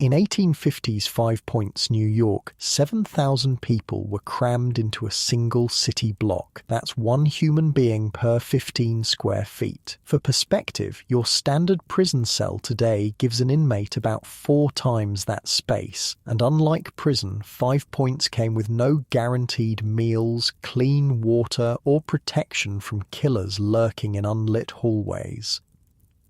In 1850's Five Points, New York, 7,000 people were crammed into a single city block. That's one human being per 15 square feet. For perspective, your standard prison cell today gives an inmate about 4 times that space. And unlike prison, Five Points came with no guaranteed meals, clean water, or protection from killers lurking in unlit hallways.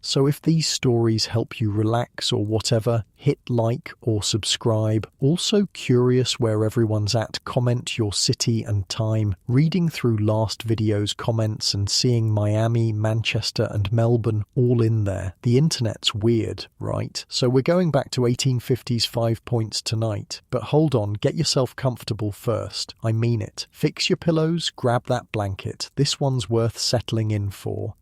So if these stories help you relax or whatever, hit like or subscribe. Also curious where everyone's at, comment your city and time. Reading through last video's comments and seeing Miami, Manchester and Melbourne all in there. The internet's weird, right? So we're going back to 1850's Five Points tonight. But hold on, get yourself comfortable first. I mean it. Fix your pillows, grab that blanket. This one's worth settling in for.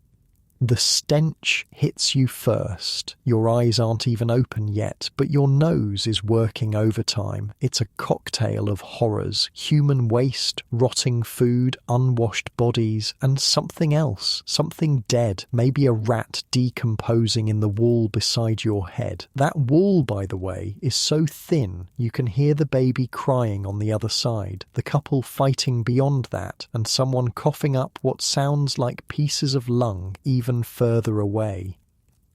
The stench hits you first. Your eyes aren't even open yet, but your nose is working overtime. It's a cocktail of horrors, human waste, rotting food, unwashed bodies, and something else, something dead, maybe a rat decomposing in the wall beside your head. That wall, by the way, is so thin you can hear the baby crying on the other side, the couple fighting beyond that, and someone coughing up what sounds like pieces of lung even further away.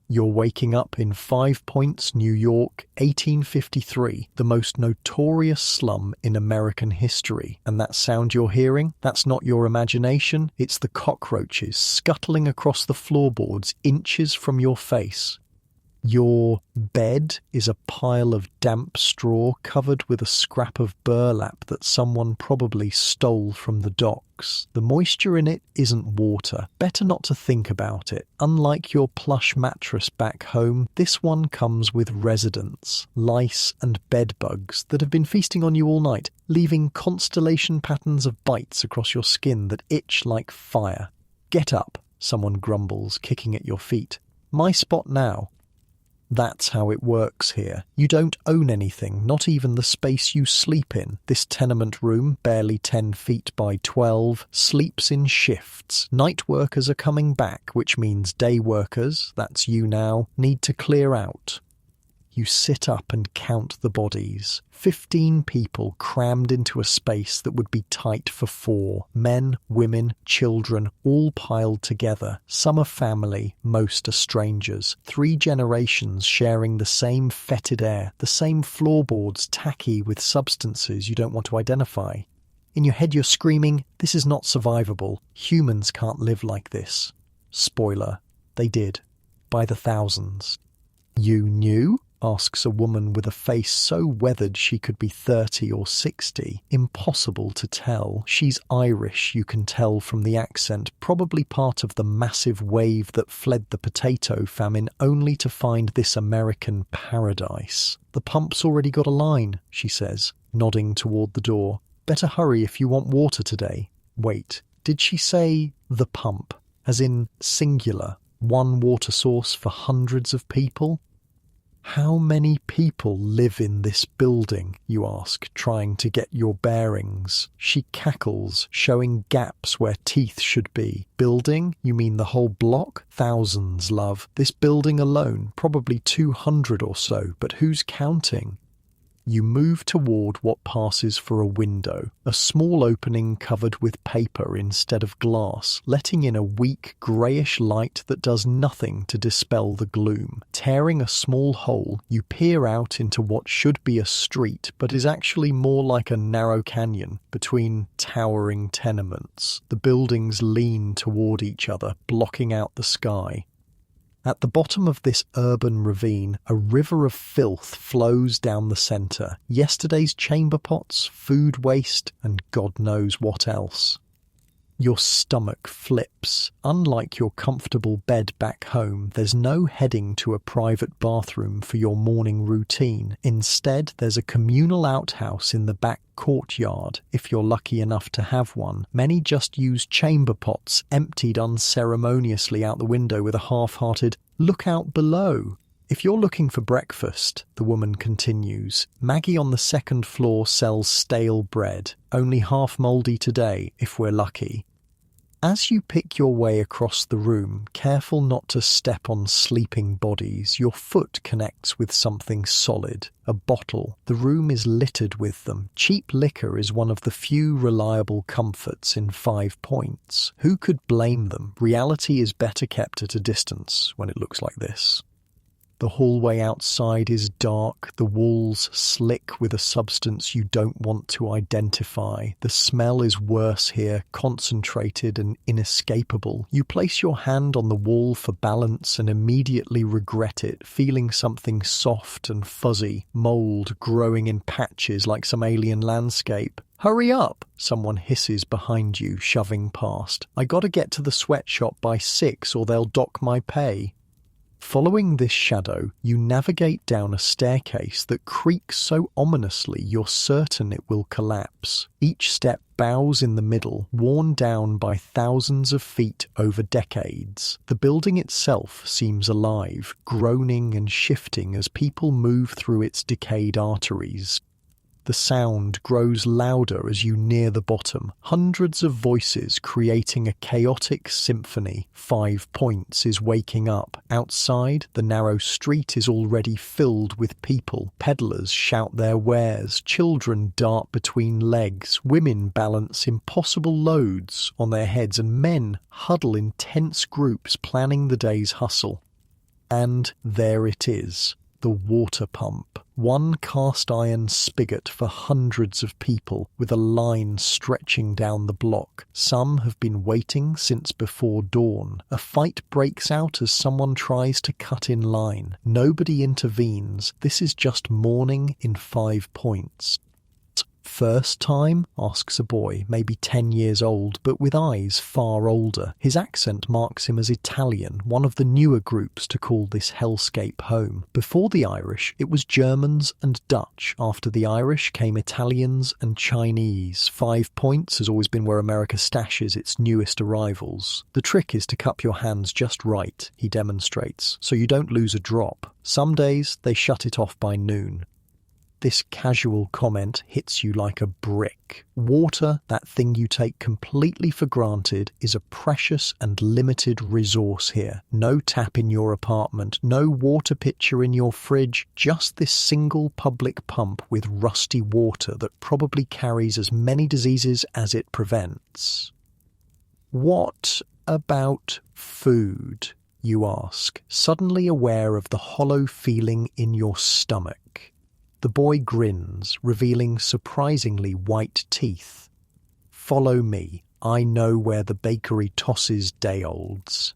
You're waking up in Five Points, New York, 1853, the most notorious slum in American history. And that sound you're hearing, that's not your imagination, it's the cockroaches scuttling across the floorboards inches from your face. Your bed is a pile of damp straw covered with a scrap of burlap that someone probably stole from the docks. The moisture in it isn't water. Better not to think about it. Unlike your plush mattress back home, this one comes with residents, lice and bed bugs that have been feasting on you all night, leaving constellation patterns of bites across your skin that itch like fire. Get up, someone grumbles, kicking at your feet. My spot now. That's how it works here. You don't own anything, not even the space you sleep in. This tenement room, barely 10 feet by 12, sleeps in shifts. Night workers are coming back, which means day workers, that's you now, need to clear out. You sit up and count the bodies. 15 people crammed into a space that would be tight for 4. Men, women, children, all piled together. Some are family, most are strangers. 3 generations sharing the same fetid air, the same floorboards tacky with substances you don't want to identify. In your head you're screaming, this is not survivable. Humans can't live like this. Spoiler, they did. By the thousands. You knew? Asks a woman with a face so weathered she could be 30 or 60. Impossible to tell. She's Irish, you can tell from the accent, probably part of the massive wave that fled the potato famine only to find this American paradise. The pump's already got a line, she says, nodding toward the door. Better hurry if you want water today. Wait, did she say the pump? As in singular, one water source for hundreds of people? How many people live in this building, you ask, trying to get your bearings. She cackles, showing gaps where teeth should be. Building? You mean the whole block? Thousands, love. This building alone, probably 200 or so, but who's counting? You move toward what passes for a window, a small opening covered with paper instead of glass, letting in a weak, greyish light that does nothing to dispel the gloom. Tearing a small hole, you peer out into what should be a street, but is actually more like a narrow canyon between towering tenements. The buildings lean toward each other, blocking out the sky. At the bottom of this urban ravine, a river of filth flows down the centre. Yesterday's chamber pots, food waste, and God knows what else. Your stomach flips. Unlike your comfortable bed back home, there's no heading to a private bathroom for your morning routine. Instead, there's a communal outhouse in the back courtyard, if you're lucky enough to have one. Many just use chamber pots, emptied unceremoniously out the window with a half-hearted, "Look out below." If you're looking for breakfast, the woman continues, Maggie on the second floor sells stale bread, only half mouldy today, if we're lucky. As you pick your way across the room, careful not to step on sleeping bodies, your foot connects with something solid, a bottle. The room is littered with them. Cheap liquor is one of the few reliable comforts in 5 Points. Who could blame them? Reality is better kept at a distance when it looks like this. The hallway outside is dark, the walls slick with a substance you don't want to identify. The smell is worse here, concentrated and inescapable. You place your hand on the wall for balance and immediately regret it, feeling something soft and fuzzy, mold growing in patches like some alien landscape. "Hurry up!" someone hisses behind you, shoving past. "I gotta get to the sweatshop by 6 or they'll dock my pay." Following this shadow, you navigate down a staircase that creaks so ominously you're certain it will collapse. Each step bows in the middle, worn down by thousands of feet over decades. The building itself seems alive, groaning and shifting as people move through its decayed arteries. The sound grows louder as you near the bottom, hundreds of voices creating a chaotic symphony. 5 Points is waking up. Outside, the narrow street is already filled with people. Peddlers shout their wares, children dart between legs, women balance impossible loads on their heads, and men huddle in tense groups planning the day's hustle. And there it is. The water pump. One cast iron spigot for hundreds of people, with a line stretching down the block. Some have been waiting since before dawn. A fight breaks out as someone tries to cut in line. Nobody intervenes. This is just morning in 5 Points. "First time?" asks a boy, maybe 10 years old, but with eyes far older. His accent marks him as Italian, one of the newer groups to call this hellscape home. Before the Irish, it was Germans and Dutch. After the Irish came Italians and Chinese. 5 Points has always been where America stashes its newest arrivals. The trick is to cup your hands just right, he demonstrates, so you don't lose a drop. Some days, they shut it off by noon. This casual comment hits you like a brick. Water, that thing you take completely for granted, is a precious and limited resource here. No tap in your apartment, no water pitcher in your fridge, just this single public pump with rusty water that probably carries as many diseases as it prevents. What about food, you ask, suddenly aware of the hollow feeling in your stomach. The boy grins, revealing surprisingly white teeth. "Follow me. I know where the bakery tosses day-olds."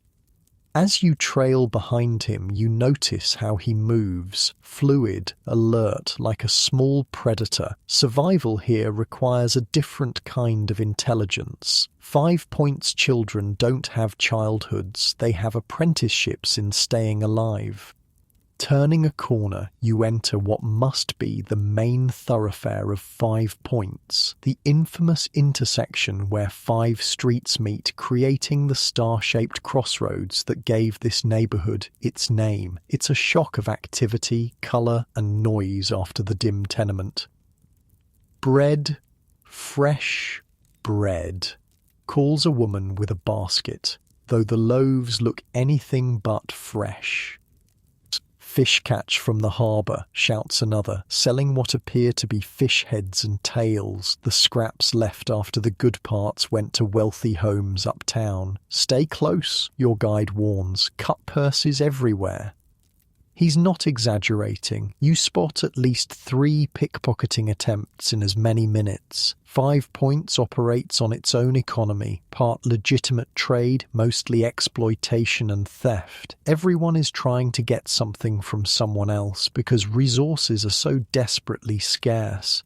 As you trail behind him, you notice how he moves, fluid, alert, like a small predator. Survival here requires a different kind of intelligence. 5 Points children don't have childhoods, they have apprenticeships in staying alive. Turning a corner, you enter what must be the main thoroughfare of 5 Points, the infamous intersection where 5 streets meet, creating the star-shaped crossroads that gave this neighbourhood its name. It's a shock of activity, colour and noise after the dim tenement. "Bread, fresh bread," calls a woman with a basket, though the loaves look anything but fresh. "Fish catch from the harbour," shouts another, selling what appear to be fish heads and tails, the scraps left after the good parts went to wealthy homes uptown. "Stay close," your guide warns, "cut purses everywhere." He's not exaggerating. You spot at least 3 pickpocketing attempts in as many minutes. 5 Points operates on its own economy, part legitimate trade, mostly exploitation and theft. Everyone is trying to get something from someone else because resources are so desperately scarce.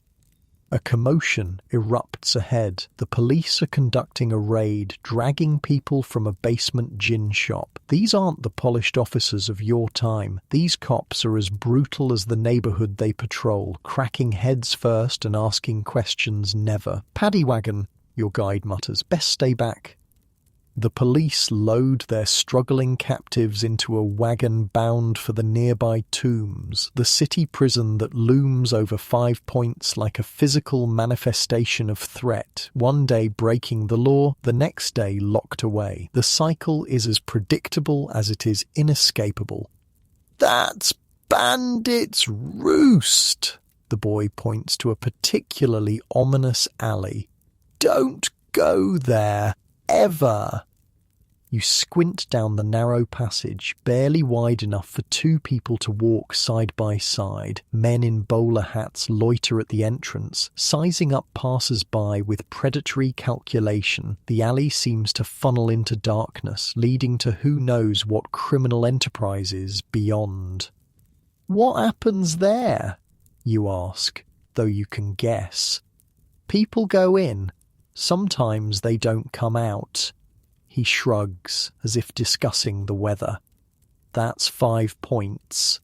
A commotion erupts ahead. The police are conducting a raid, dragging people from a basement gin shop. These aren't the polished officers of your time. These cops are as brutal as the neighbourhood they patrol, cracking heads first and asking questions never. "Paddy wagon," your guide mutters. "Best stay back." The police load their struggling captives into a wagon bound for the nearby tombs, the city prison that looms over 5 Points like a physical manifestation of threat, one day breaking the law, the next day locked away. The cycle is as predictable as it is inescapable. "That's Bandit's Roost!" The boy points to a particularly ominous alley. "Don't go there, ever!" You squint down the narrow passage, barely wide enough for two people to walk side by side. Men in bowler hats loiter at the entrance, sizing up passers-by with predatory calculation. The alley seems to funnel into darkness, leading to who knows what criminal enterprises beyond. "What happens there?" you ask, though you can guess. "People go in. Sometimes they don't come out." He shrugs, as if discussing the weather. "That's 5 Points."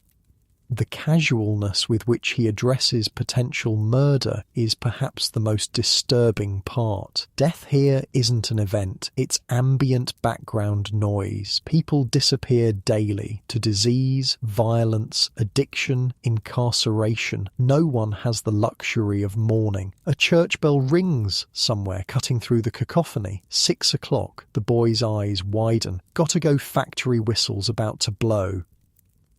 The casualness with which he addresses potential murder is perhaps the most disturbing part. Death here isn't an event, it's ambient background noise. People disappear daily to disease, violence, addiction, incarceration. No one has the luxury of mourning. A church bell rings somewhere, cutting through the cacophony. 6 o'clock. The boy's eyes widen. Gotta go, factory whistles about to blow.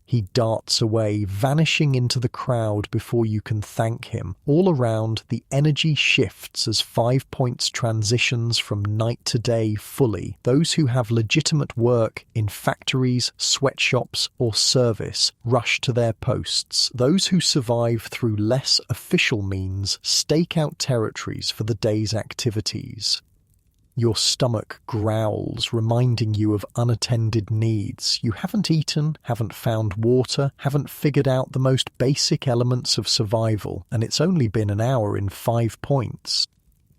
He darts away, vanishing into the crowd before you can thank him. All around, the energy shifts as 5 Points transitions from night to day fully. Those who have legitimate work in factories, sweatshops, or service rush to their posts. Those who survive through less official means stake out territories for the day's activities. Your stomach growls, reminding you of unattended needs. You haven't eaten, haven't found water, haven't figured out the most basic elements of survival, and it's only been an hour in 5 Points.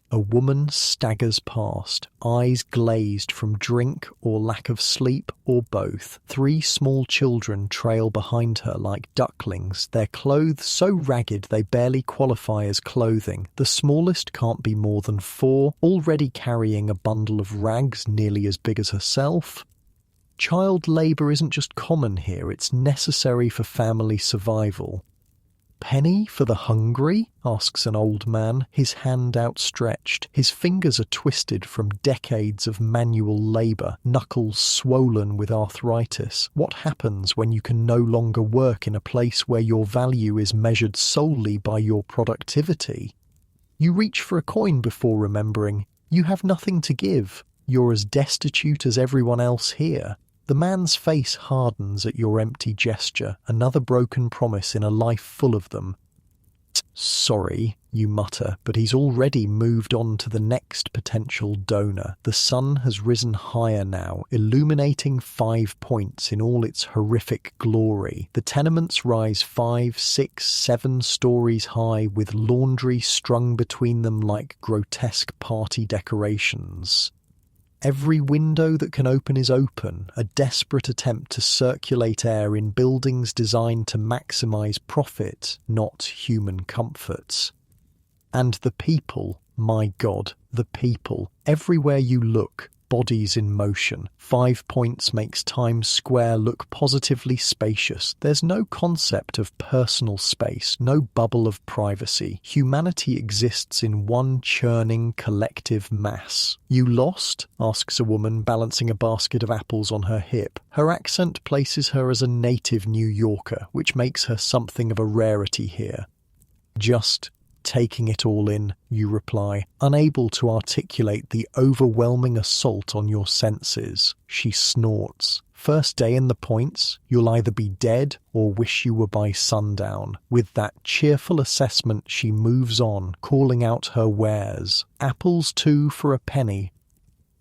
A woman staggers past, eyes glazed from drink or lack of sleep or both. 3 small children trail behind her like ducklings, their clothes so ragged they barely qualify as clothing. The smallest can't be more than 4, already carrying a bundle of rags nearly as big as herself. Child labour isn't just common here, it's necessary for family survival. "Penny for the hungry?" asks an old man, his hand outstretched. His fingers are twisted from decades of manual labour, knuckles swollen with arthritis. What happens when you can no longer work in a place where your value is measured solely by your productivity? You reach for a coin before remembering, you have nothing to give. You're as destitute as everyone else here. The man's face hardens at your empty gesture, another broken promise in a life full of them. "Sorry," you mutter, but he's already moved on to the next potential donor. The sun has risen higher now, illuminating 5 Points in all its horrific glory. The tenements rise 5, 6, 7 stories high, with laundry strung between them like grotesque party decorations. Every window that can open is open, a desperate attempt to circulate air in buildings designed to maximize profit, not human comforts. And the people, my God, the people. Everywhere you look, bodies in motion. 5 Points makes Times Square look positively spacious. There's no concept of personal space, no bubble of privacy. Humanity exists in one churning collective mass. "You lost?" asks a woman balancing a basket of apples on her hip. Her accent places her as a native New Yorker, which makes her something of a rarity here. "Just taking it all in," you reply, unable to articulate the overwhelming assault on your senses. She snorts. "First day in the Points, you'll either be dead or wish you were by sundown." With that cheerful assessment, she moves on, calling out her wares. "Apples 2 for a penny."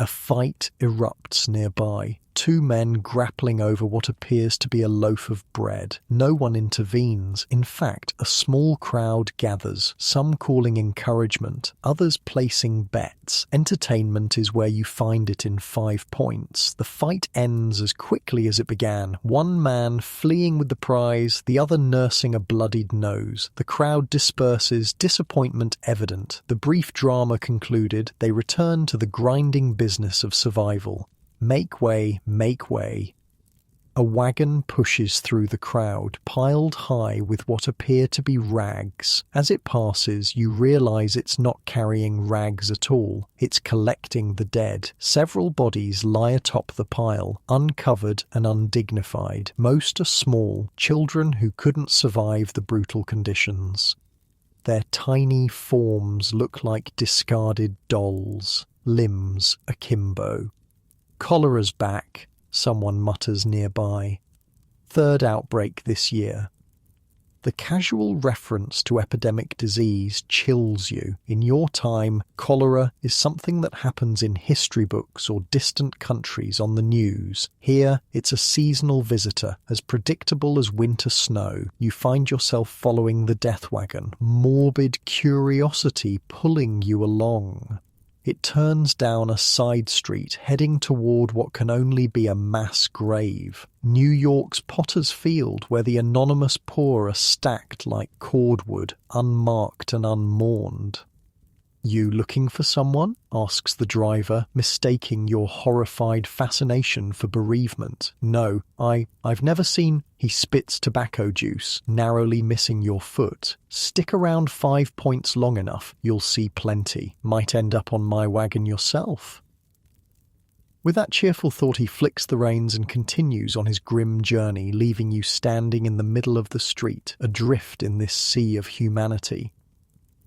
A fight erupts nearby. two men grappling over what appears to be a loaf of bread. No one intervenes. In fact, a small crowd gathers, some calling encouragement, others placing bets. Entertainment is where you find it in 5 points. The fight ends as quickly as it began. One man fleeing with the prize, the other nursing a bloodied nose. The crowd disperses, disappointment evident. The brief drama concluded, they return to the grinding business of survival. Make way, make way. A wagon pushes through the crowd, piled high with what appear to be rags. As it passes, you realize it's not carrying rags at all. It's collecting the dead. Several bodies lie atop the pile, uncovered and undignified. Most are small, children who couldn't survive the brutal conditions. Their tiny forms look like discarded dolls, limbs akimbo. Cholera's back, someone mutters nearby. Third outbreak this year. The casual reference to epidemic disease chills you. In your time, cholera is something that happens in history books or distant countries on the news. Here, it's a seasonal visitor, as predictable as winter snow. You find yourself following the death wagon, morbid curiosity pulling you along. It turns down a side street, heading toward what can only be a mass grave. New York's Potter's Field, where the anonymous poor are stacked like cordwood, unmarked and unmourned. "You looking for someone?" asks the driver, mistaking your horrified fascination for bereavement. "No, I've never seen..." He spits tobacco juice, narrowly missing your foot. "Stick around 5 points long enough, you'll see plenty. Might end up on my wagon yourself." With that cheerful thought, he flicks the reins and continues on his grim journey, leaving you standing in the middle of the street, adrift in this sea of humanity.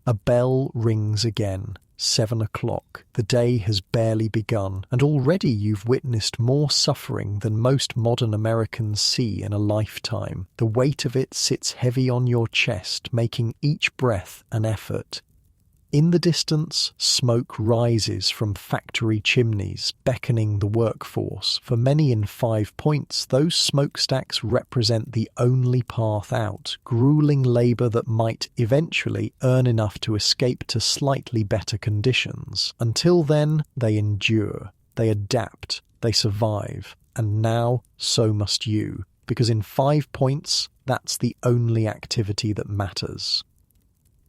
A bell rings again. 7 o'clock. The day has barely begun, and already you've witnessed more suffering than most modern Americans see in a lifetime. The weight of it sits heavy on your chest, making each breath an effort. In the distance, smoke rises from factory chimneys, beckoning the workforce. For many in 5 points, those smokestacks represent the only path out, grueling labour that might eventually earn enough to escape to slightly better conditions. Until then, they endure, they adapt, they survive, and now so must you, because in 5 points, that's the only activity that matters.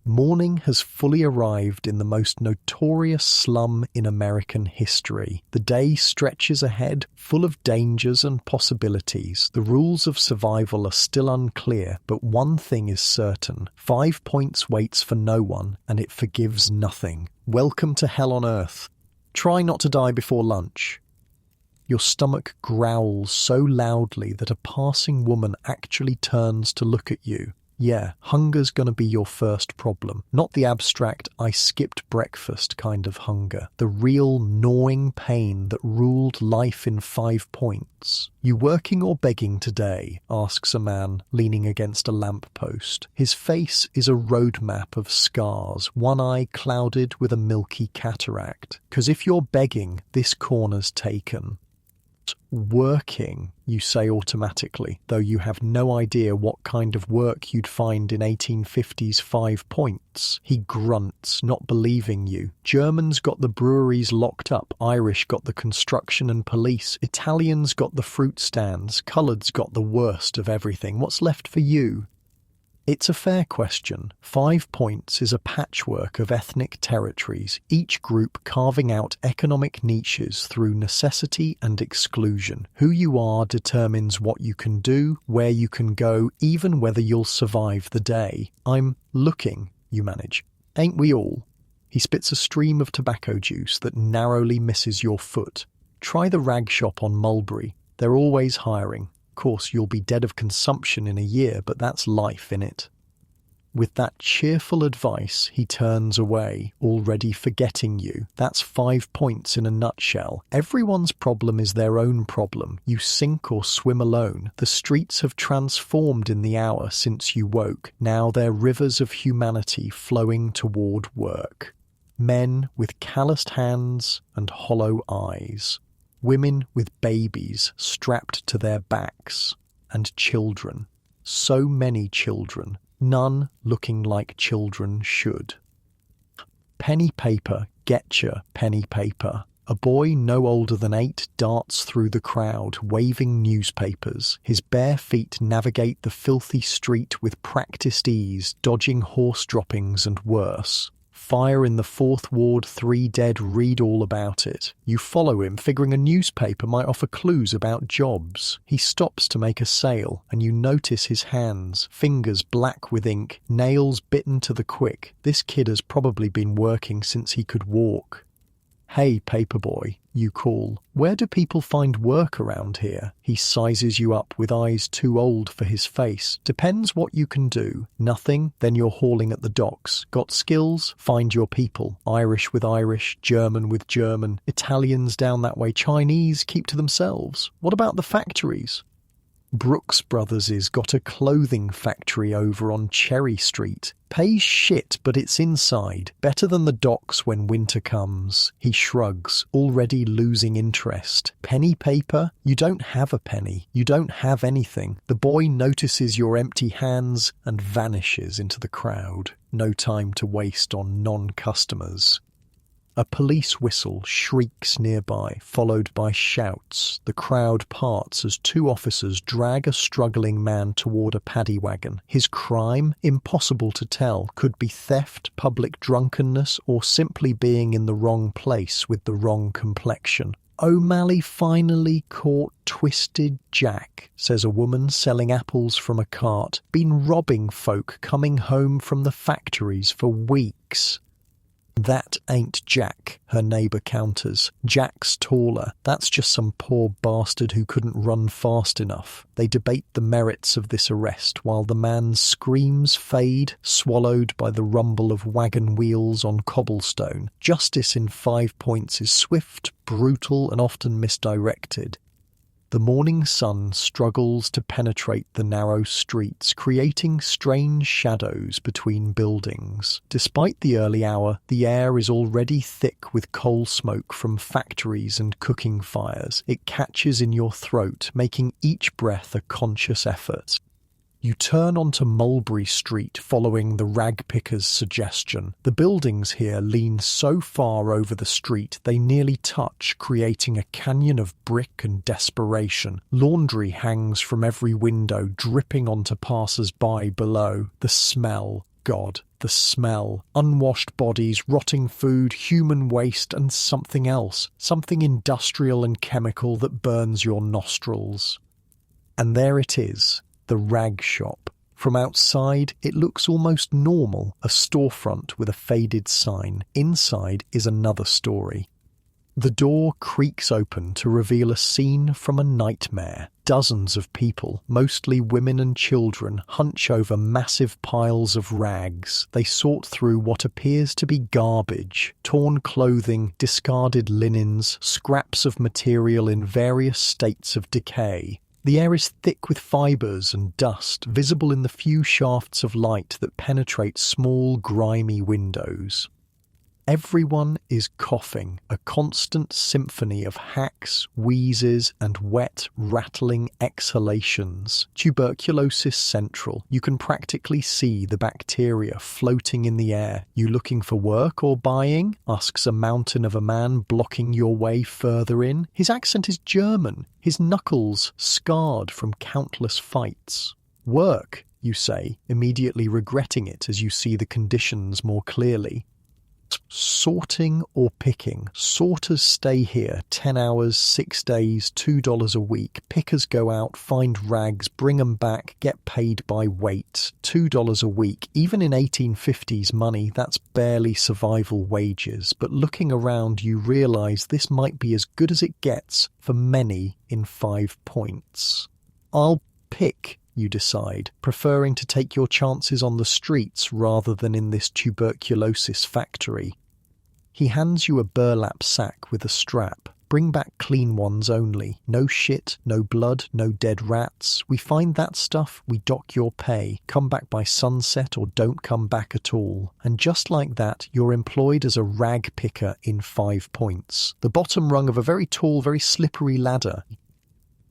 Morning has fully arrived in the most notorious slum in American history. The day stretches ahead, full of dangers and possibilities. The rules of survival are still unclear, but one thing is certain. 5 points waits for no one, and it forgives nothing. Welcome to hell on earth. Try not to die before lunch. Your stomach growls so loudly that a passing woman actually turns to look at you. Yeah, hunger's gonna be your first problem. Not the abstract, I skipped breakfast kind of hunger. The real gnawing pain that ruled life in 5 points. "You working or begging today?" asks a man, leaning against a lamppost. His face is a roadmap of scars, one eye clouded with a milky cataract. "'Cause if you're begging, this corner's taken." "Working," you say automatically, though you have no idea what kind of work you'd find in 1850s 5 points. He grunts, not believing you. Germans got the breweries locked up, Irish got the construction and police, Italians got the fruit stands, coloureds got the worst of everything. What's left for you? It's a fair question. 5 points is a patchwork of ethnic territories, each group carving out economic niches through necessity and exclusion. Who you are determines what you can do, where you can go, even whether you'll survive the day. "I'm looking," you manage. "Ain't we all?" He spits a stream of tobacco juice that narrowly misses your foot. "Try the rag shop on Mulberry. They're always hiring. Course, you'll be dead of consumption in a year, but that's life, innit?" With that cheerful advice, he turns away, already forgetting you. That's 5 points in a nutshell. Everyone's problem is their own problem. You sink or swim alone. The streets have transformed in the hour since you woke. Now they're rivers of humanity flowing toward work. Men with calloused hands and hollow eyes. women with babies strapped to their backs, and children. So many children, none looking like children should. Penny paper, getcha penny paper. A boy no older than 8 darts through the crowd, waving newspapers. His bare feet navigate the filthy street with practiced ease, dodging horse droppings and worse. Fire in the 4th Ward, 3 dead, read all about it. You follow him, figuring a newspaper might offer clues about jobs. He stops to make a sale, and you notice his hands, fingers black with ink, nails bitten to the quick. This kid has probably been working since he could walk. "Hey, paperboy," you call. "Where do people find work around here?" He sizes you up with eyes too old for his face. "Depends what you can do. Nothing? Then you're hauling at the docks. Got skills? Find your people. Irish with Irish, German with German, Italians down that way, Chinese keep to themselves. What about the factories?" Brooks Brothers' got a clothing factory over on Cherry Street. Pays shit, but it's inside. Better than the docks when winter comes. He shrugs, already losing interest. Penny paper? You don't have a penny. You don't have anything. The boy notices your empty hands and vanishes into the crowd. No time to waste on non-customers. A police whistle shrieks nearby, followed by shouts. The crowd parts as 2 officers drag a struggling man toward a paddy wagon. His crime? Impossible to tell. Could be theft, public drunkenness, or simply being in the wrong place with the wrong complexion. "O'Malley finally caught Twisted Jack," says a woman selling apples from a cart. "Been robbing folk coming home from the factories for weeks." "That ain't Jack," her neighbour counters. "Jack's taller. That's just some poor bastard who couldn't run fast enough." They debate the merits of this arrest while the man's screams fade, swallowed by the rumble of wagon wheels on cobblestone. Justice in 5 Points is swift, brutal, and often misdirected. The morning sun struggles to penetrate the narrow streets, creating strange shadows between buildings. Despite the early hour, the air is already thick with coal smoke from factories and cooking fires. It catches in your throat, making each breath a conscious effort. You turn onto Mulberry Street following the rag picker's suggestion. The buildings here lean so far over the street they nearly touch, creating a canyon of brick and desperation. Laundry hangs from every window, dripping onto passers-by below. The smell. God, the smell. Unwashed bodies, rotting food, human waste, and something else. Something industrial and chemical that burns your nostrils. And there it is. The rag shop. From outside, it looks almost normal, a storefront with a faded sign. Inside is another story. The door creaks open to reveal a scene from a nightmare. Dozens of people, mostly women and children, hunch over massive piles of rags. They sort through what appears to be garbage, torn clothing, discarded linens, scraps of material in various states of decay. The air is thick with fibres and dust, visible in the few shafts of light that penetrate small, grimy windows. Everyone is coughing, a constant symphony of hacks, wheezes, and wet, rattling exhalations. Tuberculosis central. You can practically see the bacteria floating in the air. "You looking for work or buying?" asks a mountain of a man blocking your way further in. His accent is German, his knuckles scarred from countless fights. "Work," you say, immediately regretting it as you see the conditions more clearly. Sorting or picking. Sorters stay here 10 hours, 6 days, $2 a week. Pickers go out, find rags, bring 'em back, get paid by weight. $2 a week. Even in 1850s money, that's barely survival wages. But looking around, you realise this might be as good as it gets for many in 5 Points. "I'll pick," you decide, preferring to take your chances on the streets rather than in this tuberculosis factory. He hands you a burlap sack with a strap. Bring back clean ones only. No shit, no blood, no dead rats. We find that stuff, we dock your pay. Come back by sunset or don't come back at all. And just like that, you're employed as a rag picker in 5 points. The bottom rung of a very tall, very slippery ladder.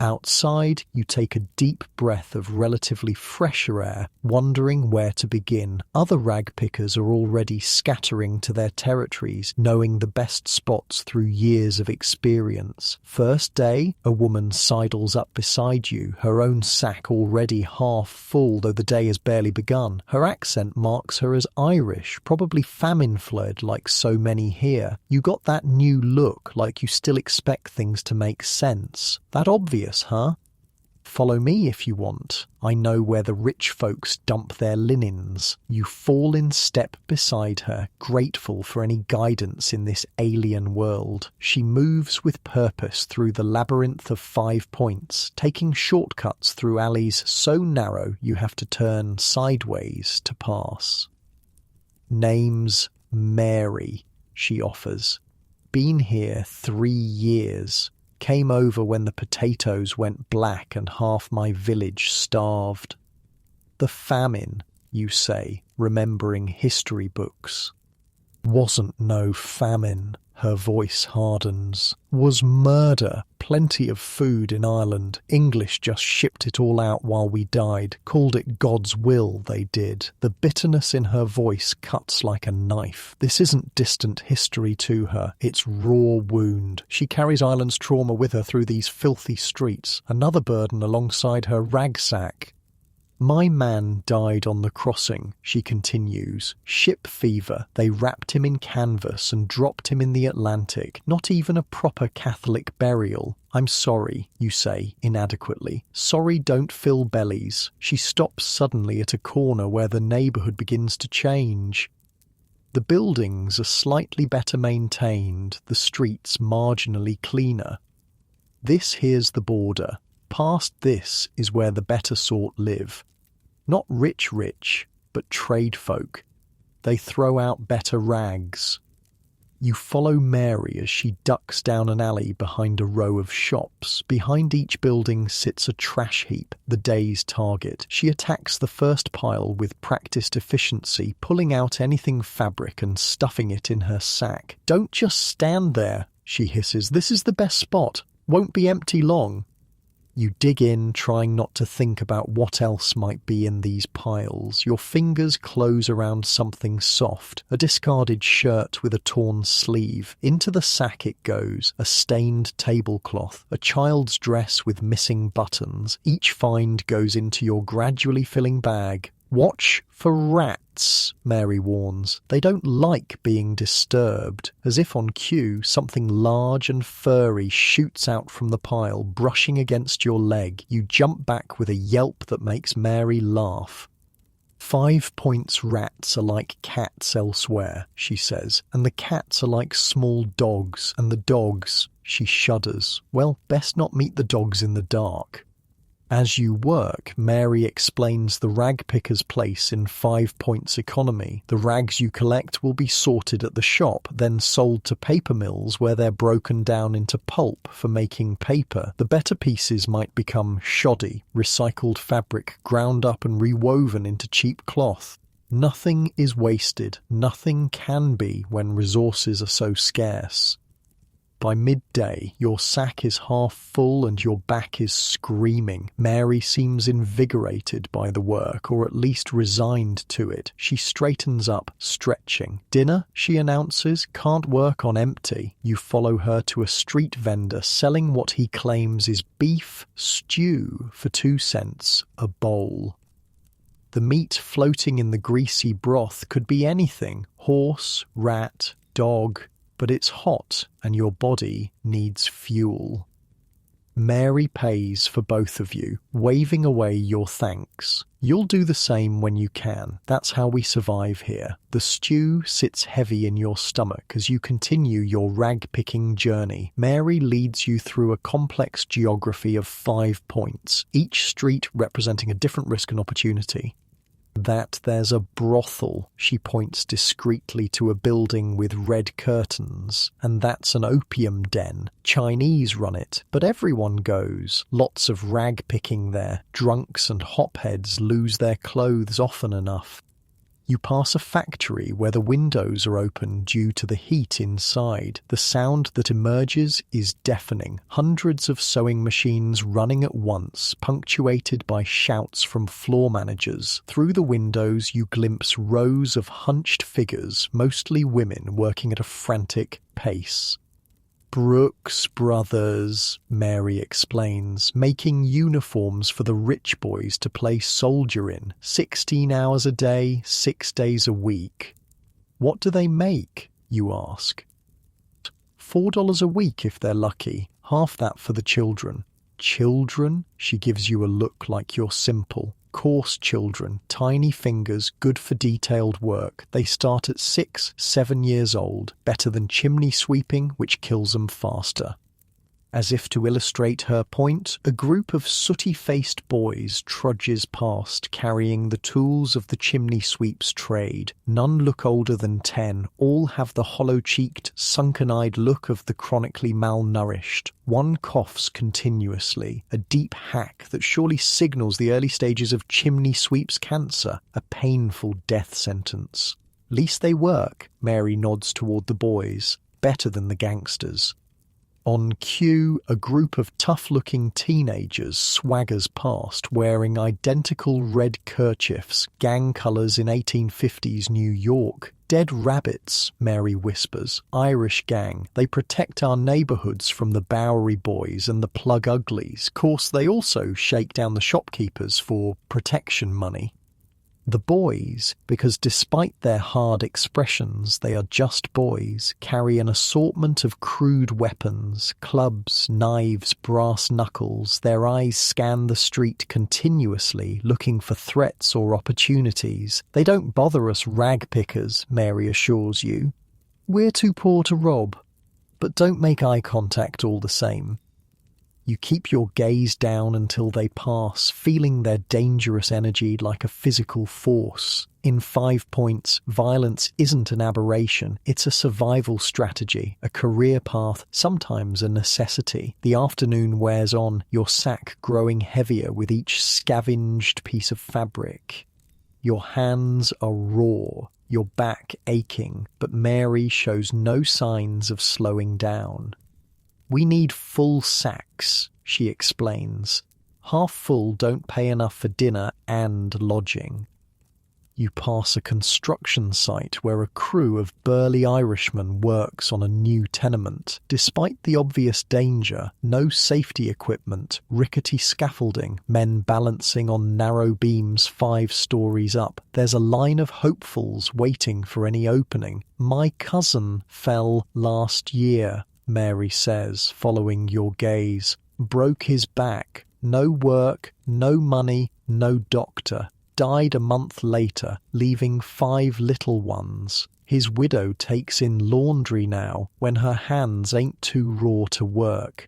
Outside, you take a deep breath of relatively fresher air, wondering where to begin. Other rag pickers are already scattering to their territories, knowing the best spots through years of experience. First day, a woman sidles up beside you, her own sack already half full, though the day has barely begun. Her accent marks her as Irish, probably famine-fled like so many here. You got that new look, like you still expect things to make sense. That obvious, huh? Follow me if you want. I know where the rich folks dump their linens. You fall in step beside her, grateful for any guidance in this alien world. She moves with purpose through the labyrinth of 5 points, taking shortcuts through alleys so narrow you have to turn sideways to pass. Name's Mary, she offers. Been here 3 years. Came over when the potatoes went black and half my village starved. The famine, you say, remembering history books. Wasn't no famine, her voice hardens. Was murder, plenty of food in Ireland. English just shipped it all out while we died. Called it God's will, they did. The bitterness in her voice cuts like a knife. This isn't distant history to her. It's raw wound. She carries Ireland's trauma with her through these filthy streets. Another burden alongside her rag sack. My man died on the crossing, she continues. Ship fever. They wrapped him in canvas and dropped him in the Atlantic. Not even a proper Catholic burial. I'm sorry, you say, inadequately. Sorry don't fill bellies. She stops suddenly at a corner where the neighbourhood begins to change. The buildings are slightly better maintained, the streets marginally cleaner. This here's the border. Past this is where the better sort live. Not rich, but trade folk. They throw out better rags. You follow Mary as she ducks down an alley behind a row of shops. Behind each building sits a trash heap, the day's target. She attacks the first pile with practiced efficiency, pulling out anything fabric and stuffing it in her sack. Don't just stand there, she hisses. This is the best spot. Won't be empty long. You dig in, trying not to think about what else might be in these piles. Your fingers close around something soft, a discarded shirt with a torn sleeve. Into the sack it goes, a stained tablecloth, a child's dress with missing buttons. Each find goes into your gradually filling bag. Watch for rats, Mary warns. They don't like being disturbed. As if on cue, something large and furry shoots out from the pile, brushing against your leg. You jump back with a yelp that makes Mary laugh. 5 points rats are like cats elsewhere, she says, and the cats are like small dogs, and the dogs, she shudders. Well, best not meet the dogs in the dark. As you work, Mary explains the rag picker's place in 5 points economy. The rags you collect will be sorted at the shop, then sold to paper mills where they're broken down into pulp for making paper. The better pieces might become shoddy, recycled fabric ground up and rewoven into cheap cloth. Nothing is wasted. Nothing can be when resources are so scarce. By midday, your sack is half full and your back is screaming. Mary seems invigorated by the work, or at least resigned to it. She straightens up, stretching. Dinner, she announces, can't work on empty. You follow her to a street vendor selling what he claims is beef stew for 2 cents a bowl. The meat floating in the greasy broth could be anything: horse, rat, dog. But it's hot and your body needs fuel. Mary pays for both of you, waving away your thanks. You'll do the same when you can. That's how we survive here. The stew sits heavy in your stomach as you continue your rag-picking journey. Mary leads you through a complex geography of 5 points, each street representing a different risk and opportunity. That there's a brothel, she points discreetly to a building with red curtains, and that's an opium den. Chinese run it, but everyone goes. Lots of rag picking there. Drunks and hopheads lose their clothes often enough. You pass a factory where the windows are open due to the heat inside. The sound that emerges is deafening. Hundreds of sewing machines running at once, punctuated by shouts from floor managers. Through the windows you glimpse rows of hunched figures, mostly women working at a frantic pace. Brooks Brothers, Mary explains, making uniforms for the rich boys to play soldier in, 16 hours a day, 6 days a week. What do they make, you ask? $4 a week if they're lucky, half that for the children. Children? She gives you a look like you're simple. Coarse children, tiny fingers, good for detailed work. They start at 6, 7 years old, better than chimney sweeping, which kills them faster. As if to illustrate her point, a group of sooty-faced boys trudges past, carrying the tools of the chimney sweep's trade. None look older than 10, all have the hollow-cheeked, sunken-eyed look of the chronically malnourished. One coughs continuously, a deep hack that surely signals the early stages of chimney sweep's cancer, a painful death sentence. Least they work, Mary nods toward the boys, better than the gangsters. On cue, a group of tough-looking teenagers swaggers past wearing identical red kerchiefs, gang colours in 1850s New York. Dead rabbits, Mary whispers. Irish gang. They protect our neighbourhoods from the Bowery boys and the plug uglies. Course, they also shake down the shopkeepers for protection money. The boys, because despite their hard expressions, they are just boys, carry an assortment of crude weapons, clubs, knives, brass knuckles. Their eyes scan the street continuously, looking for threats or opportunities. They don't bother us rag pickers, Mary assures you. We're too poor to rob, but don't make eye contact all the same. You keep your gaze down until they pass, feeling their dangerous energy like a physical force. In 5 points, violence isn't an aberration, it's a survival strategy, a career path, sometimes a necessity. The afternoon wears on, your sack growing heavier with each scavenged piece of fabric. Your hands are raw, your back aching, but Mary shows no signs of slowing down. We need full sacks, she explains. Half full don't pay enough for dinner and lodging. You pass a construction site where a crew of burly Irishmen works on a new tenement. Despite the obvious danger, no safety equipment, rickety scaffolding, men balancing on narrow beams 5 stories up. There's a line of hopefuls waiting for any opening. My cousin fell last year, Mary says, following your gaze. Broke his back. No work, no money, no doctor. Died a month later, leaving 5 little ones. His widow takes in laundry now, when her hands ain't too raw to work.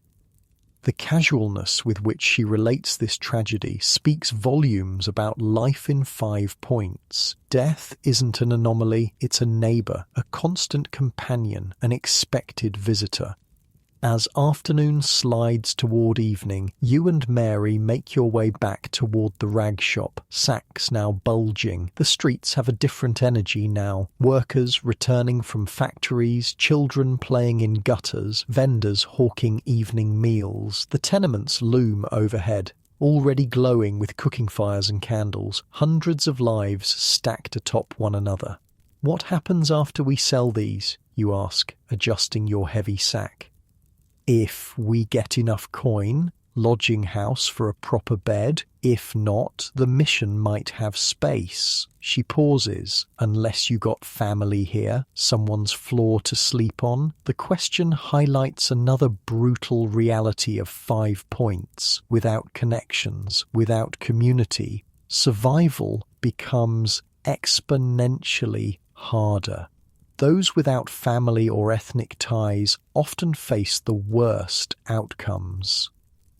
The casualness with which she relates this tragedy speaks volumes about life in 5 points. Death isn't an anomaly, it's a neighbour, a constant companion, an expected visitor. As afternoon slides toward evening, you and Mary make your way back toward the rag shop, sacks now bulging. The streets have a different energy now. Workers returning from factories, children playing in gutters, vendors hawking evening meals. The tenements loom overhead, already glowing with cooking fires and candles, hundreds of lives stacked atop one another. What happens after we sell these, you ask, adjusting your heavy sack. If we get enough coin, lodging house for a proper bed. If not, the mission might have space. She pauses. Unless you got family here, someone's floor to sleep on. The question highlights another brutal reality of 5 points. Without connections, without community, survival becomes exponentially harder. Those without family or ethnic ties often face the worst outcomes.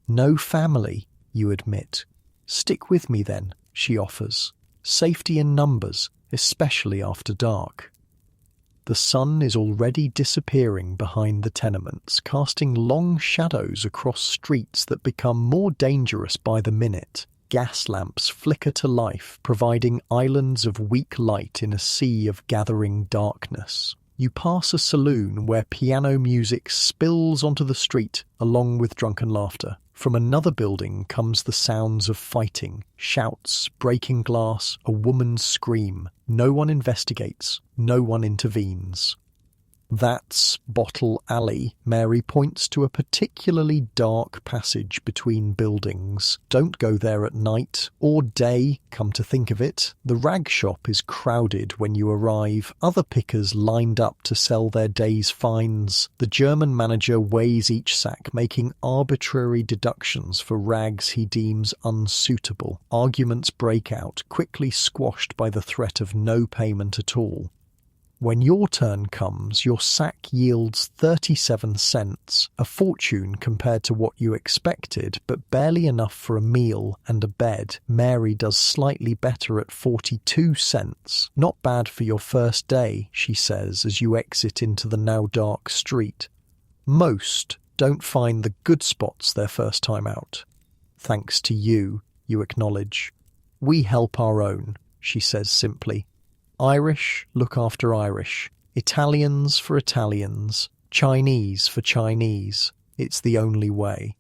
No family, you admit. Stick with me then, she offers. Safety in numbers, especially after dark. The sun is already disappearing behind the tenements, casting long shadows across streets that become more dangerous by the minute. Gas lamps flicker to life, providing islands of weak light in a sea of gathering darkness. You pass a saloon where piano music spills onto the street along with drunken laughter. From another building comes the sounds of fighting, shouts, breaking glass, a woman's scream. No one investigates, no one intervenes. That's Bottle Alley. Mary points to a particularly dark passage between buildings. Don't go there at night or day, come to think of it. The rag shop is crowded when you arrive, other pickers lined up to sell their day's finds. The German manager weighs each sack, making arbitrary deductions for rags he deems unsuitable. Arguments break out, quickly squashed by the threat of no payment at all. When your turn comes, your sack yields 37 cents, a fortune compared to what you expected, but barely enough for a meal and a bed. Mary does slightly better at 42 cents. Not bad for your first day, she says as you exit into the now dark street. Most don't find the good spots their first time out. Thanks to you, you acknowledge. We help our own, she says simply. Irish look after Irish, Italians for Italians, Chinese for Chinese. It's the only way.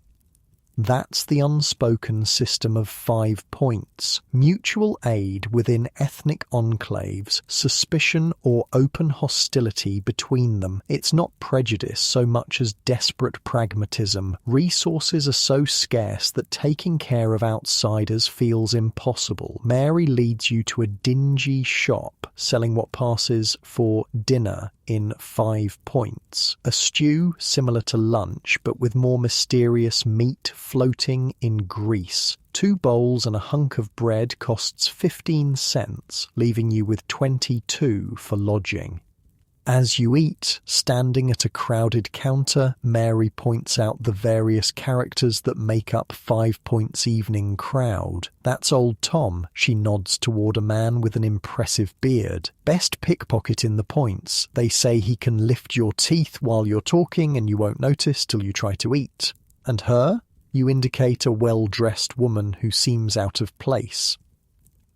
That's the unspoken system of 5 points. Mutual aid within ethnic enclaves, suspicion or open hostility between them. It's not prejudice so much as desperate pragmatism. Resources are so scarce that taking care of outsiders feels impossible. Mary leads you to a dingy shop selling what passes for dinner in 5 points. A stew similar to lunch, but with more mysterious meat floating in grease. 2 bowls and a hunk of bread costs 15 cents, leaving you with 22 for lodging. As you eat, standing at a crowded counter, Mary points out the various characters that make up 5 Points' evening crowd. That's old Tom, she nods toward a man with an impressive beard. Best pickpocket in the points. They say he can lift your teeth while you're talking and you won't notice till you try to eat. And her? You indicate a well-dressed woman who seems out of place.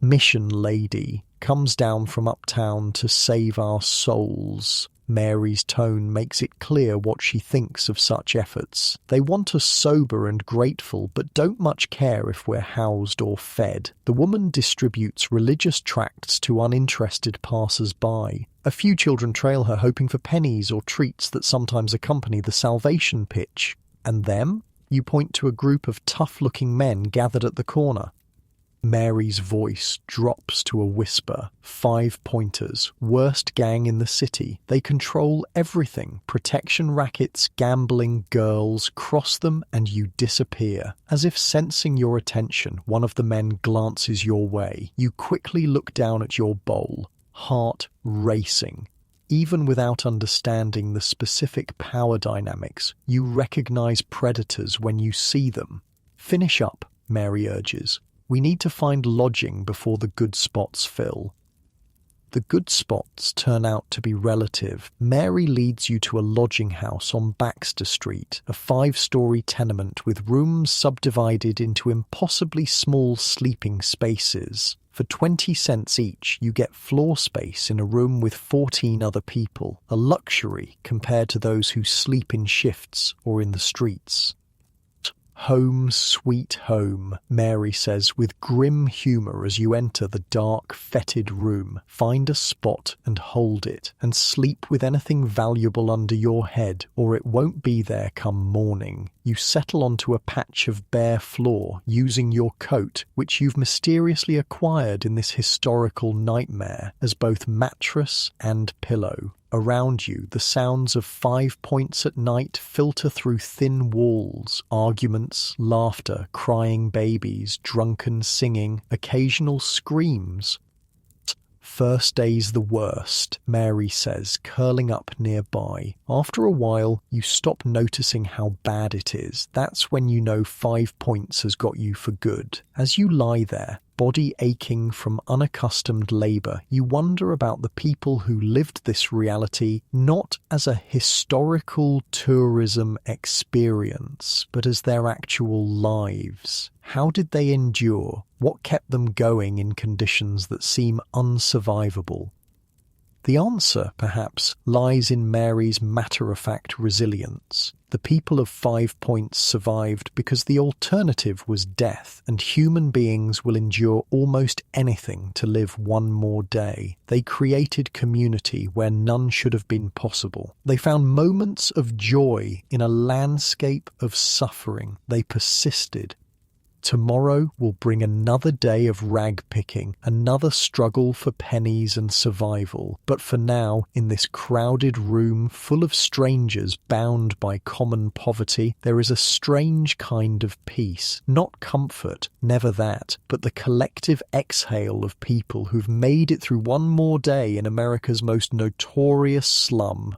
Mission lady. Comes down from uptown to save our souls. Mary's tone makes it clear what she thinks of such efforts. They want us sober and grateful, but don't much care if we're housed or fed. The woman distributes religious tracts to uninterested passers-by. A few children trail her, hoping for pennies or treats that sometimes accompany the salvation pitch. And them? You point to a group of tough-looking men gathered at the corner. Mary's voice drops to a whisper. 5 Pointers, worst gang in the city. They control everything. Protection rackets, gambling, girls. Cross them and you disappear. As if sensing your attention, one of the men glances your way. You quickly look down at your bowl, heart racing. Even without understanding the specific power dynamics, you recognize predators when you see them. Finish up, Mary urges. We need to find lodging before the good spots fill. The good spots turn out to be relative. Mary leads you to a lodging house on Baxter Street, a 5-story tenement with rooms subdivided into impossibly small sleeping spaces. For 20 cents each, you get floor space in a room with 14 other people, a luxury compared to those who sleep in shifts or in the streets. Home, sweet home, Mary says with grim humour as you enter the dark, fetid room. Find a spot and hold it, and sleep with anything valuable under your head, or it won't be there come morning. You settle onto a patch of bare floor, using your coat, which you've mysteriously acquired in this historical nightmare, as both mattress and pillow. Around you, the sounds of 5 Points at night filter through thin walls. Arguments, laughter, crying babies, drunken singing, occasional screams. First day's the worst, Mary says, curling up nearby. After a while, you stop noticing how bad it is. That's when you know 5 Points has got you for good. As you lie there, body aching from unaccustomed labor, you wonder about the people who lived this reality not as a historical tourism experience, but as their actual lives. How did they endure? What kept them going in conditions that seem unsurvivable? The answer, perhaps, lies in Mary's matter-of-fact resilience. The people of 5 Points survived because the alternative was death, and human beings will endure almost anything to live one more day. They created community where none should have been possible. They found moments of joy in a landscape of suffering. They persisted. Tomorrow will bring another day of rag picking, another struggle for pennies and survival. But for now, in this crowded room full of strangers bound by common poverty, there is a strange kind of peace. Not comfort, never that, but the collective exhale of people who've made it through one more day in America's most notorious slum.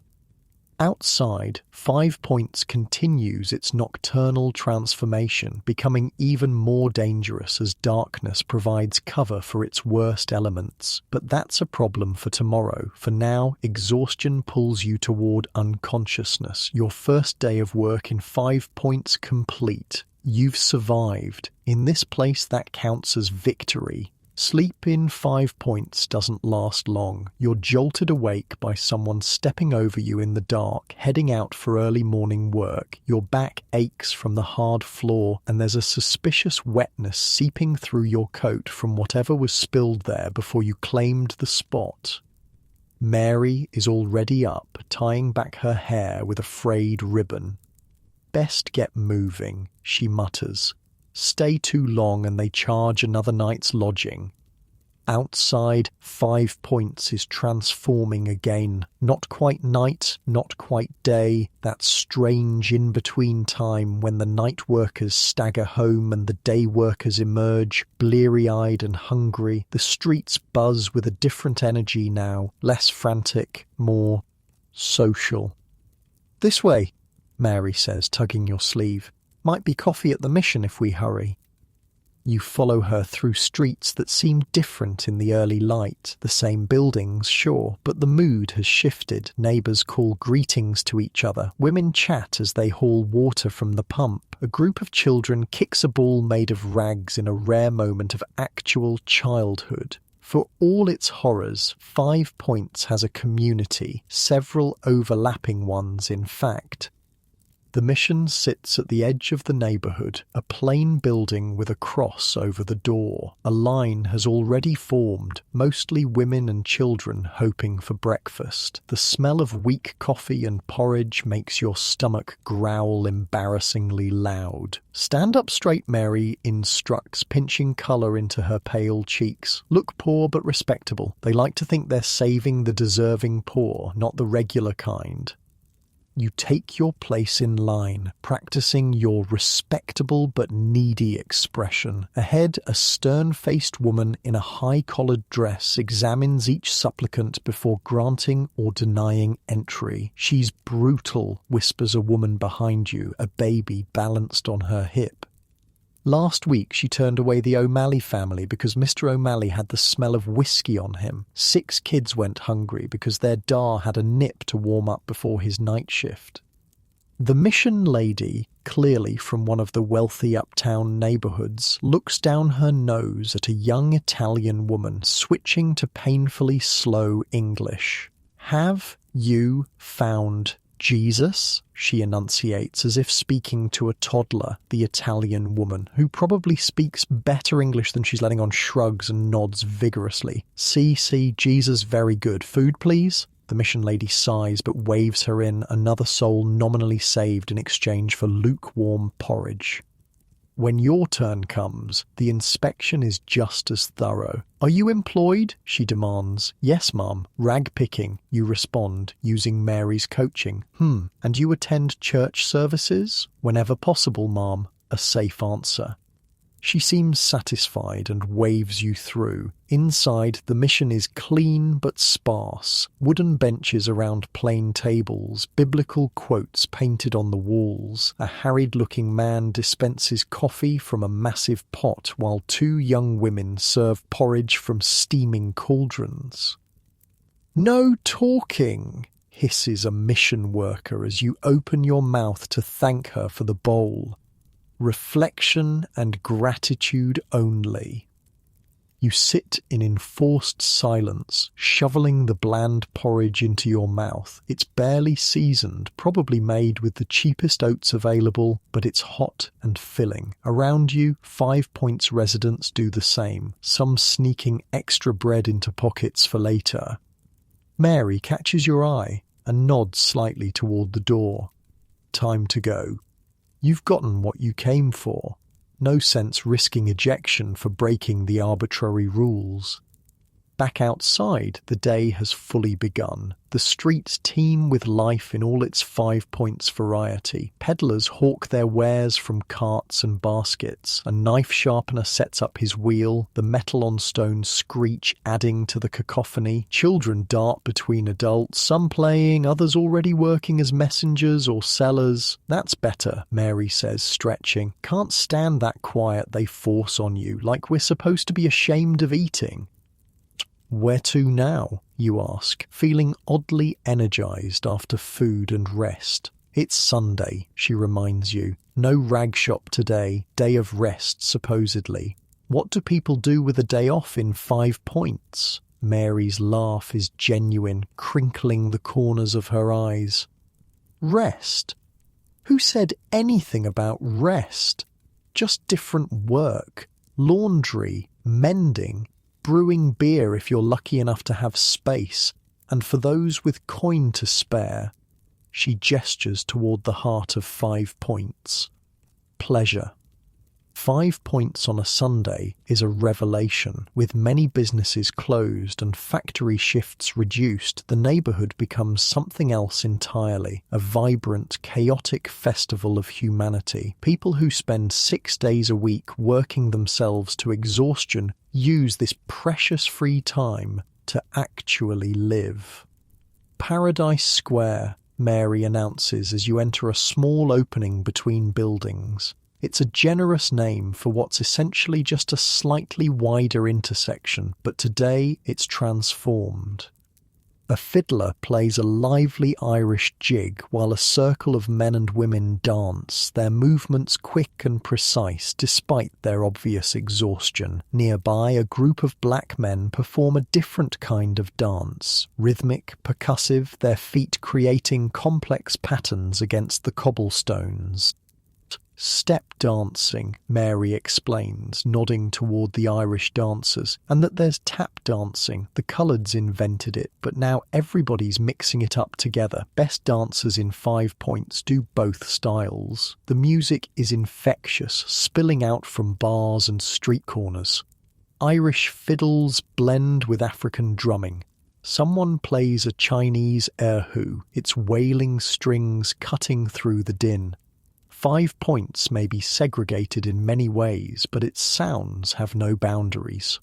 Outside, 5 Points continues its nocturnal transformation, becoming even more dangerous as darkness provides cover for its worst elements. But that's a problem for tomorrow. For now, exhaustion pulls you toward unconsciousness. Your first day of work in 5 Points complete. You've survived. In this place, that counts as victory. Sleep in 5 Points doesn't last long. You're jolted awake by someone stepping over you in the dark, heading out for early morning work. Your back aches from the hard floor, and there's a suspicious wetness seeping through your coat from whatever was spilled there before you claimed the spot. Mary is already up, tying back her hair with a frayed ribbon. "Best get moving," she mutters. Stay too long and they charge another night's lodging. Outside, 5 Points is transforming again. Not quite night, not quite day, that strange in-between time when the night workers stagger home and the day workers emerge, bleary-eyed and hungry. The streets buzz with a different energy now, less frantic, more social. "This way," Mary says, tugging your sleeve. "Might be coffee at the mission if we hurry." You follow her through streets that seem different in the early light. The same buildings, sure, but the mood has shifted. Neighbours call greetings to each other. Women chat as they haul water from the pump. A group of children kicks a ball made of rags in a rare moment of actual childhood. For all its horrors, 5 Points has a community, several overlapping ones in fact. The mission sits at the edge of the neighbourhood, a plain building with a cross over the door. A line has already formed, mostly women and children hoping for breakfast. The smell of weak coffee and porridge makes your stomach growl embarrassingly loud. "Stand up straight," Mary instructs, pinching colour into her pale cheeks. "Look poor but respectable. They like to think they're saving the deserving poor, not the regular kind." You take your place in line, practicing your respectable but needy expression. Ahead, a stern-faced woman in a high-collared dress examines each supplicant before granting or denying entry. "She's brutal," whispers a woman behind you, a baby balanced on her hip. Last week she turned away the O'Malley family because Mr. O'Malley had the smell of whiskey on him. 6 kids went hungry because their da had a nip to warm up before his night shift. The mission lady, clearly from one of the wealthy uptown neighbourhoods, looks down her nose at a young Italian woman switching to painfully slow English. "Have you found Jesus?" she enunciates, as if speaking to a toddler, the Italian woman, who probably speaks better English than she's letting on, shrugs and nods vigorously. See, Jesus, very good. Food, please?" The mission lady sighs but waves her in, another soul nominally saved in exchange for lukewarm porridge. When your turn comes, the inspection is just as thorough. "Are you employed?" she demands. "Yes, ma'am. Rag picking," you respond, using Mary's coaching. And you attend church services?" "Whenever possible, ma'am." A safe answer. She seems satisfied and waves you through. Inside, the mission is clean but sparse. Wooden benches around plain tables, biblical quotes painted on the walls. A harried-looking man dispenses coffee from a massive pot while two young women serve porridge from steaming cauldrons. "No talking!" hisses a mission worker as you open your mouth to thank her for the bowl. Reflection and gratitude only. You sit in enforced silence, shoveling the bland porridge into your mouth. It's barely seasoned, probably made with the cheapest oats available, but it's hot and filling. Around you, 5 Points residents do the same, some sneaking extra bread into pockets for later. Mary catches your eye and nods slightly toward the door. Time to go. You've gotten what you came for. No sense risking ejection for breaking the arbitrary rules. Back outside, the day has fully begun. The streets teem with life in all its 5 Points variety. Peddlers hawk their wares from carts and baskets. A knife sharpener sets up his wheel. The metal on stone screech, adding to the cacophony. Children dart between adults, some playing, others already working as messengers or sellers. "That's better," Mary says, stretching. "Can't stand that quiet they force on you, like we're supposed to be ashamed of eating." "Where to now?" you ask, feeling oddly energized after food and rest. "It's Sunday," she reminds you. "No rag shop today, day of rest supposedly. What do people do with a day off in 5 Points? Mary's laugh is genuine, crinkling the corners of her eyes. Rest? Who said anything about rest? Just different work. Laundry, mending, brewing beer if you're lucky enough to have space, and for those with coin to spare." She gestures toward the heart of 5 Points. Pleasure. 5 Points on a Sunday is a revelation. With many businesses closed and factory shifts reduced, the neighborhood becomes something else entirely. A vibrant, chaotic festival of humanity. People who spend 6 days a week working themselves to exhaustion use this precious free time to actually live. "Paradise Square," Mary announces as you enter a small opening between buildings. It's a generous name for what's essentially just a slightly wider intersection, but today it's transformed. A fiddler plays a lively Irish jig while a circle of men and women dance, their movements quick and precise despite their obvious exhaustion. Nearby, a group of black men perform a different kind of dance, rhythmic, percussive, their feet creating complex patterns against the cobblestones. "Step dancing," Mary explains, nodding toward the Irish dancers, "and that there's tap dancing. The coloureds invented it, but now everybody's mixing it up together. Best dancers in 5 Points do both styles. The music is infectious, spilling out from bars and street corners. Irish fiddles blend with African drumming. Someone plays a Chinese erhu, its wailing strings cutting through the din. 5 Points may be segregated in many ways, but its sounds have no boundaries."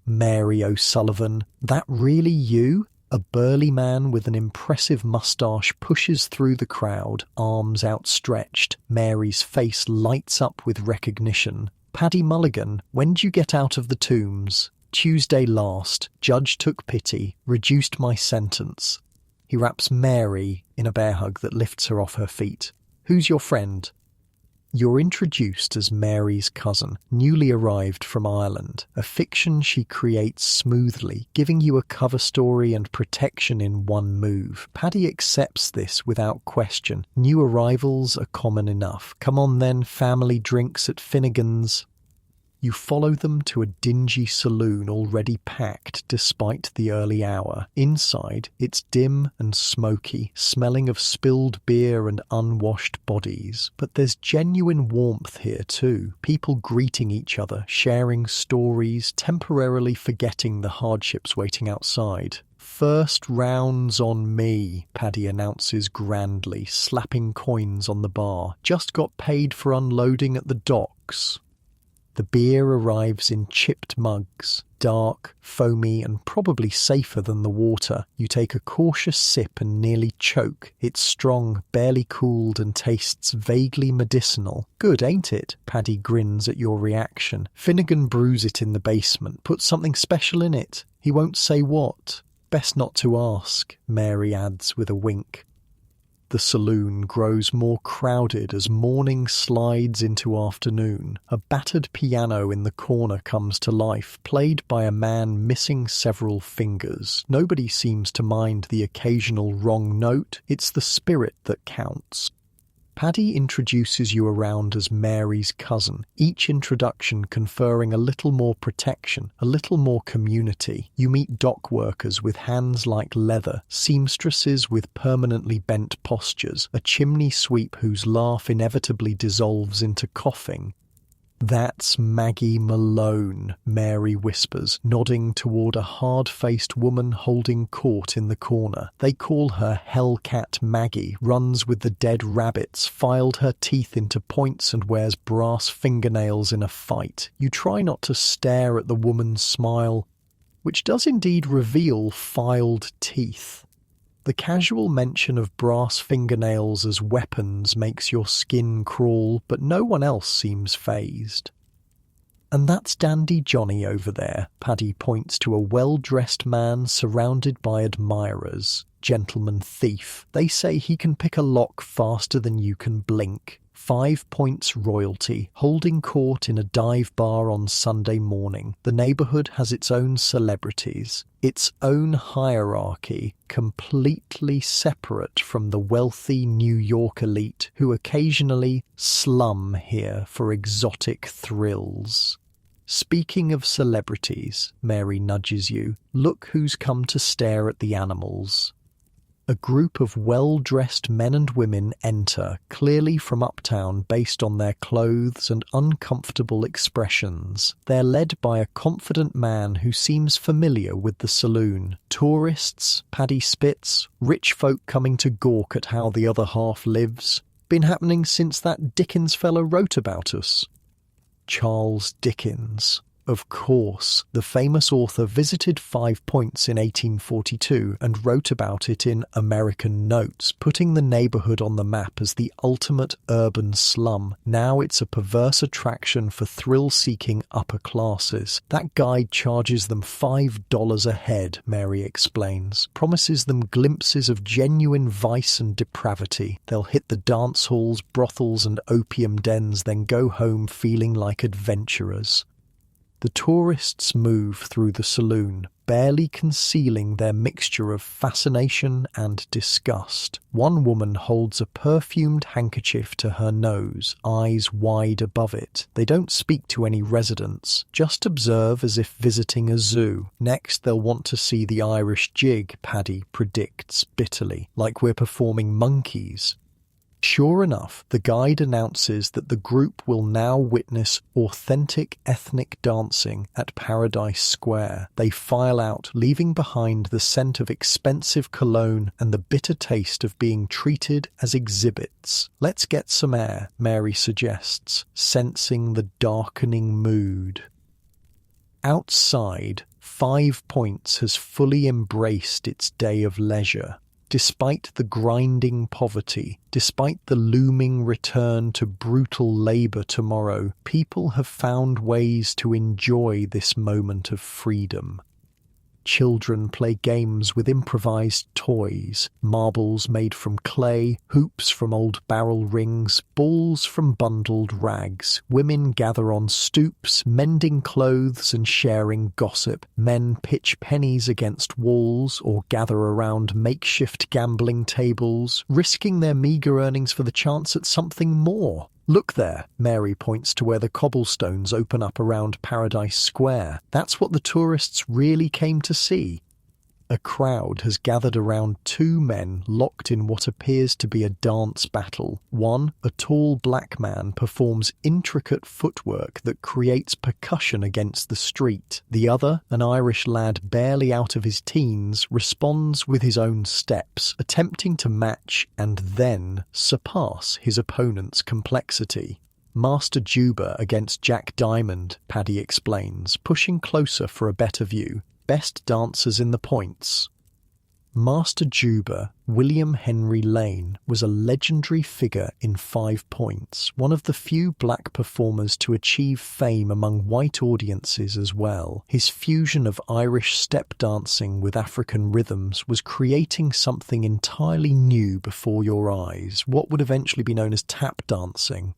"Mary O'Sullivan, that really you?" A burly man with an impressive moustache pushes through the crowd, arms outstretched. Mary's face lights up with recognition. "Paddy Mulligan, when'd you get out of the tombs?" "Tuesday last. Judge took pity, reduced my sentence." He wraps Mary in a bear hug that lifts her off her feet. "Who's your friend?" You're introduced as Mary's cousin, newly arrived from Ireland, a fiction she creates smoothly, giving you a cover story and protection in one move. Paddy accepts this without question. New arrivals are common enough. "Come on then, family drinks at Finnegan's." You follow them to a dingy saloon already packed despite the early hour. Inside, it's dim and smoky, smelling of spilled beer and unwashed bodies. But there's genuine warmth here too. People greeting each other, sharing stories, temporarily forgetting the hardships waiting outside. "First round's on me," Paddy announces grandly, slapping coins on the bar. "Just got paid for unloading at the docks." The beer arrives in chipped mugs, dark, foamy, and probably safer than the water. You take a cautious sip and nearly choke. It's strong, barely cooled, and tastes vaguely medicinal. Good, ain't it? Paddy grins at your reaction. Finnegan brews it in the basement, puts something special in it. He won't say what. Best not to ask, Mary adds with a wink. The saloon grows more crowded as morning slides into afternoon. A battered piano in the corner comes to life, played by a man missing several fingers. Nobody seems to mind the occasional wrong note. It's the spirit that counts. Paddy introduces you around as Mary's cousin, each introduction conferring a little more protection, a little more community. You meet dock workers with hands like leather, seamstresses with permanently bent postures, a chimney sweep whose laugh inevitably dissolves into coughing. "That's Maggie Malone," Mary whispers, nodding toward a hard-faced woman holding court in the corner. They call her Hellcat Maggie, runs with the dead rabbits, filed her teeth into points and wears brass fingernails in a fight. You try not to stare at the woman's smile, which does indeed reveal filed teeth. The casual mention of brass fingernails as weapons makes your skin crawl, but no one else seems fazed. "And that's Dandy Johnny over there," Paddy points to a well-dressed man surrounded by admirers. "Gentleman thief. They say he can pick a lock faster than you can blink. 5 points royalty, holding court in a dive bar on Sunday morning. The neighbourhood has its own celebrities, its own hierarchy, completely separate from the wealthy New York elite who occasionally slum here for exotic thrills." "Speaking of celebrities," Mary nudges you, "look who's come to stare at the animals." A group of well-dressed men and women enter, clearly from uptown based on their clothes and uncomfortable expressions. They're led by a confident man who seems familiar with the saloon. Tourists, Paddy spits, rich folk coming to gawk at how the other half lives. Been happening since that Dickens fellow wrote about us. Charles Dickens. Of course, the famous author visited 5 Points in 1842 and wrote about it in American Notes, putting the neighbourhood on the map as the ultimate urban slum. Now it's a perverse attraction for thrill-seeking upper classes. That guide charges them $5 a head, Mary explains, promises them glimpses of genuine vice and depravity. They'll hit the dance halls, brothels and opium dens, then go home feeling like adventurers. The tourists move through the saloon, barely concealing their mixture of fascination and disgust. One woman holds a perfumed handkerchief to her nose, eyes wide above it. They don't speak to any residents, just observe as if visiting a zoo. Next, they'll want to see the Irish jig, Paddy predicts bitterly, like we're performing monkeys. Sure enough, the guide announces that the group will now witness authentic ethnic dancing at Paradise Square. They file out, leaving behind the scent of expensive cologne and the bitter taste of being treated as exhibits. "Let's get some air," Mary suggests, sensing the darkening mood. Outside, 5 Points has fully embraced its day of leisure. Despite the grinding poverty, despite the looming return to brutal labour tomorrow, people have found ways to enjoy this moment of freedom. Children play games with improvised toys, marbles made from clay, hoops from old barrel rings, balls from bundled rags. Women gather on stoops, mending clothes and sharing gossip. Men pitch pennies against walls or gather around makeshift gambling tables, risking their meagre earnings for the chance at something more. "Look there," Mary points to where the cobblestones open up around Paradise Square. "That's what the tourists really came to see." A crowd has gathered around 2 men locked in what appears to be a dance battle. One, a tall black man, performs intricate footwork that creates percussion against the street. The other, an Irish lad barely out of his teens, responds with his own steps, attempting to match and then surpass his opponent's complexity. Master Juba against Jack Diamond, Paddy explains, pushing closer for a better view. Best dancers in the points. Master Juba, William Henry Lane, was a legendary figure in 5 points, one of the few black performers to achieve fame among white audiences as well. His fusion of Irish step dancing with African rhythms was creating something entirely new before your eyes, what would eventually be known as tap dancing.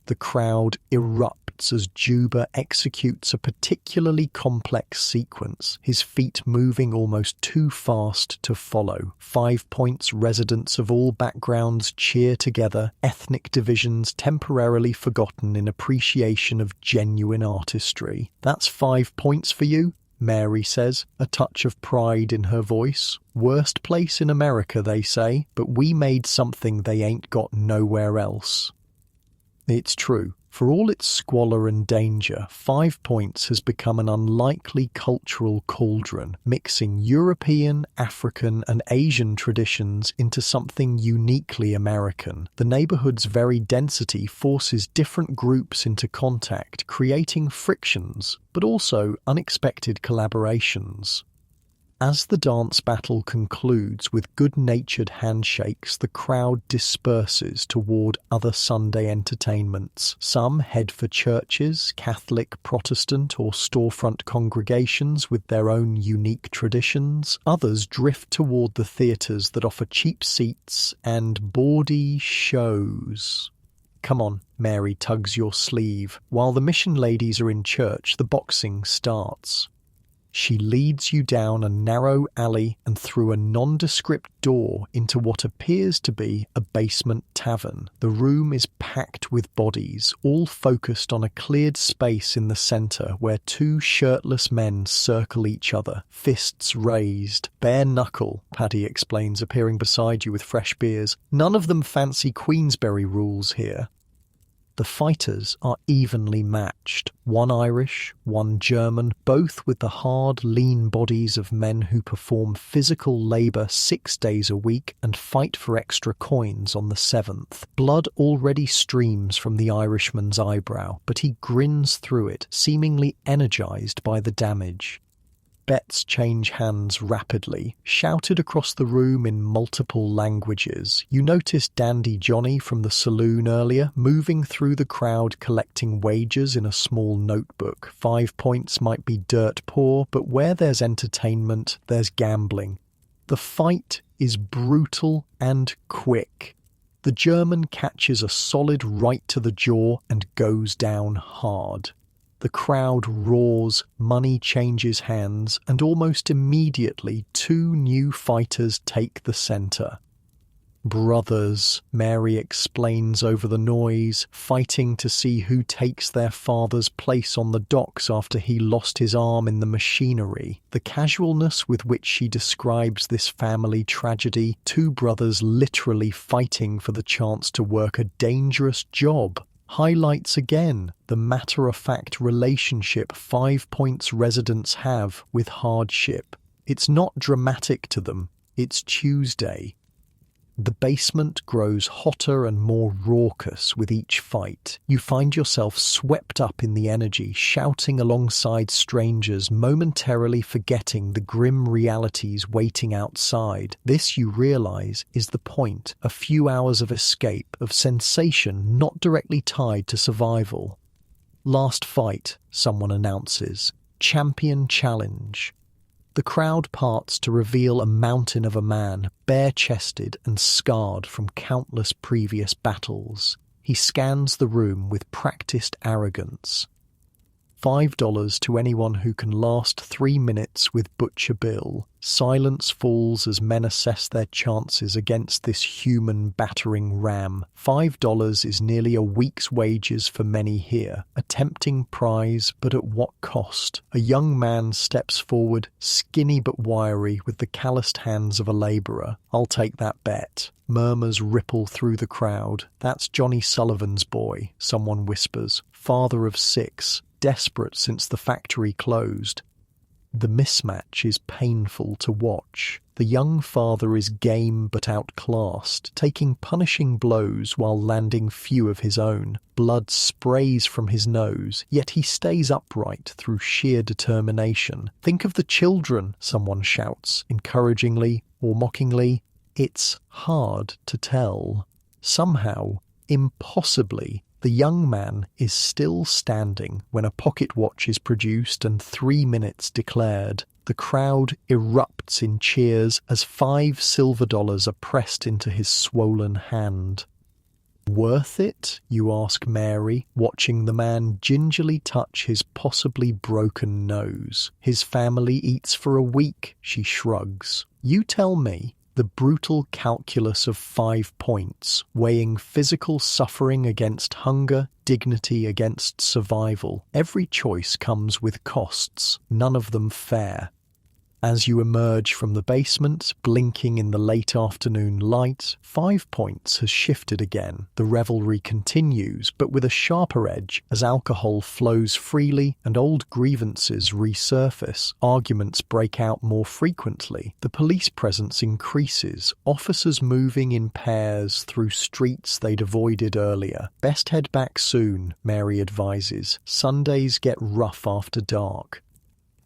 The crowd erupts as Juba executes a particularly complex sequence, his feet moving almost too fast to follow. 5 points residents of all backgrounds cheer together, ethnic divisions temporarily forgotten in appreciation of genuine artistry. That's 5 points for you, Mary says, a touch of pride in her voice. Worst place in America, they say, but we made something they ain't got nowhere else. It's true. For all its squalor and danger, 5 points has become an unlikely cultural cauldron, mixing European, African and Asian traditions into something uniquely American. The neighborhood's very density forces different groups into contact, creating frictions, but also unexpected collaborations. As the dance battle concludes with good-natured handshakes, the crowd disperses toward other Sunday entertainments. Some head for churches, Catholic, Protestant, or storefront congregations with their own unique traditions. Others drift toward the theatres that offer cheap seats and bawdy shows. Come on, Mary tugs your sleeve. While the mission ladies are in church, the boxing starts. She leads you down a narrow alley and through a nondescript door into what appears to be a basement tavern. The room is packed with bodies, all focused on a cleared space in the centre where 2 shirtless men circle each other, fists raised. Bare knuckle, Paddy explains, appearing beside you with fresh beers. None of them fancy Queensberry rules here. The fighters are evenly matched, 1 Irish, 1 German, both with the hard, lean bodies of men who perform physical labour 6 days a week and fight for extra coins on the 7th. Blood already streams from the Irishman's eyebrow, but he grins through it, seemingly energised by the damage. Bets change hands rapidly, shouted across the room in multiple languages. You noticed Dandy Johnny from the saloon earlier, moving through the crowd collecting wagers in a small notebook. 5 points might be dirt poor, but where there's entertainment, there's gambling. The fight is brutal and quick. The German catches a solid right to the jaw and goes down hard. The crowd roars, money changes hands, and almost immediately 2 new fighters take the centre. Brothers, Mary explains over the noise, fighting to see who takes their father's place on the docks after he lost his arm in the machinery. The casualness with which she describes this family tragedy, 2 brothers literally fighting for the chance to work a dangerous job, highlights again the matter-of-fact relationship 5 points residents have with hardship. It's not dramatic to them, it's Tuesday. The basement grows hotter and more raucous with each fight. You find yourself swept up in the energy, shouting alongside strangers, momentarily forgetting the grim realities waiting outside. This, you realise, is the point, a few hours of escape, of sensation not directly tied to survival. Last fight, someone announces. Champion challenge. The crowd parts to reveal a mountain of a man, bare-chested and scarred from countless previous battles. He scans the room with practiced arrogance. $5 to anyone who can last 3 minutes with Butcher Bill. Silence falls as men assess their chances against this human battering ram. $5 is nearly a week's wages for many here. A tempting prize, but at what cost? A young man steps forward, skinny but wiry, with the calloused hands of a labourer. I'll take that bet. Murmurs ripple through the crowd. That's Johnny Sullivan's boy, someone whispers. Father of 6. Desperate since the factory closed. The mismatch is painful to watch. The young father is game but outclassed, taking punishing blows while landing few of his own. Blood sprays from his nose, yet he stays upright through sheer determination. "Think of the children," someone shouts, encouragingly or mockingly. It's hard to tell. Somehow, impossibly, the young man is still standing when a pocket watch is produced and 3 minutes declared. The crowd erupts in cheers as $5 are pressed into his swollen hand. "Worth it?" you ask Mary, watching the man gingerly touch his possibly broken nose. "His family eats for a week," she shrugs. "You tell me." The brutal calculus of 5 points, weighing physical suffering against hunger, dignity against survival. Every choice comes with costs, none of them fair. As you emerge from the basement, blinking in the late afternoon light, 5 points has shifted again. The revelry continues, but with a sharper edge, as alcohol flows freely and old grievances resurface. Arguments break out more frequently. The police presence increases, officers moving in pairs through streets they'd avoided earlier. "Best head back soon," Mary advises. "Sundays get rough after dark."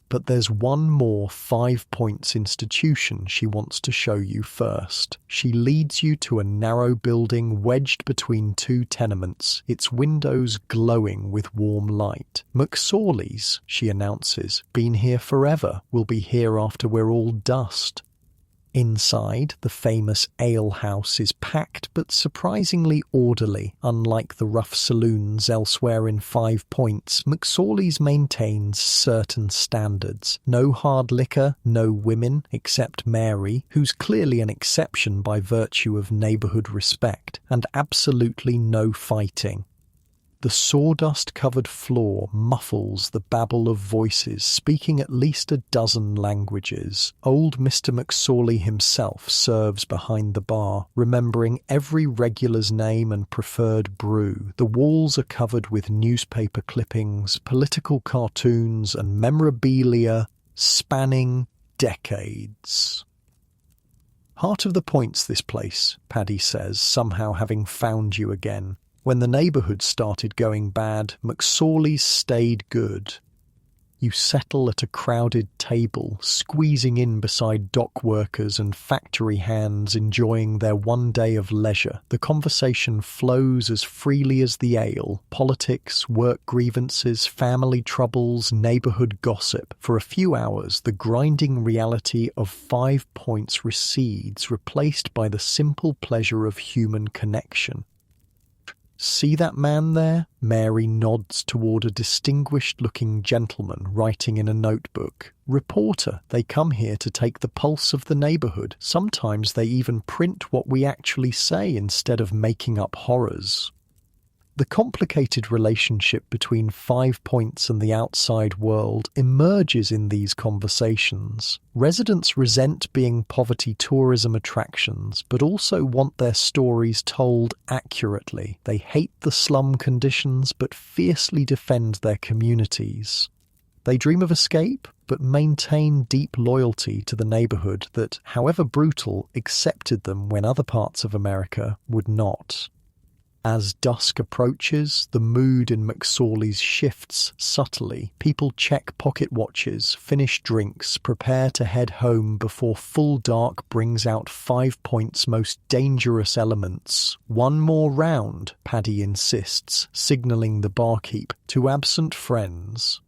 But there's one more 5 points institution she wants to show you first. She leads you to a narrow building wedged between two tenements, its windows glowing with warm light. "McSorley's," she announces. "Been here forever. Will be here after we're all dust." Inside, the famous ale house is packed but surprisingly orderly. Unlike the rough saloons elsewhere in 5 points, McSorley's maintains certain standards. No hard liquor, no women, except Mary, who's clearly an exception by virtue of neighborhood respect, and absolutely no fighting. The sawdust-covered floor muffles the babble of voices speaking at least a dozen languages. Old Mr. McSorley himself serves behind the bar, remembering every regular's name and preferred brew. The walls are covered with newspaper clippings, political cartoons, and memorabilia spanning decades. "Heart of the points, this place," Paddy says, somehow having found you again. "When the neighbourhood started going bad, McSorley's stayed good." You settle at a crowded table, squeezing in beside dock workers and factory hands enjoying their one day of leisure. The conversation flows as freely as the ale. Politics, work grievances, family troubles, neighbourhood gossip. For a few hours, the grinding reality of 5 points recedes, replaced by the simple pleasure of human connection. "See that man there?" Mary nods toward a distinguished-looking gentleman writing in a notebook. "Reporter. They come here to take the pulse of the neighborhood. Sometimes they even print what we actually say instead of making up horrors." The complicated relationship between 5 points and the outside world emerges in these conversations. Residents resent being poverty tourism attractions, but also want their stories told accurately. They hate the slum conditions, but fiercely defend their communities. They dream of escape, but maintain deep loyalty to the neighborhood that, however brutal, accepted them when other parts of America would not. As dusk approaches, the mood in McSorley's shifts subtly. People check pocket watches, finish drinks, prepare to head home before full dark brings out 5 points' most dangerous elements. "One more round," Paddy insists, signalling the barkeep to absent friends.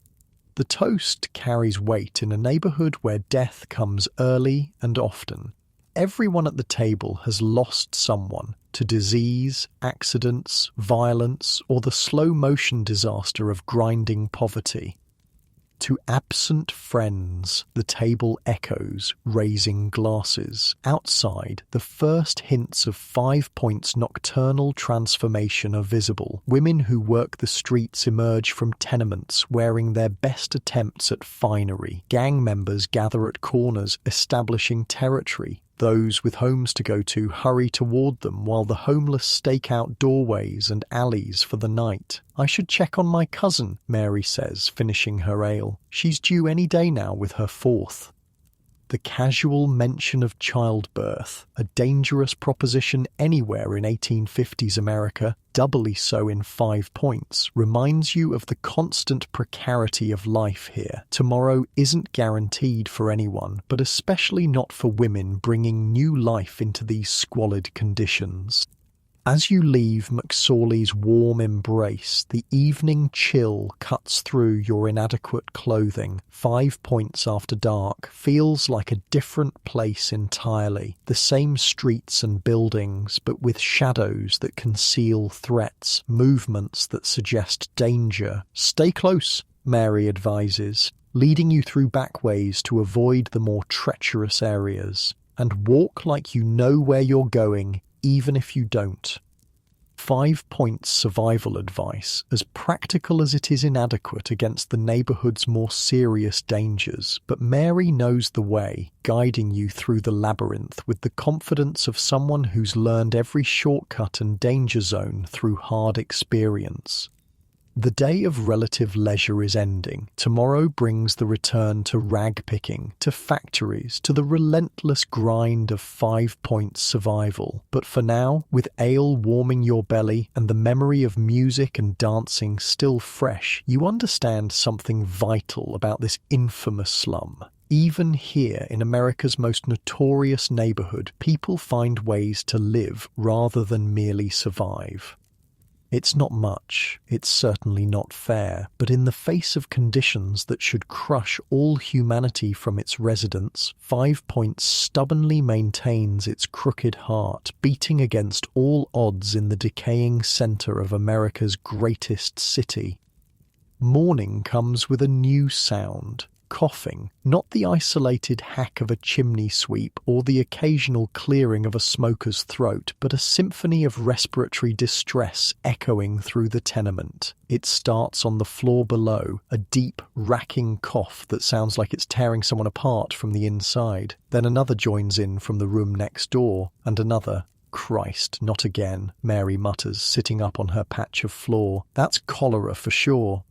The toast carries weight in a neighborhood where death comes early and often. Everyone at the table has lost someone to disease, accidents, violence, or the slow-motion disaster of grinding poverty. To absent friends, the table echoes, raising glasses. Outside, the first hints of 5 points' nocturnal transformation are visible. Women who work the streets emerge from tenements wearing their best attempts at finery. Gang members gather at corners, establishing territory. Those with homes to go to hurry toward them while the homeless stake out doorways and alleys for the night. "I should check on my cousin," Mary says, finishing her ale. "She's due any day now with her fourth." The casual mention of childbirth, a dangerous proposition anywhere in 1850s America, doubly so in 5 Points, reminds you of the constant precarity of life here. Tomorrow isn't guaranteed for anyone, but especially not for women bringing new life into these squalid conditions. As you leave McSorley's warm embrace, the evening chill cuts through your inadequate clothing. 5 Points after dark feels like a different place entirely. The same streets and buildings, but with shadows that conceal threats, movements that suggest danger. "Stay close," Mary advises, leading you through back ways to avoid the more treacherous areas. "And walk like you know where you're going, even if you don't." 5 Points survival advice, as practical as it is inadequate against the neighbourhood's more serious dangers, but Mary knows the way, guiding you through the labyrinth with the confidence of someone who's learned every shortcut and danger zone through hard experience. The day of relative leisure is ending. Tomorrow brings the return to rag picking, to factories, to the relentless grind of 5 Points survival. But for now, with ale warming your belly and the memory of music and dancing still fresh, you understand something vital about this infamous slum. Even here in America's most notorious neighborhood, people find ways to live rather than merely survive. It's not much, it's certainly not fair, but in the face of conditions that should crush all humanity from its residents, 5 Points stubbornly maintains its crooked heart, beating against all odds in the decaying center of America's greatest city. Morning comes with a new sound. Coughing, not the isolated hack of a chimney sweep or the occasional clearing of a smoker's throat, but a symphony of respiratory distress echoing through the tenement. It starts on the floor below, a deep, racking cough that sounds like it's tearing someone apart from the inside. Then another joins in from the room next door, and another. "Christ, not again," Mary mutters, sitting up on her patch of floor. "That's cholera for sure."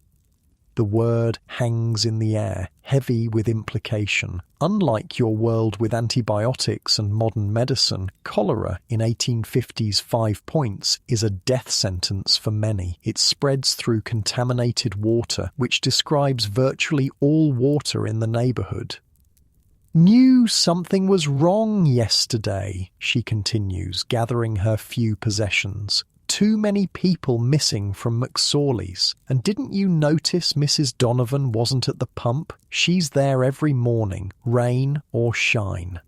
The word hangs in the air, heavy with implication. Unlike your world with antibiotics and modern medicine, cholera in 1850s 5 Points is a death sentence for many. It spreads through contaminated water, which describes virtually all water in the neighborhood. "Knew something was wrong yesterday," she continues, gathering her few possessions. "Too many people missing from McSorley's. And didn't you notice Mrs. Donovan wasn't at the pump? She's there every morning, rain or shine."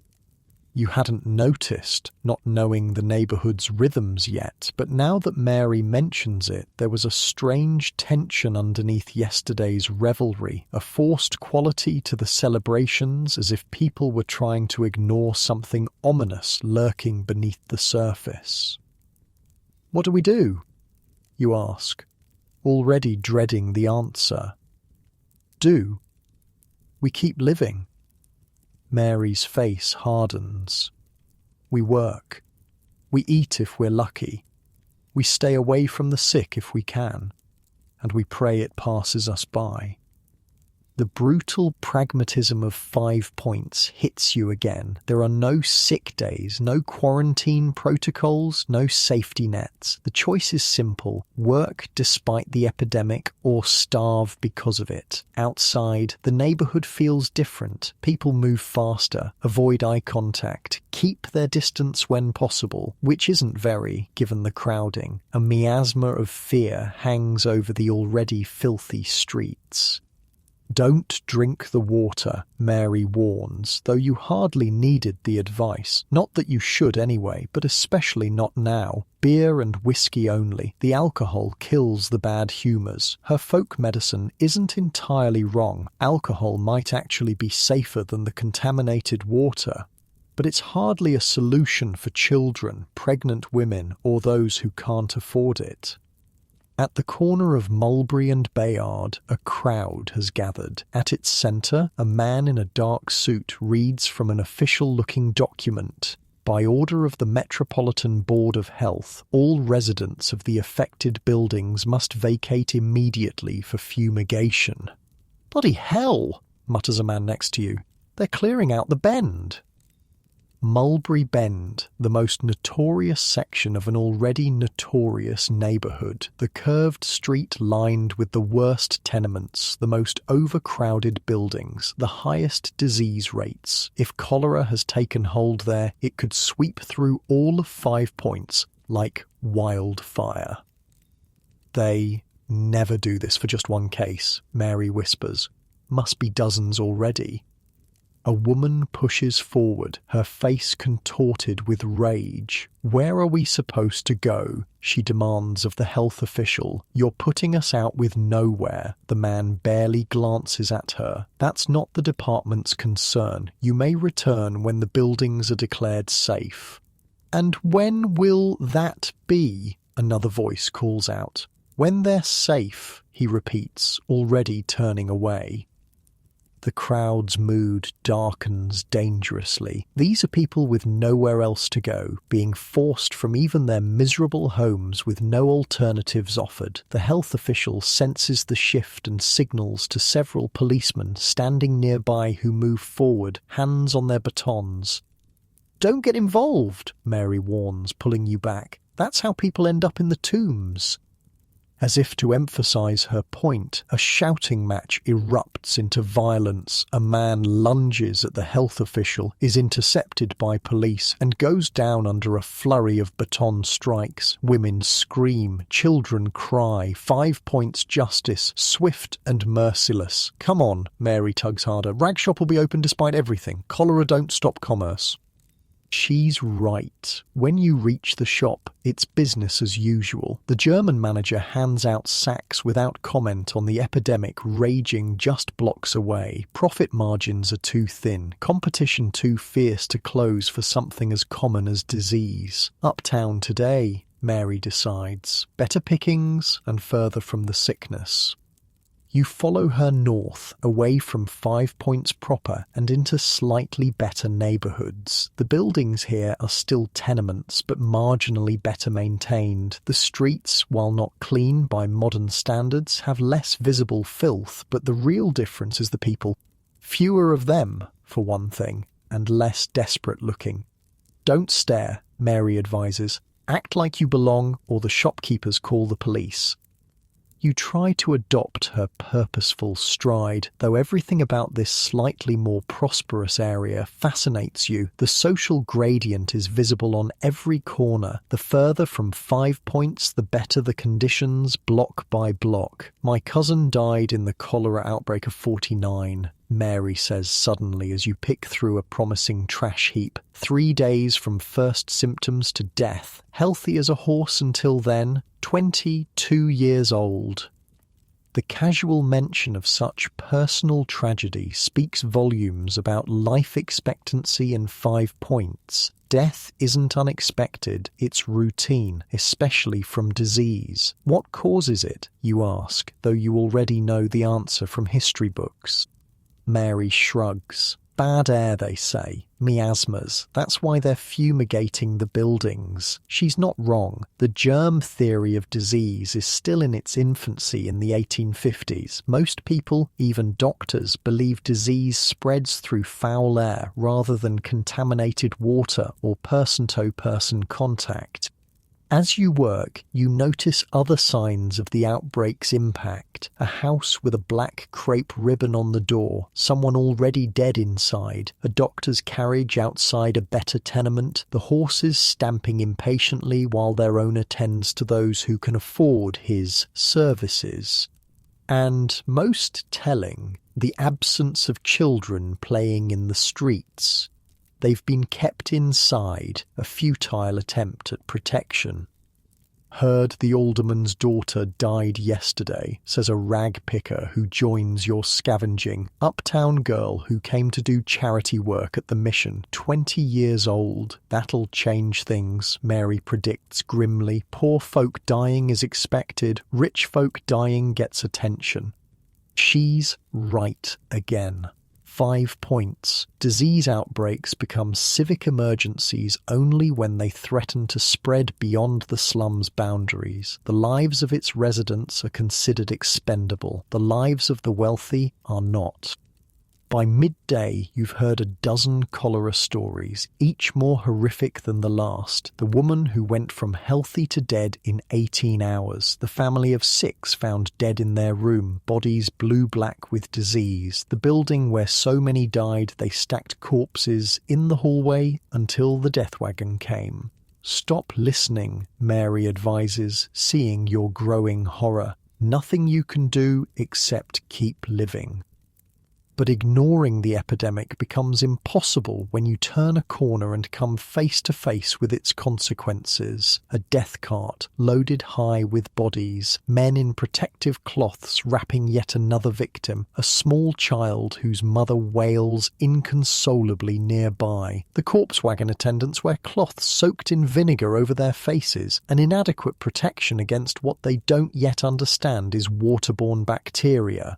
You hadn't noticed, not knowing the neighborhood's rhythms yet, but now that Mary mentions it, there was a strange tension underneath yesterday's revelry, a forced quality to the celebrations, as if people were trying to ignore something ominous lurking beneath the surface. "What do we do?" you ask, already dreading the answer. "Do? We keep living." Mary's face hardens. "We work. We eat if we're lucky. We stay away from the sick if we can. And we pray it passes us by." The brutal pragmatism of 5 Points hits you again. There are no sick days, no quarantine protocols, no safety nets. The choice is simple: work despite the epidemic or starve because of it. Outside, the neighborhood feels different. People move faster, avoid eye contact, keep their distance when possible, which isn't very, given the crowding. A miasma of fear hangs over the already filthy streets. "Don't drink the water," Mary warns, though you hardly needed the advice. Not that you should anyway, but especially not now. Beer and whiskey only. The alcohol kills the bad humours. Her folk medicine isn't entirely wrong. Alcohol might actually be safer than the contaminated water. But it's hardly a solution for children, pregnant women, or those who can't afford it. At the corner of Mulberry and Bayard, a crowd has gathered. At its centre, a man in a dark suit reads from an official-looking document. By order of the Metropolitan Board of Health, all residents of the affected buildings must vacate immediately for fumigation. "Bloody hell," mutters a man next to you. "They're clearing out the Bend." Mulberry Bend, the most notorious section of an already notorious neighbourhood, the curved street lined with the worst tenements, the most overcrowded buildings, the highest disease rates. If cholera has taken hold there, it could sweep through all of 5 Points like wildfire. "They never do this for just one case," Mary whispers. "Must be dozens already." A woman pushes forward, her face contorted with rage. "Where are we supposed to go?" she demands of the health official. "You're putting us out with nowhere." The man barely glances at her. "That's not the department's concern. You may return when the buildings are declared safe." "And when will that be?" another voice calls out. "When they're safe," he repeats, already turning away. The crowd's mood darkens dangerously. These are people with nowhere else to go, being forced from even their miserable homes with no alternatives offered. The health official senses the shift and signals to several policemen standing nearby who move forward, hands on their batons. "Don't get involved," Mary warns, pulling you back. "That's how people end up in the tombs." As if to emphasize her point, a shouting match erupts into violence. A man lunges at the health official, is intercepted by police, and goes down under a flurry of baton strikes. Women scream, children cry. 5 Points justice, swift and merciless. "Come on," Mary tugs harder. "Rag shop will be open despite everything. Cholera don't stop commerce." She's right. When you reach the shop, it's business as usual. The German manager hands out sacks without comment on the epidemic raging just blocks away. Profit margins are too thin, competition too fierce to close for something as common as disease. Uptown today, Mary decides. Better pickings and further from the sickness. You follow her north, away from 5 Points proper and into slightly better neighbourhoods. The buildings here are still tenements, but marginally better maintained. The streets, while not clean by modern standards, have less visible filth, but the real difference is the people. Fewer of them, for one thing, and less desperate looking. "Don't stare," Mary advises. "Act like you belong, or the shopkeepers call the police." You try to adopt her purposeful stride, though everything about this slightly more prosperous area fascinates you. The social gradient is visible on every corner. The further from 5 Points, the better the conditions, block by block. "My cousin died in the cholera outbreak of 49. Mary says suddenly as you pick through a promising trash heap. 3 days from first symptoms to death. Healthy as a horse until then. 22 years old. The casual mention of such personal tragedy speaks volumes about life expectancy in 5 Points. Death isn't unexpected, it's routine, especially from disease. What causes it, you ask, though you already know the answer from history books. Mary shrugs. Bad air, they say. Miasmas. That's why they're fumigating the buildings. She's not wrong. The germ theory of disease is still in its infancy in the 1850s. Most people, even doctors, believe disease spreads through foul air rather than contaminated water or person-to-person contact. As you work, you notice other signs of the outbreak's impact. A house with a black crepe ribbon on the door, someone already dead inside, a doctor's carriage outside a better tenement, the horses stamping impatiently while their owner tends to those who can afford his services. And, most telling, the absence of children playing in the streets. They've been kept inside, a futile attempt at protection. Heard the alderman's daughter died yesterday, says a rag picker who joins your scavenging. Uptown girl who came to do charity work at the mission, 20 years old. That'll change things, Mary predicts grimly. Poor folk dying is expected, rich folk dying gets attention. She's right again. 5 points. Disease outbreaks become civic emergencies only when they threaten to spread beyond the slum's boundaries. The lives of its residents are considered expendable. The lives of the wealthy are not. By midday, you've heard a dozen cholera stories, each more horrific than the last. The woman who went from healthy to dead in 18 hours. The family of 6 found dead in their room, bodies blue-black with disease. The building where so many died they stacked corpses in the hallway until the death wagon came. Stop listening, Mary advises, seeing your growing horror. Nothing you can do except keep living. But ignoring the epidemic becomes impossible when you turn a corner and come face to face with its consequences. A death cart loaded high with bodies, men in protective cloths wrapping yet another victim, a small child whose mother wails inconsolably nearby. The corpse wagon attendants wear cloths soaked in vinegar over their faces, an inadequate protection against what they don't yet understand is waterborne bacteria.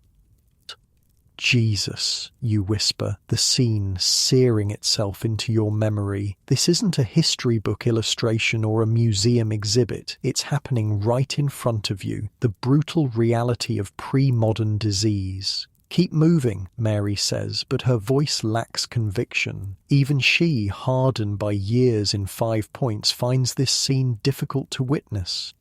Jesus, you whisper, the scene searing itself into your memory. This isn't a history book illustration or a museum exhibit. It's happening right in front of you, the brutal reality of pre-modern disease. Keep moving, Mary says, but her voice lacks conviction. Even she, hardened by years in 5 points, finds this scene difficult to witness.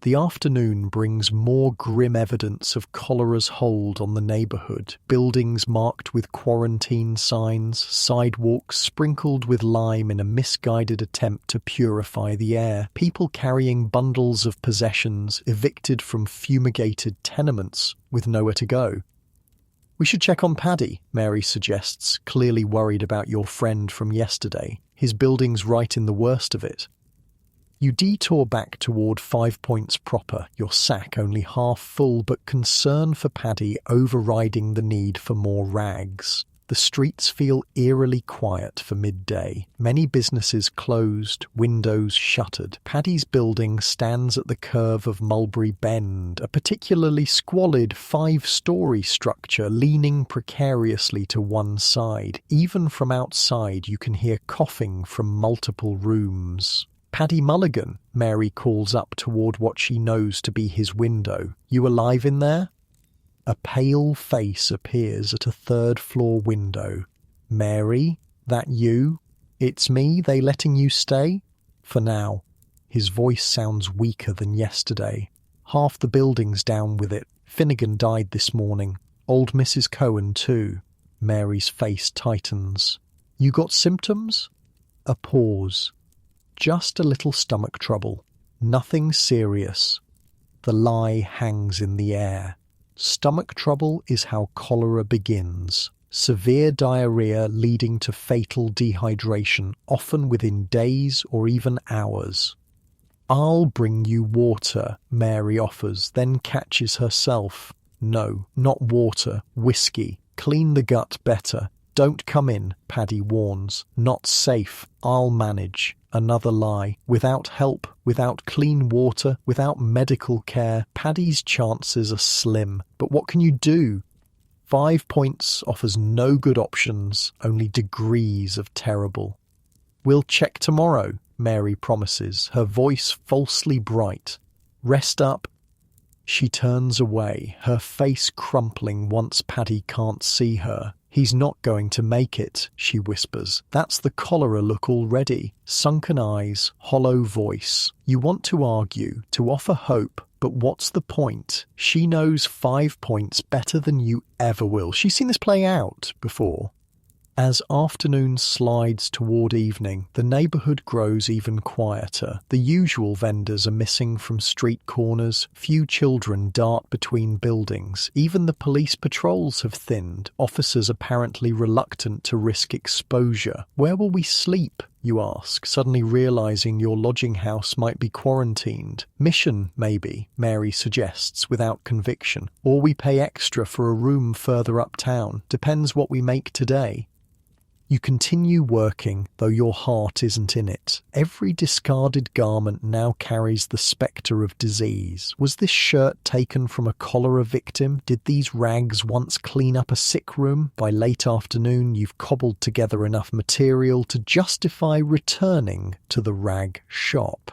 The afternoon brings more grim evidence of cholera's hold on the neighborhood. Buildings marked with quarantine signs, sidewalks sprinkled with lime in a misguided attempt to purify the air, people carrying bundles of possessions evicted from fumigated tenements with nowhere to go. We should check on Paddy, Mary suggests, clearly worried about your friend from yesterday. His building's right in the worst of it. You detour back toward 5 points proper, your sack only half full, but concern for Paddy overriding the need for more rags. The streets feel eerily quiet for midday. Many businesses closed, windows shuttered. Paddy's building stands at the curve of Mulberry Bend, a particularly squalid 5-story structure leaning precariously to one side. Even from outside you can hear coughing from multiple rooms. Paddy Mulligan, Mary calls up toward what she knows to be his window. You alive in there? A pale face appears at a 3rd-floor window. Mary, that you? It's me, they letting you stay? For now. His voice sounds weaker than yesterday. Half the building's down with it. Finnegan died this morning. Old Mrs. Cohen too. Mary's face tightens. You got symptoms? A pause. Just a little stomach trouble. Nothing serious. The lie hangs in the air. Stomach trouble is how cholera begins. Severe diarrhea leading to fatal dehydration, often within days or even hours. I'll bring you water, Mary offers, then catches herself. No, not water, whiskey. Clean the gut better. Don't come in, Paddy warns. Not safe. I'll manage. Another lie. Without help, without clean water, without medical care, Paddy's chances are slim. But what can you do? 5 points offers no good options, only degrees of terrible. We'll check tomorrow, Mary promises, her voice falsely bright. Rest up. She turns away, her face crumpling once Paddy can't see her. He's not going to make it, she whispers. That's the cholera look already. Sunken eyes, hollow voice. You want to argue, to offer hope, but what's the point? She knows 5 points better than you ever will. She's seen this play out before. As afternoon slides toward evening, the neighborhood grows even quieter. The usual vendors are missing from street corners. Few children dart between buildings. Even the police patrols have thinned, officers apparently reluctant to risk exposure. Where will we sleep? you ask, suddenly realizing your lodging house might be quarantined. Mission, maybe, Mary suggests without conviction. Or we pay extra for a room further uptown. Depends what we make today. You continue working, though your heart isn't in it. Every discarded garment now carries the spectre of disease. Was this shirt taken from a cholera victim? Did these rags once clean up a sick room? By late afternoon, you've cobbled together enough material to justify returning to the rag shop.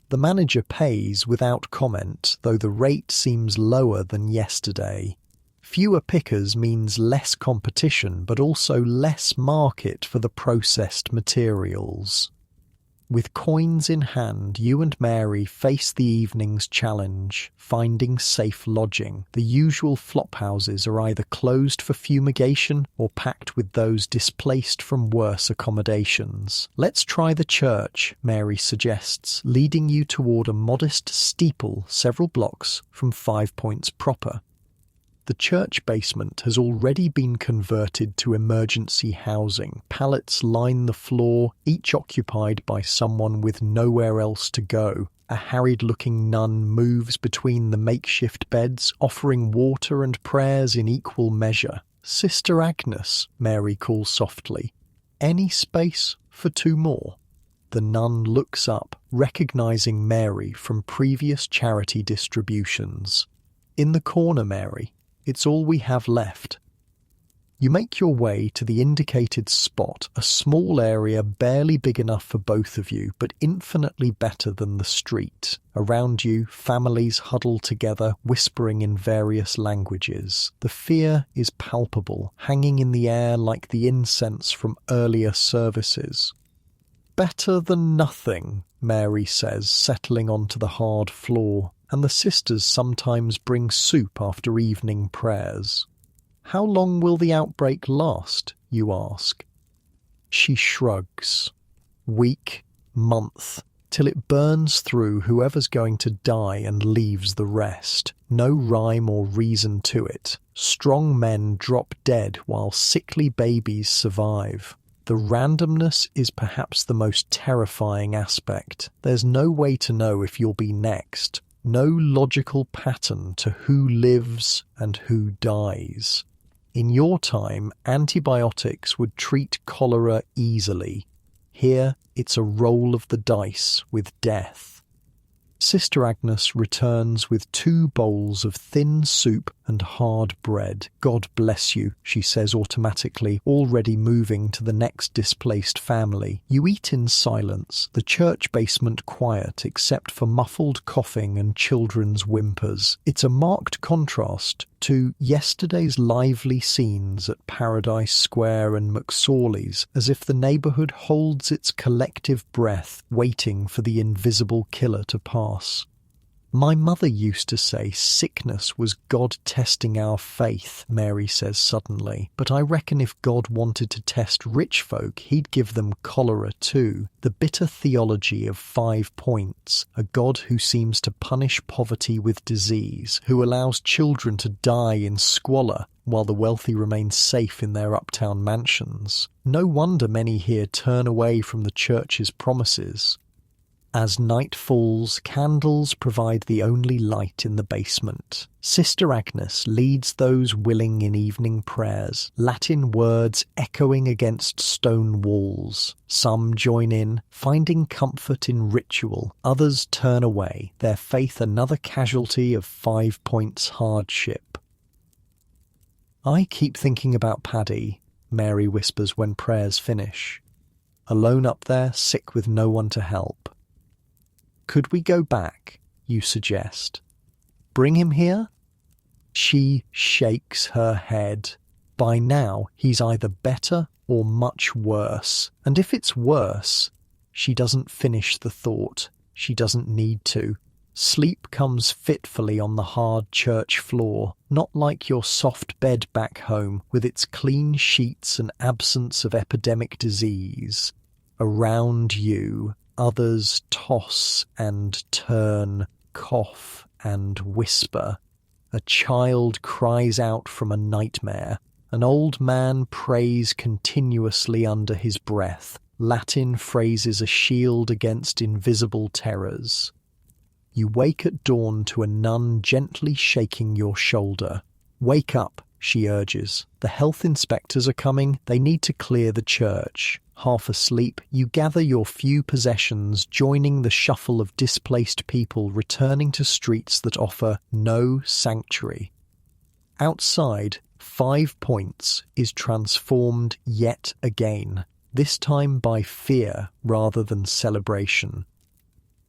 The manager pays without comment, though the rate seems lower than yesterday. Fewer pickers means less competition, but also less market for the processed materials. With coins in hand, you and Mary face the evening's challenge, finding safe lodging. The usual flophouses are either closed for fumigation or packed with those displaced from worse accommodations. Let's try the church, Mary suggests, leading you toward a modest steeple several blocks from 5 Points proper. The church basement has already been converted to emergency housing. Pallets line the floor, each occupied by someone with nowhere else to go. A harried-looking nun moves between the makeshift beds, offering water and prayers in equal measure. "Sister Agnes," Mary calls softly. "Any space for 2 more?" The nun looks up, recognizing Mary from previous charity distributions. "In the corner, Mary. It's all we have left." You make your way to the indicated spot, a small area barely big enough for both of you, but infinitely better than the street. Around you, families huddle together, whispering in various languages. The fear is palpable, hanging in the air like the incense from earlier services. "Better than nothing," Mary says, settling onto the hard floor. And the sisters sometimes bring soup after evening prayers. "How long will the outbreak last?" you ask. She shrugs. "Week, month, till it burns through whoever's going to die and leaves the rest. No rhyme or reason to it. Strong men drop dead while sickly babies survive. The randomness is perhaps the most terrifying aspect. There's no way to know if you'll be next. No logical pattern to who lives and who dies. In your time, antibiotics would treat cholera easily. Here, it's a roll of the dice with death. Sister Agnes returns with 2 bowls of thin soup and hard bread. "God bless you," she says automatically, already moving to the next displaced family. You eat in silence, the church basement quiet except for muffled coughing and children's whimpers. It's a marked contrast to yesterday's lively scenes at Paradise Square and McSorley's, as if the neighbourhood holds its collective breath, waiting for the invisible killer to pass. "My mother used to say sickness was God testing our faith," Mary says suddenly. "But I reckon if God wanted to test rich folk, he'd give them cholera too. The bitter theology of 5 Points, a God who seems to punish poverty with disease, who allows children to die in squalor, while the wealthy remain safe in their uptown mansions. No wonder many here turn away from the church's promises." As night falls, candles provide the only light in the basement. Sister Agnes leads those willing in evening prayers, Latin words echoing against stone walls. Some join in, finding comfort in ritual. Others turn away, their faith another casualty of 5 Points hardship. "I keep thinking about Paddy," Mary whispers when prayers finish. "Alone up there, sick with no one to help." "Could we go back?" you suggest. "Bring him here?" She shakes her head. By now, he's either better or much worse. And if it's worse, she doesn't finish the thought. She doesn't need to. Sleep comes fitfully on the hard church floor, not like your soft bed back home with its clean sheets and absence of epidemic disease. Around you, others toss and turn, cough and whisper. A child cries out from a nightmare. An old man prays continuously under his breath, Latin phrases a shield against invisible terrors. You wake at dawn to a nun gently shaking your shoulder. "Wake up," she urges. "The health inspectors are coming. They need to clear the church." Half asleep, you gather your few possessions, joining the shuffle of displaced people returning to streets that offer no sanctuary. Outside, 5 Points is transformed yet again, this time by fear rather than celebration.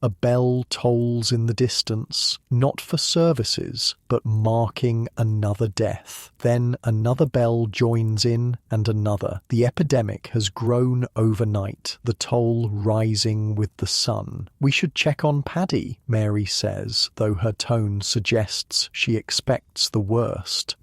A bell tolls in the distance, not for services, but marking another death. Then another bell joins in, and another. The epidemic has grown overnight, the toll rising with the sun. "We should check on Paddy," Mary says, though her tone suggests she expects the worst.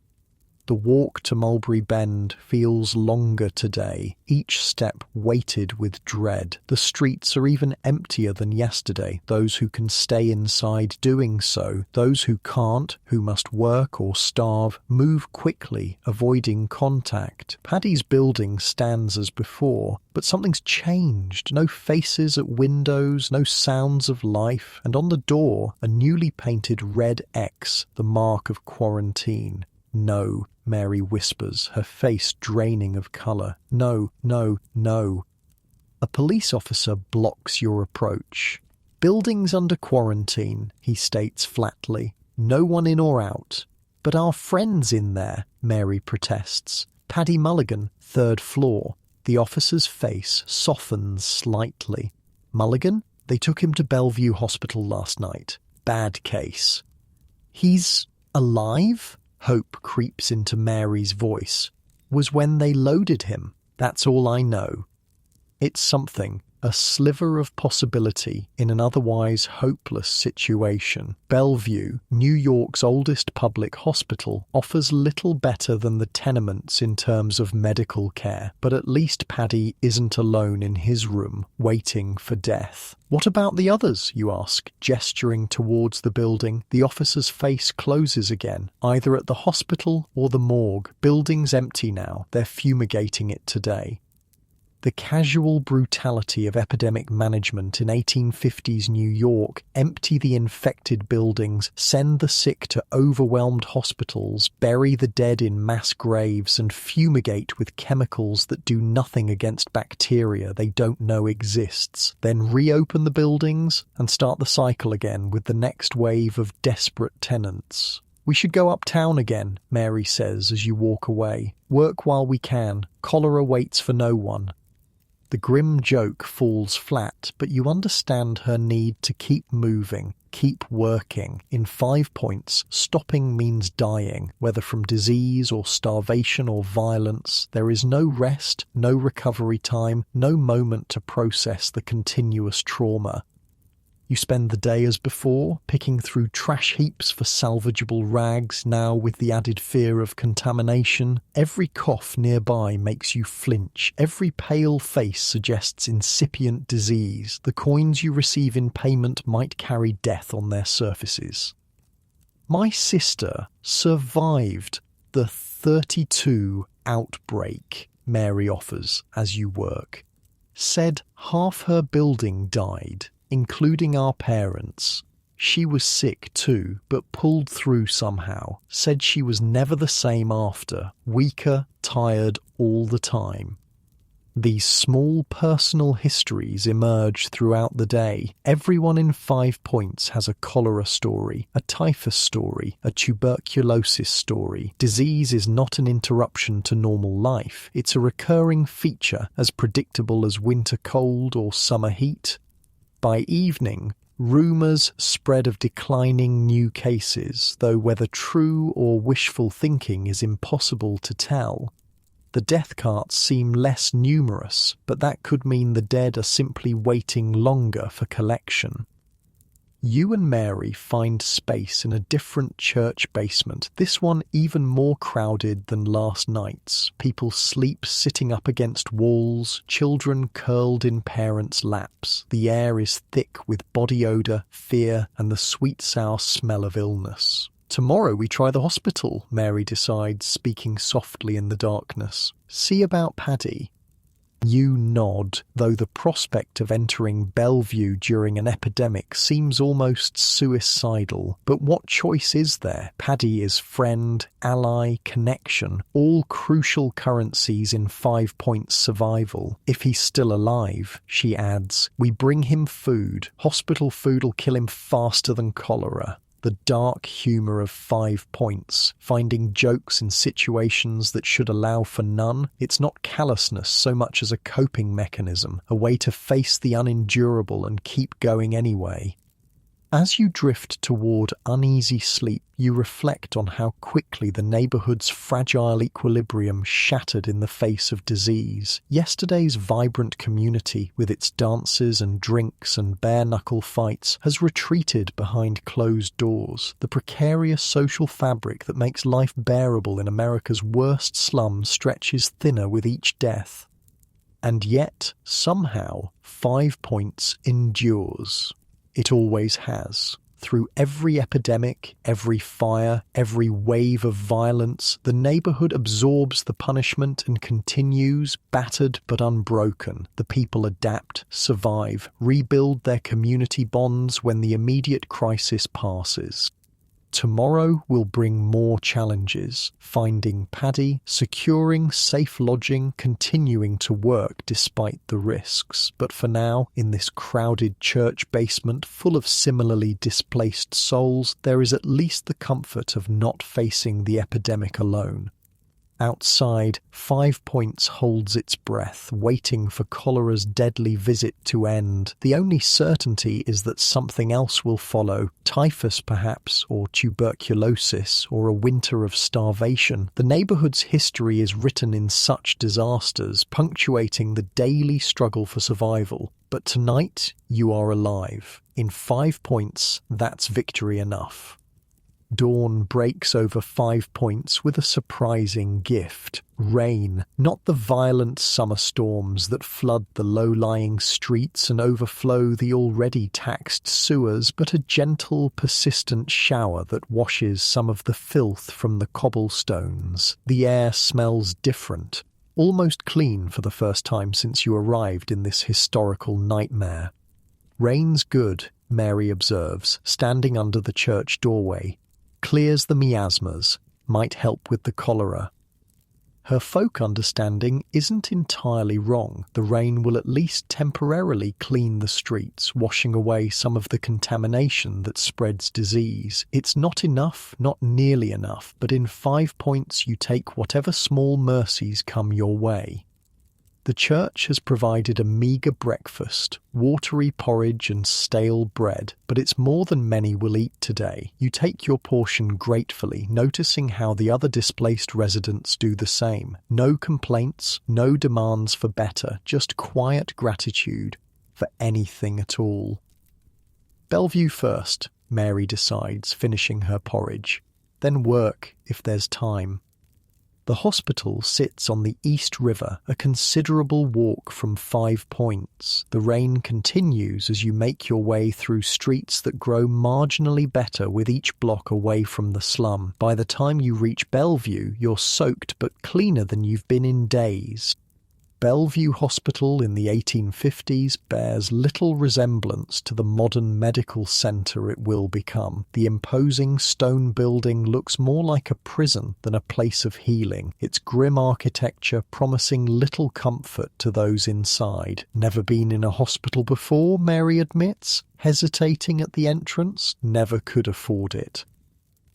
The walk to Mulberry Bend feels longer today, each step weighted with dread. The streets are even emptier than yesterday, those who can stay inside doing so. Those who can't, who must work or starve, move quickly, avoiding contact. Paddy's building stands as before, but something's changed. No faces at windows, no sounds of life, and on the door, a newly painted red X, the mark of quarantine. "No," Mary whispers, her face draining of colour. "No, no, no." A police officer blocks your approach. "Building's under quarantine," he states flatly. "No one in or out." "But our friend's in there," Mary protests. "Paddy Mulligan, 3rd floor." The officer's face softens slightly. "Mulligan? They took him to Bellevue Hospital last night. Bad case." "He's alive?" Hope creeps into Mary's voice. "Was when they loaded him. That's all I know." It's something, a sliver of possibility in an otherwise hopeless situation. Bellevue, New York's oldest public hospital, offers little better than the tenements in terms of medical care, but at least Paddy isn't alone in his room, waiting for death. "What about the others?" you ask, gesturing towards the building. The officer's face closes again, either at the hospital or the morgue. Building's empty now, they're fumigating it today. The casual brutality of epidemic management in 1850s New York: empty the infected buildings, send the sick to overwhelmed hospitals, bury the dead in mass graves, and fumigate with chemicals that do nothing against bacteria they don't know exists. Then reopen the buildings and start the cycle again with the next wave of desperate tenants. "We should go uptown again," Mary says as you walk away. "Work while we can. Cholera waits for no one." The grim joke falls flat, but you understand her need to keep moving, keep working. In 5 Points, stopping means dying, whether from disease or starvation or violence. There is no rest, no recovery time, no moment to process the continuous trauma. You spend the day as before, picking through trash heaps for salvageable rags, now with the added fear of contamination. Every cough nearby makes you flinch. Every pale face suggests incipient disease. The coins you receive in payment might carry death on their surfaces. "My sister survived the 32 outbreak," Mary offers as you work. "Said half her building died, including our parents. She was sick too, but pulled through somehow. Said she was never the same after, weaker, tired all the time." These small personal histories emerge throughout the day. Everyone in 5 Points has a cholera story, a typhus story, a tuberculosis story. Disease is not an interruption to normal life. It's a recurring feature, as predictable as winter cold or summer heat. By evening, rumours spread of declining new cases, though whether true or wishful thinking is impossible to tell. The death carts seem less numerous, but that could mean the dead are simply waiting longer for collection. You and Mary find space in a different church basement, this one even more crowded than last night's. People sleep sitting up against walls, children curled in parents' laps. The air is thick with body odour, fear, and the sweet-sour smell of illness. "Tomorrow we try the hospital," Mary decides, speaking softly in the darkness. "See about Paddy." You nod, though the prospect of entering Bellevue during an epidemic seems almost suicidal. But what choice is there? Paddy is friend, ally, connection, all crucial currencies in 5 Points survival. If he's still alive, she adds, we bring him food. Hospital food'll kill him faster than cholera. The dark humour of 5 Points, finding jokes in situations that should allow for none. It's not callousness so much as a coping mechanism, a way to face the unendurable and keep going anyway. As you drift toward uneasy sleep, you reflect on how quickly the neighbourhood's fragile equilibrium shattered in the face of disease. Yesterday's vibrant community, with its dances and drinks and bare-knuckle fights, has retreated behind closed doors. The precarious social fabric that makes life bearable in America's worst slum stretches thinner with each death. And yet, somehow, 5 Points endures. It always has. Through every epidemic, every fire, every wave of violence, the neighbourhood absorbs the punishment and continues, battered but unbroken. The people adapt, survive, rebuild their community bonds when the immediate crisis passes. Tomorrow will bring more challenges, finding Paddy, securing safe lodging, continuing to work despite the risks. But for now, in this crowded church basement full of similarly displaced souls, there is at least the comfort of not facing the epidemic alone. Outside, 5 Points holds its breath, waiting for cholera's deadly visit to end. The only certainty is that something else will follow, typhus perhaps, or tuberculosis, or a winter of starvation. The neighbourhood's history is written in such disasters, punctuating the daily struggle for survival. But tonight, you are alive. In 5 Points, that's victory enough. Dawn breaks over 5 Points with a surprising gift. Rain, not the violent summer storms that flood the low-lying streets and overflow the already taxed sewers, but a gentle, persistent shower that washes some of the filth from the cobblestones. The air smells different, almost clean for the first time since you arrived in this historical nightmare. Rain's good, Mary observes, standing under the church doorway. Clears the miasmas, might help with the cholera. Her folk understanding isn't entirely wrong. The rain will at least temporarily clean the streets, washing away some of the contamination that spreads disease. It's not enough, not nearly enough, but in 5 Points you take whatever small mercies come your way. The church has provided a meagre breakfast, watery porridge and stale bread, but it's more than many will eat today. You take your portion gratefully, noticing how the other displaced residents do the same. No complaints, no demands for better, just quiet gratitude for anything at all. Bellevue first, Mary decides, finishing her porridge. Then work, if there's time. The hospital sits on the East River, a considerable walk from 5 Points. The rain continues as you make your way through streets that grow marginally better with each block away from the slum. By the time you reach Bellevue, you're soaked but cleaner than you've been in days. Bellevue Hospital in the 1850s bears little resemblance to the modern medical centre it will become. The imposing stone building looks more like a prison than a place of healing, its grim architecture promising little comfort to those inside. Never been in a hospital before, Mary admits, hesitating at the entrance, never could afford it.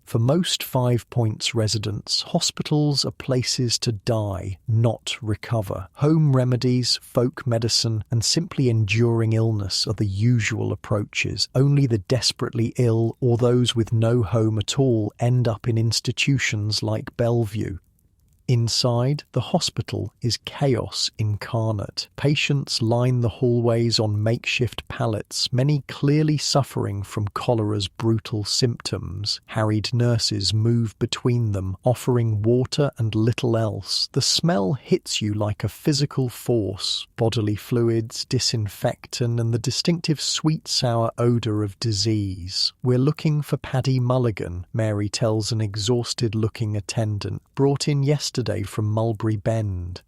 For most 5 Points residents, hospitals are places to die, not recover. Home remedies, folk medicine, and simply enduring illness are the usual approaches. Only the desperately ill or those with no home at all end up in institutions like Bellevue. Inside, the hospital is chaos incarnate. Patients line the hallways on makeshift pallets, many clearly suffering from cholera's brutal symptoms. Harried nurses move between them, offering water and little else. The smell hits you like a physical force: bodily fluids, disinfectant, and the distinctive sweet-sour odour of disease. "We're looking for Paddy Mulligan," Mary tells an exhausted-looking attendant, brought in yesterday from Mulberry Bend.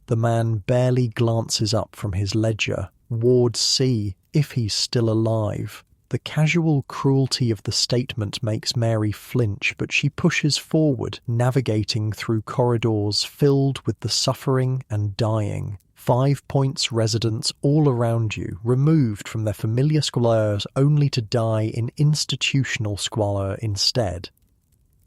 The man barely glances up from his ledger. Ward C, if he's still alive. The casual cruelty of the statement makes Mary flinch, but she pushes forward, navigating through corridors filled with the suffering and dying. 5 Points residents all around you, removed from their familiar squalors only to die in institutional squalor instead.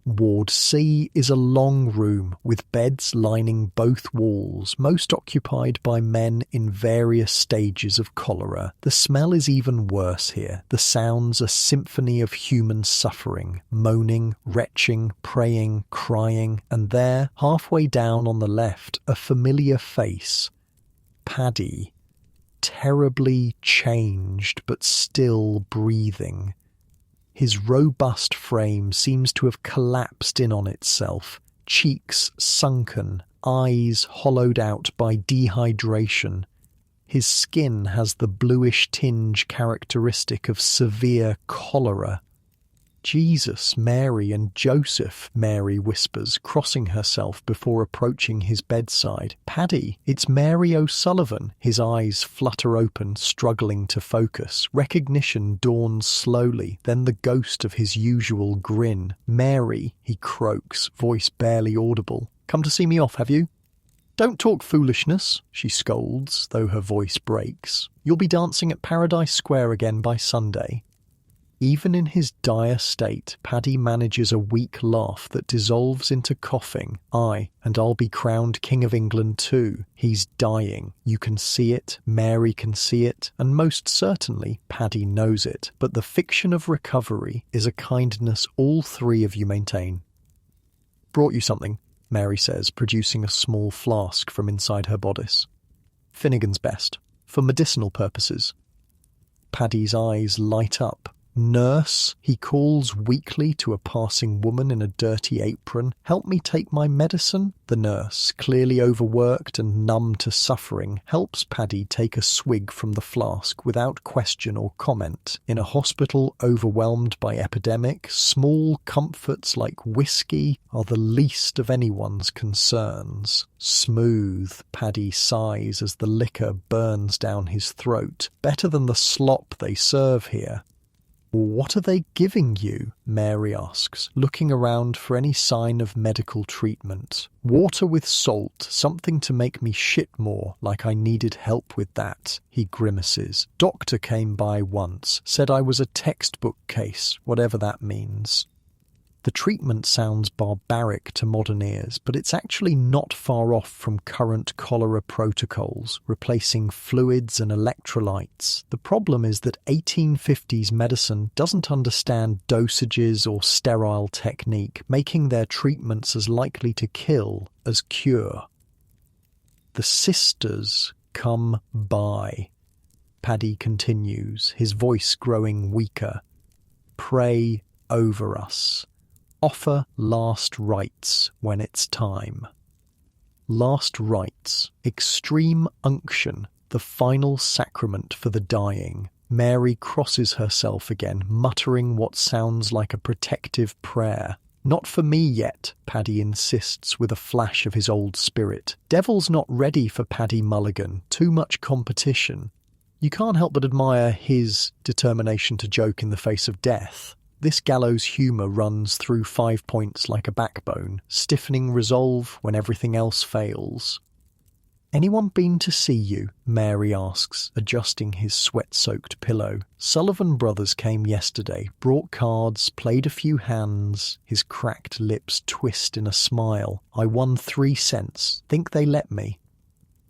Ward C is a long room with beds lining both walls, most occupied by men in various stages of cholera. The smell is even worse here. The sounds a symphony of human suffering, moaning, retching, praying, crying, and there, halfway down on the left, a familiar face. Paddy. Terribly changed, but still breathing. His robust frame seems to have collapsed in on itself, cheeks sunken, eyes hollowed out by dehydration. His skin has the bluish tinge characteristic of severe cholera. Jesus, Mary, and Joseph, Mary whispers, crossing herself before approaching his bedside. Paddy, it's Mary O'Sullivan. His eyes flutter open, struggling to focus. Recognition dawns slowly, then the ghost of his usual grin. Mary, he croaks, voice barely audible. Come to see me off, have you? Don't talk foolishness, she scolds, though her voice breaks. You'll be dancing at Paradise Square again by Sunday. Even in his dire state, Paddy manages a weak laugh that dissolves into coughing. Aye, and I'll be crowned King of England too. He's dying. You can see it, Mary can see it, and most certainly Paddy knows it. But the fiction of recovery is a kindness all three of you maintain. Brought you something, Mary says, producing a small flask from inside her bodice. Finnegan's Best, for medicinal purposes. Paddy's eyes light up. Nurse, he calls weakly to a passing woman in a dirty apron. Help me take my medicine? The nurse, clearly overworked and numb to suffering, helps Paddy take a swig from the flask without question or comment. In a hospital overwhelmed by epidemic, small comforts like whiskey are the least of anyone's concerns. Smooth, Paddy sighs as the liquor burns down his throat. Better than the slop they serve here. What are they giving you? Mary asks, looking around for any sign of medical treatment. Water with salt, something to make me shit more, like I needed help with that, he grimaces. Doctor came by once, said I was a textbook case, whatever that means. The treatment sounds barbaric to modern ears, but it's actually not far off from current cholera protocols, replacing fluids and electrolytes. The problem is that 1850s medicine doesn't understand dosages or sterile technique, making their treatments as likely to kill as cure. The sisters come by. Paddy continues, his voice growing weaker. Pray over us. Offer last rites when it's time. Last rites, extreme unction, the final sacrament for the dying. Mary crosses herself again, muttering what sounds like a protective prayer. Not for me yet, Paddy insists with a flash of his old spirit. Devil's not ready for Paddy Mulligan, too much competition. You can't help but admire his determination to joke in the face of death. This gallows humour runs through 5 Points like a backbone, stiffening resolve when everything else fails. Anyone been to see you? Mary asks, adjusting his sweat-soaked pillow. Sullivan Brothers came yesterday, brought cards, played a few hands. His cracked lips twist in a smile. I won 3 cents. Think they let me?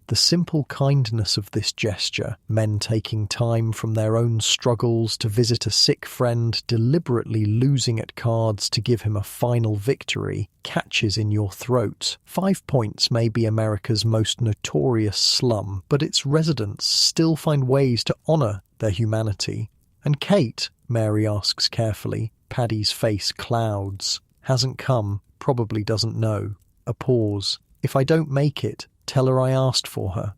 The simple kindness of this gesture, men taking time from their own struggles to visit a sick friend, deliberately losing at cards to give him a final victory, catches in your throat. 5 Points may be America's most notorious slum, but its residents still find ways to honour their humanity. And Kate? Mary asks carefully. Paddy's face clouds. Hasn't come, probably doesn't know. A pause. If I don't make it, tell her I asked for her.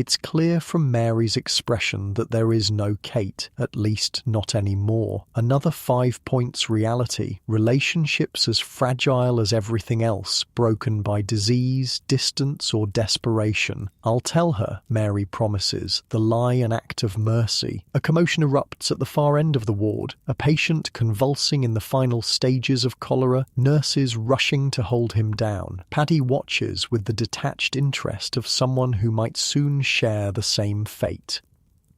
It's clear from Mary's expression that there is no Kate, at least not anymore. Another 5 points reality. Relationships as fragile as everything else, broken by disease, distance, or desperation. I'll tell her, Mary promises, the lie an act of mercy. A commotion erupts at the far end of the ward. A patient convulsing in the final stages of cholera, nurses rushing to hold him down. Paddy watches with the detached interest of someone who might soon share the same fate.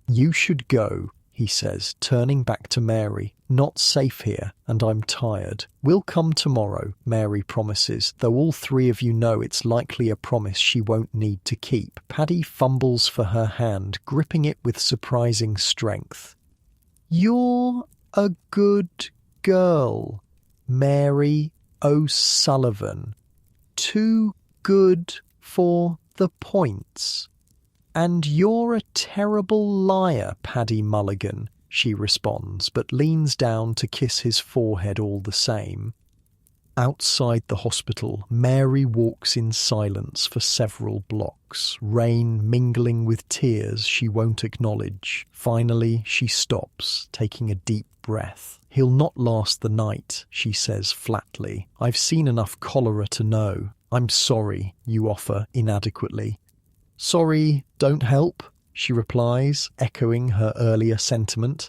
"You should go," he says, turning back to Mary. "Not safe here, and I'm tired." "We'll come tomorrow," Mary promises, though all three of you know it's likely a promise she won't need to keep. Paddy fumbles for her hand, gripping it with surprising strength. "You're a good girl, Mary O'Sullivan. Too good for the points." "And you're a terrible liar, Paddy Mulligan," she responds, but leans down to kiss his forehead all the same. Outside the hospital, Mary walks in silence for several blocks, rain mingling with tears she won't acknowledge. Finally, she stops, taking a deep breath. "He'll not last the night," she says flatly. "I've seen enough cholera to know." "I'm sorry," you offer inadequately. "Sorry don't help," she replies, echoing her earlier sentiment.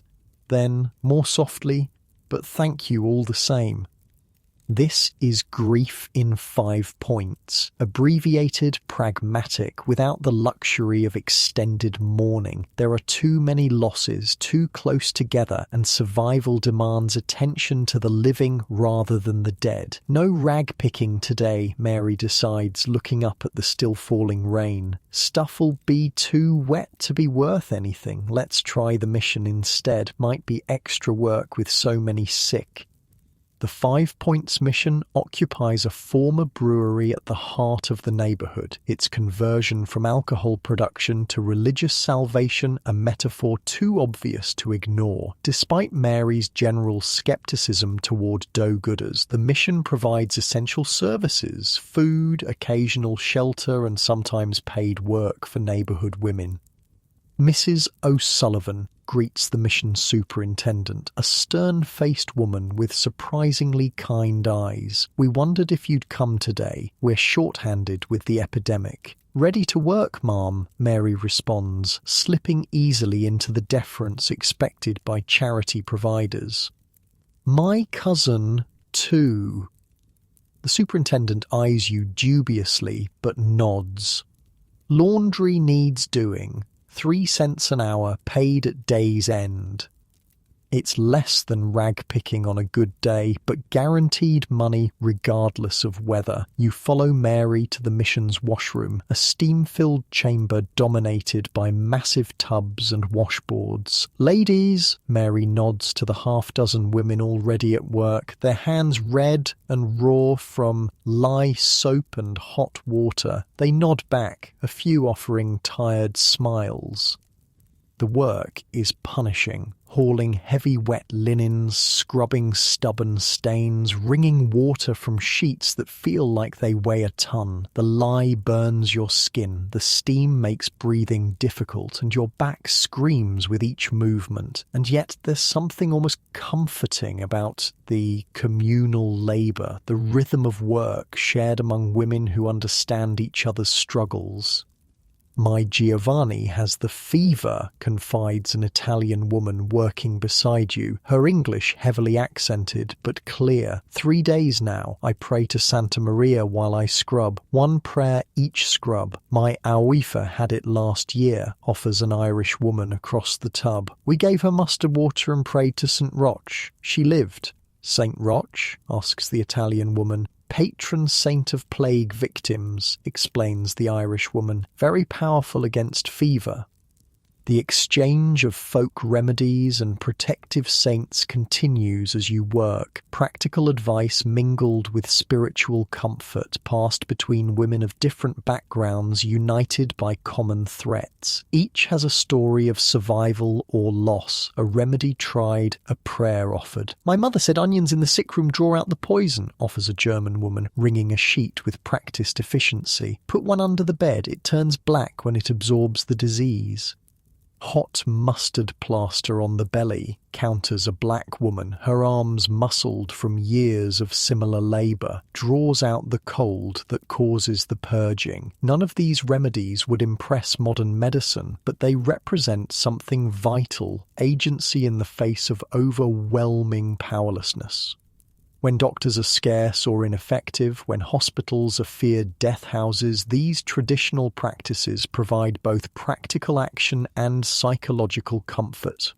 Then, more softly, "But thank you all the same." This is grief in 5 points, abbreviated, pragmatic, without the luxury of extended mourning. There are too many losses, too close together, and survival demands attention to the living rather than the dead. No rag-picking today, Mary decides, looking up at the still falling rain. Stuff'll be too wet to be worth anything. Let's try the mission instead. Might be extra work with so many sick. The 5 Points mission occupies a former brewery at the heart of the neighbourhood, its conversion from alcohol production to religious salvation a metaphor too obvious to ignore. Despite Mary's general scepticism toward do-gooders, the mission provides essential services, food, occasional shelter, and sometimes paid work for neighbourhood women. Mrs. O'Sullivan greets the mission superintendent, a stern-faced woman with surprisingly kind eyes. "We wondered if you'd come today. We're short-handed with the epidemic." "Ready to work, ma'am," Mary responds, slipping easily into the deference expected by charity providers. "My cousin, too." The superintendent eyes you dubiously, but nods. "Laundry needs doing. 3 cents an hour, paid at day's end." It's less than rag-picking on a good day, but guaranteed money regardless of weather. You follow Mary to the mission's washroom, a steam-filled chamber dominated by massive tubs and washboards. "Ladies," Mary nods to the half-dozen women already at work, their hands red and raw from lye soap and hot water. They nod back, a few offering tired smiles. The work is punishing. Hauling heavy wet linens, scrubbing stubborn stains, wringing water from sheets that feel like they weigh a ton. The lye burns your skin, the steam makes breathing difficult, and your back screams with each movement. And yet there's something almost comforting about the communal labour, the rhythm of work shared among women who understand each other's struggles. "My Giovanni has the fever," confides an Italian woman working beside you, her English heavily accented but clear. 3 days now, I pray to Santa Maria while I scrub. 1 prayer each scrub. My Aoife had it last year, offers an Irish woman across the tub. We gave her mustard water and prayed to St. Roch. She lived. "St. Roch?" asks the Italian woman. "Patron saint of plague victims," explains the Irish woman. "Very powerful against fever." The exchange of folk remedies and protective saints continues as you work, practical advice mingled with spiritual comfort passed between women of different backgrounds united by common threats. Each has a story of survival or loss, a remedy tried, a prayer offered. "My mother said onions in the sick room draw out the poison," offers a German woman, wringing a sheet with practiced efficiency. "Put one under the bed, it turns black when it absorbs the disease." "Hot mustard plaster on the belly," counters a black woman, her arms muscled from years of similar labour, draws out the cold that causes the purging. None of these remedies would impress modern medicine, but they represent something vital, agency in the face of overwhelming powerlessness. When doctors are scarce or ineffective, when hospitals are feared death houses, these traditional practices provide both practical action and psychological comfort.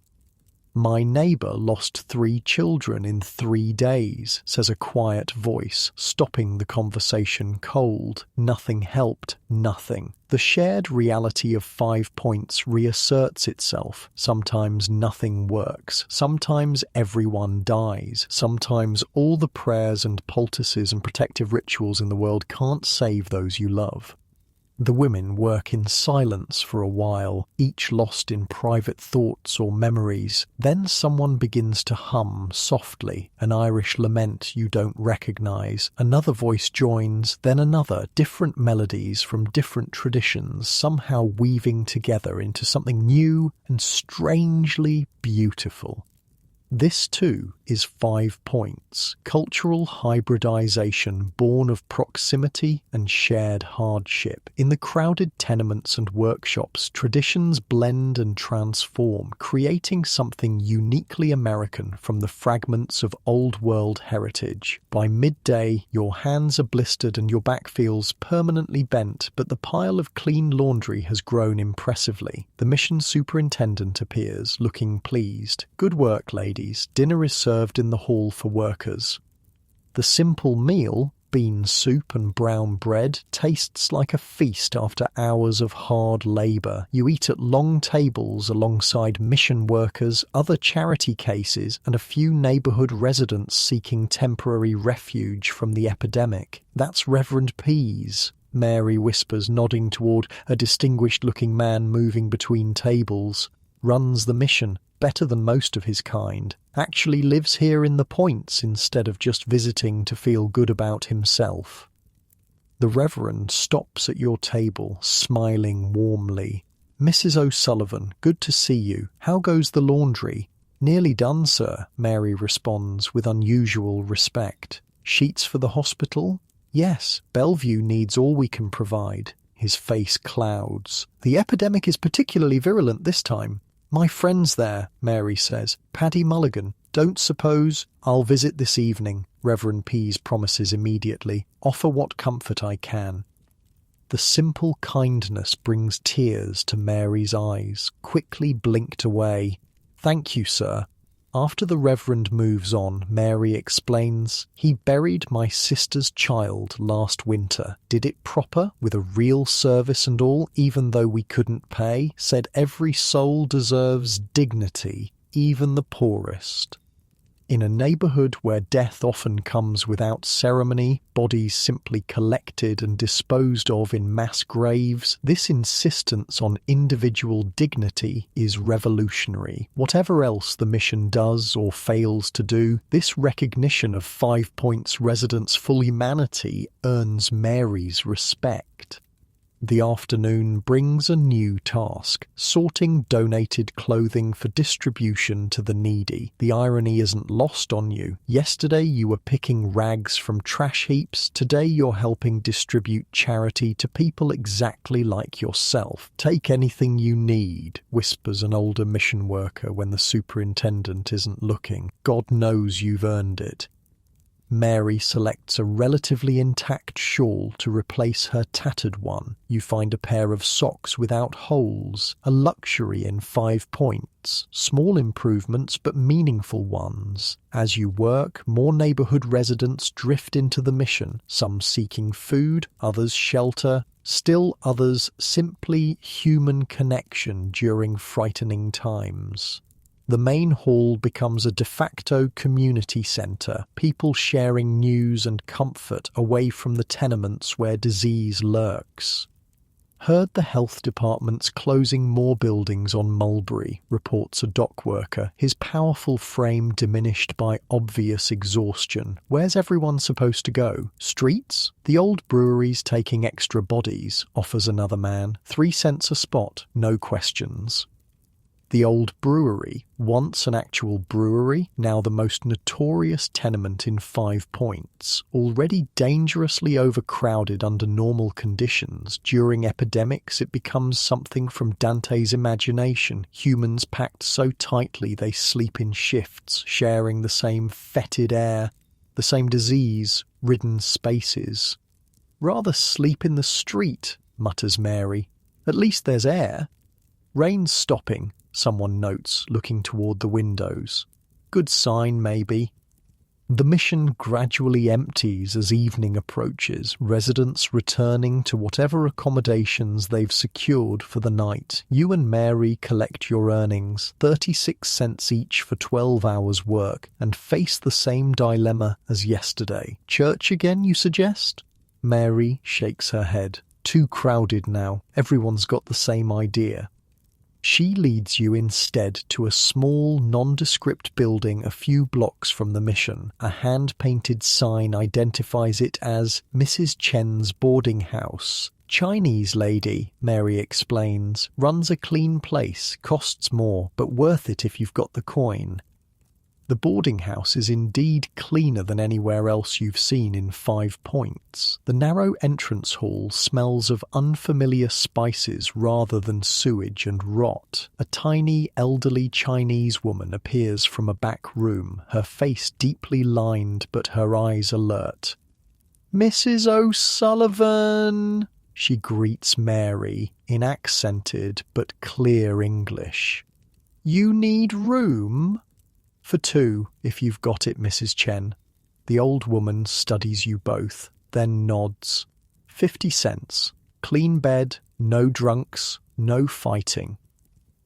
"My neighbour lost 3 children in 3 days, says a quiet voice, stopping the conversation cold. Nothing helped, nothing. The shared reality of 5 points reasserts itself. Sometimes nothing works. Sometimes everyone dies. Sometimes all the prayers and poultices and protective rituals in the world can't save those you love. The women work in silence for a while, each lost in private thoughts or memories. Then someone begins to hum softly, an Irish lament you don't recognise. Another voice joins, then another, different melodies from different traditions, somehow weaving together into something new and strangely beautiful. This too is 5 points, cultural hybridization born of proximity and shared hardship. In the crowded tenements and workshops, traditions blend and transform, creating something uniquely American from the fragments of old-world heritage. By midday, your hands are blistered and your back feels permanently bent, but the pile of clean laundry has grown impressively. The mission superintendent appears, looking pleased. "Good work, ladies. Dinner is served in the hall for workers." The simple meal, bean soup and brown bread, tastes like a feast after hours of hard labour. You eat at long tables alongside mission workers, other charity cases, and a few neighbourhood residents seeking temporary refuge from the epidemic. "That's Reverend Pease," Mary whispers, nodding toward a distinguished-looking man moving between tables. "Runs the mission, better than most of his kind. Actually lives here in the points instead of just visiting to feel good about himself." The Reverend stops at your table, smiling warmly. "Mrs. O'Sullivan, good to see you. How goes the laundry?" "Nearly done, sir," Mary responds with unusual respect. "Sheets for the hospital?" "Yes, Bellevue needs all we can provide." His face clouds. "The epidemic is particularly virulent this time." "My friend's there," Mary says. "Paddy Mulligan. Don't suppose—" "I'll visit this evening," Reverend Pease promises immediately. "Offer what comfort I can." The simple kindness brings tears to Mary's eyes, quickly blinked away. "Thank you, sir." After the Reverend moves on, Mary explains, "He buried my sister's child last winter. Did it proper, with a real service and all, even though we couldn't pay. Said every soul deserves dignity, even the poorest." In a neighbourhood where death often comes without ceremony, bodies simply collected and disposed of in mass graves, this insistence on individual dignity is revolutionary. Whatever else the mission does or fails to do, this recognition of 5 Points residents' full humanity earns Mary's respect. The afternoon brings a new task, sorting donated clothing for distribution to the needy. The irony isn't lost on you. Yesterday you were picking rags from trash heaps, today you're helping distribute charity to people exactly like yourself. "Take anything you need," whispers an older mission worker when the superintendent isn't looking. "God knows you've earned it." Mary selects a relatively intact shawl to replace her tattered one. You find a pair of socks without holes, a luxury in 5 Points. Small improvements, but meaningful ones. As you work, more neighbourhood residents drift into the mission, some seeking food, others shelter. Still others simply human connection during frightening times. The main hall becomes a de facto community centre, people sharing news and comfort away from the tenements where disease lurks. Heard the health department's closing more buildings on Mulberry, reports a dock worker, his powerful frame diminished by obvious exhaustion. Where's everyone supposed to go? Streets? The old brewery's taking extra bodies, offers another man. 3 cents a spot, no questions. The old brewery, once an actual brewery, now the most notorious tenement in 5 Points, already dangerously overcrowded under normal conditions. During epidemics it becomes something from Dante's imagination, humans packed so tightly they sleep in shifts, sharing the same fetid air, the same disease-ridden spaces. "Rather sleep in the street," mutters Mary. "At least there's air." "Rain's stopping," someone notes, looking toward the windows. "Good sign, maybe." The mission gradually empties as evening approaches, residents returning to whatever accommodations they've secured for the night. You and Mary collect your earnings, 36 cents each for 12 hours work, and face the same dilemma as yesterday. Church again, you suggest? Mary shakes her head. Too crowded now. Everyone's got the same idea. She leads you instead to a small, nondescript building a few blocks from the mission. A hand-painted sign identifies it as Mrs. Chen's boarding house. "Chinese lady," Mary explains, "runs a clean place, costs more, but worth it if you've got the coin." The boarding house is indeed cleaner than anywhere else you've seen in 5 Points. The narrow entrance hall smells of unfamiliar spices rather than sewage and rot. A tiny, elderly Chinese woman appears from a back room, her face deeply lined but her eyes alert. "Mrs. O'Sullivan!" she greets Mary in accented but clear English. "You need room?" "For 2, if you've got it, Mrs. Chen." The old woman studies you both, then nods. 50 cents. Clean bed, no drunks, no fighting.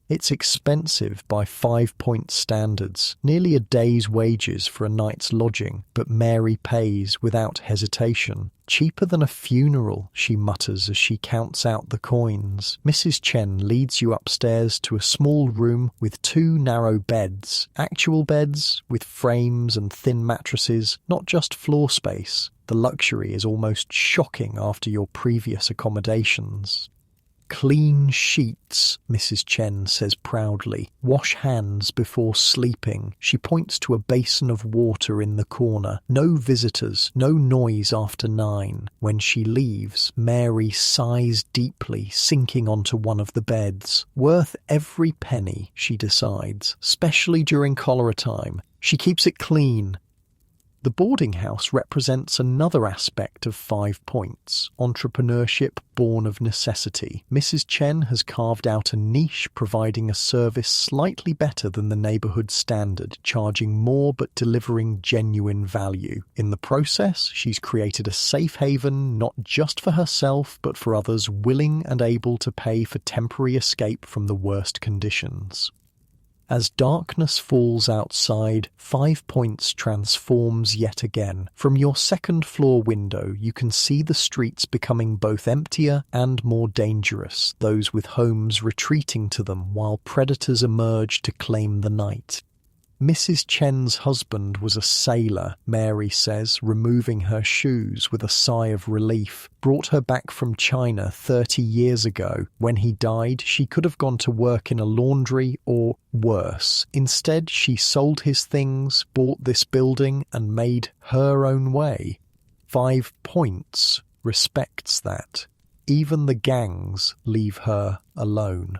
It's expensive by 5 Point standards, nearly a day's wages for a night's lodging, but Mary pays without hesitation. "Cheaper than a funeral," she mutters as she counts out the coins. Mrs. Chen leads you upstairs to a small room with 2 narrow beds. Actual beds, with frames and thin mattresses, not just floor space. The luxury is almost shocking after your previous accommodations. "Clean sheets," Mrs. Chen says proudly. "Wash hands before sleeping." She points to a basin of water in the corner. "No visitors, no noise after 9. When she leaves, Mary sighs deeply, sinking onto one of the beds. Worth every penny, she decides, especially during cholera time. She keeps it clean. The boarding house represents another aspect of 5 Points, entrepreneurship born of necessity. Mrs. Chen has carved out a niche, providing a service slightly better than the neighbourhood standard, charging more but delivering genuine value. In the process, she's created a safe haven not just for herself but for others willing and able to pay for temporary escape from the worst conditions. As darkness falls outside, 5 Points transforms yet again. From your second-floor window, you can see the streets becoming both emptier and more dangerous, those with homes retreating to them while predators emerge to claim the night. Mrs. Chen's husband was a sailor, Mary says, removing her shoes with a sigh of relief. Brought her back from China 30 years ago. When he died, she could have gone to work in a laundry or worse. Instead, she sold his things, bought this building, and made her own way. 5 Points respects that. Even the gangs leave her alone.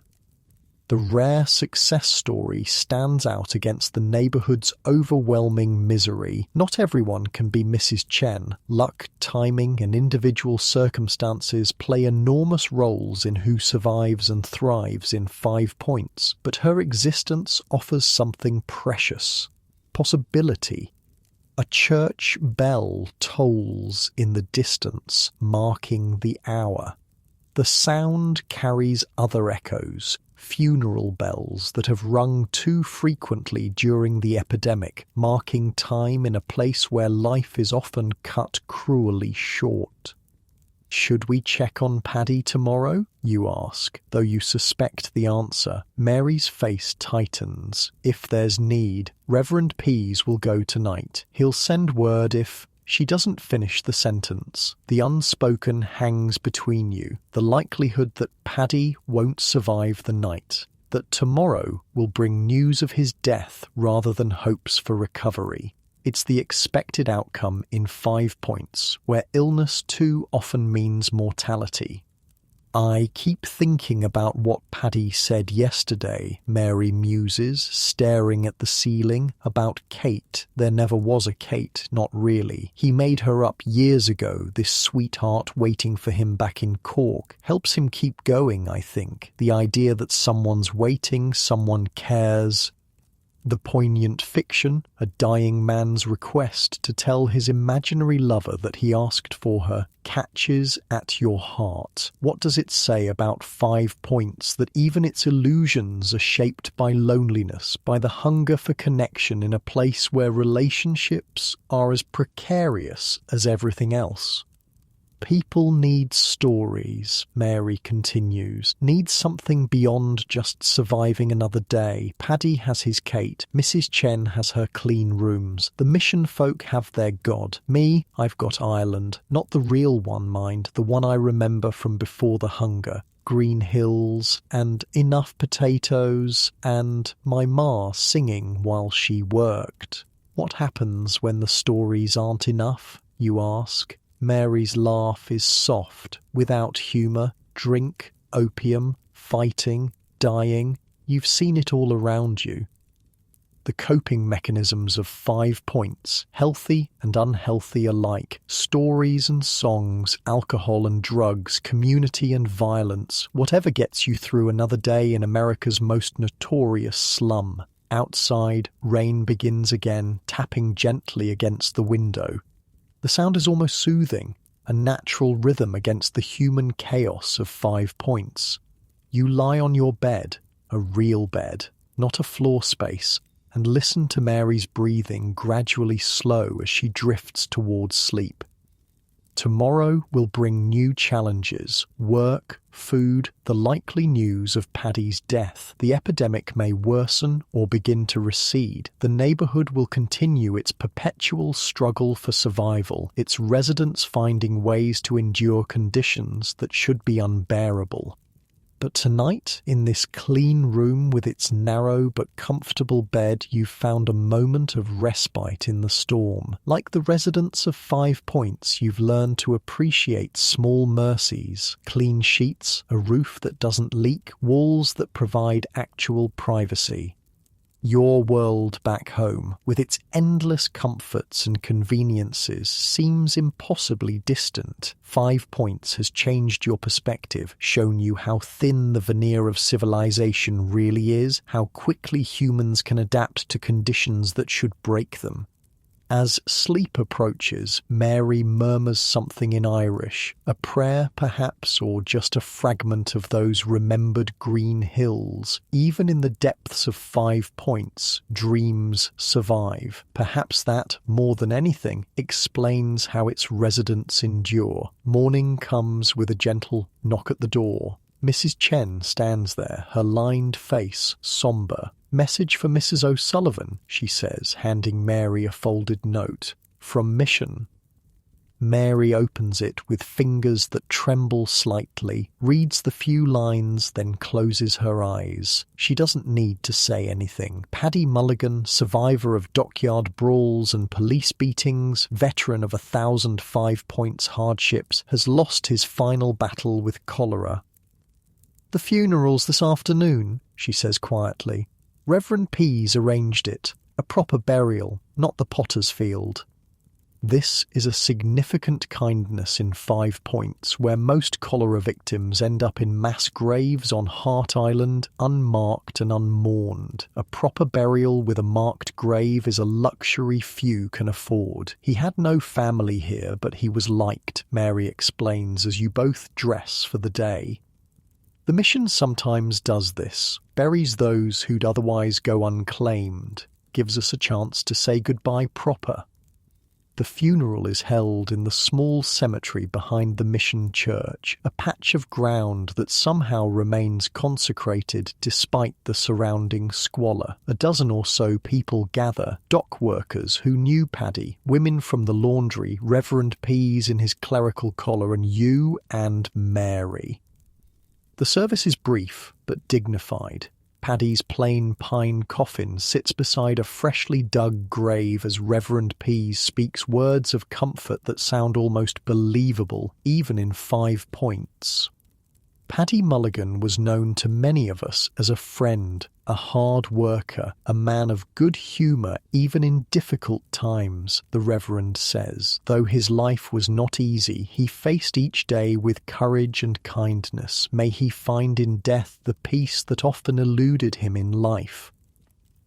The rare success story stands out against the neighbourhood's overwhelming misery. Not everyone can be Mrs. Chen. Luck, timing, and individual circumstances play enormous roles in who survives and thrives in 5 Points, but her existence offers something precious. Possibility. A church bell tolls in the distance, marking the hour. The sound carries other echoes, funeral bells that have rung too frequently during the epidemic, marking time in a place where life is often cut cruelly short. Should we check on Paddy tomorrow? You ask, though you suspect the answer. Mary's face tightens. If there's need, Reverend Pease will go tonight. He'll send word if... She doesn't finish the sentence. The unspoken hangs between you, the likelihood that Paddy won't survive the night, that tomorrow will bring news of his death rather than hopes for recovery. It's the expected outcome in 5 points, where illness too often means mortality. I keep thinking about what Paddy said yesterday, Mary muses, staring at the ceiling, about Kate. There never was a Kate, not really. He made her up years ago, this sweetheart waiting for him back in Cork. Helps him keep going, I think. The idea that someone's waiting, someone cares. The poignant fiction, a dying man's request to tell his imaginary lover that he asked for her, catches at your heart. What does it say about 5 points that even its illusions are shaped by loneliness, by the hunger for connection in a place where relationships are as precarious as everything else? People need stories, Mary continues, need something beyond just surviving another day. Paddy has his Kate, Mrs. Chen has her clean rooms, the mission folk have their God. Me, I've got Ireland, not the real one, mind, the one I remember from before the hunger. Green hills, and enough potatoes, and my ma singing while she worked. What happens when the stories aren't enough, you ask? Mary's laugh is soft, without humour. Drink, opium, fighting, dying. You've seen it all around you. The coping mechanisms of 5 points, healthy and unhealthy alike, stories and songs, alcohol and drugs, community and violence, whatever gets you through another day in America's most notorious slum. Outside, rain begins again, tapping gently against the window. The sound is almost soothing, a natural rhythm against the human chaos of 5 points. You lie on your bed, a real bed, not a floor space, and listen to Mary's breathing gradually slow as she drifts towards sleep. Tomorrow will bring new challenges, work, food, the likely news of Paddy's death. The epidemic may worsen or begin to recede. The neighbourhood will continue its perpetual struggle for survival, its residents finding ways to endure conditions that should be unbearable. But tonight, in this clean room with its narrow but comfortable bed, you've found a moment of respite in the storm. Like the residents of 5 points, you've learned to appreciate small mercies, clean sheets, a roof that doesn't leak, walls that provide actual privacy. Your world back home, with its endless comforts and conveniences, seems impossibly distant. 5 points has changed your perspective, shown you how thin the veneer of civilization really is, how quickly humans can adapt to conditions that should break them. As sleep approaches, Mary murmurs something in Irish, a prayer perhaps, or just a fragment of those remembered green hills. Even in the depths of 5 points, dreams survive. Perhaps that, more than anything, explains how its residents endure. Morning comes with a gentle knock at the door. Mrs. Chen stands there, her lined face sombre. "Message for Mrs. O'Sullivan," she says, handing Mary a folded note. "From Mission." Mary opens it with fingers that tremble slightly, reads the few lines, then closes her eyes. She doesn't need to say anything. Paddy Mulligan, survivor of dockyard brawls and police beatings, veteran of 1,000 5 points hardships, has lost his final battle with cholera. "The funeral's this afternoon," she says quietly. "Reverend Pease arranged it. A proper burial, not the potter's field." This is a significant kindness in 5 points, where most cholera victims end up in mass graves on Hart Island, unmarked and unmourned. A proper burial with a marked grave is a luxury few can afford. He had no family here, but he was liked, Mary explains, as you both dress for the day. The mission sometimes does this, buries those who'd otherwise go unclaimed, gives us a chance to say goodbye proper. The funeral is held in the small cemetery behind the mission church, a patch of ground that somehow remains consecrated despite the surrounding squalor. A dozen or so people gather, dock workers who knew Paddy, women from the laundry, Reverend Pease in his clerical collar, and you and Mary. The service is brief but dignified. Paddy's plain pine coffin sits beside a freshly dug grave as Reverend Pease speaks words of comfort that sound almost believable, even in 5 points. Paddy Mulligan was known to many of us as a friend, a hard worker, a man of good humour even in difficult times, the Reverend says. Though his life was not easy, he faced each day with courage and kindness. May he find in death the peace that often eluded him in life.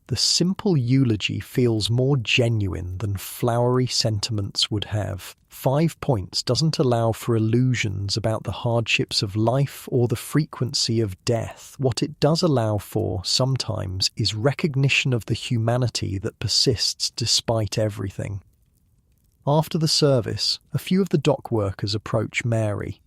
The simple eulogy feels more genuine than flowery sentiments would have. 5 points doesn't allow for illusions about the hardships of life or the frequency of death. What it does allow for, sometimes, is recognition of the humanity that persists despite everything. After the service, a few of the dock workers approach Mary.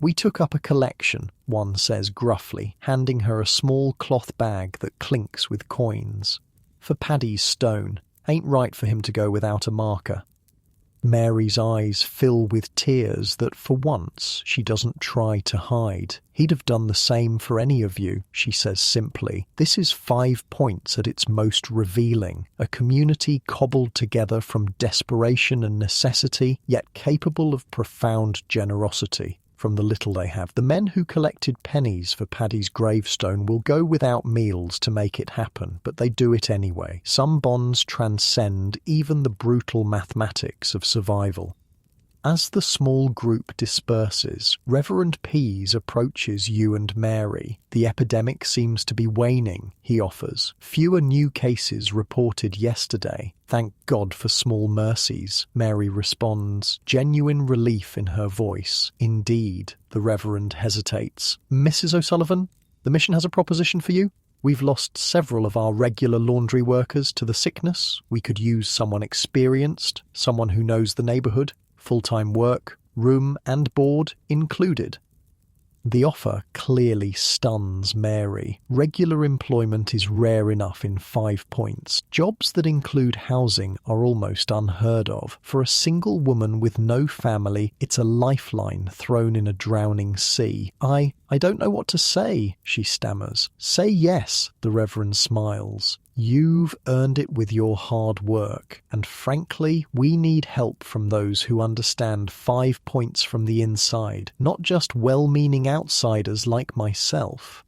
"We took up a collection," one says gruffly, handing her a small cloth bag that clinks with coins. "For Paddy's stone. Ain't right for him to go without a marker." Mary's eyes fill with tears that, for once, she doesn't try to hide. "He'd have done the same for any of you," she says simply. This is 5 points at its most revealing, a community cobbled together from desperation and necessity, yet capable of profound generosity. From the little they have. The men who collected pennies for Paddy's gravestone will go without meals to make it happen, but they do it anyway. Some bonds transcend even the brutal mathematics of survival. As the small group disperses, Reverend Pease approaches you and Mary. "The epidemic seems to be waning," he offers. "Fewer new cases reported yesterday. Thank God for small mercies," Mary responds, genuine relief in her voice. "Indeed," the Reverend hesitates. "Mrs. O'Sullivan, the mission has a proposition for you. We've lost several of our regular laundry workers to the sickness. We could use someone experienced, someone who knows the neighbourhood. Full-time work, room and board included." The offer clearly stuns Mary. Regular employment is rare enough in 5 points. Jobs that include housing are almost unheard of. For a single woman with no family, it's a lifeline thrown in a drowning sea. I don't know what to say," she stammers. "Say yes," the Reverend smiles. "You've earned it with your hard work, and frankly, we need help from those who understand 5 points from the inside, not just well-meaning outsiders like myself."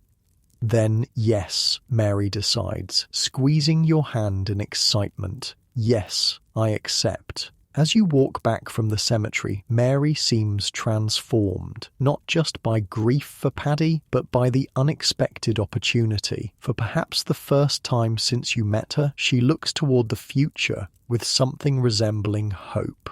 "Then yes," Mary decides, squeezing your hand in excitement. "Yes, I accept." As you walk back from the cemetery, Mary seems transformed, not just by grief for Paddy, but by the unexpected opportunity. For perhaps the first time since you met her, she looks toward the future with something resembling hope.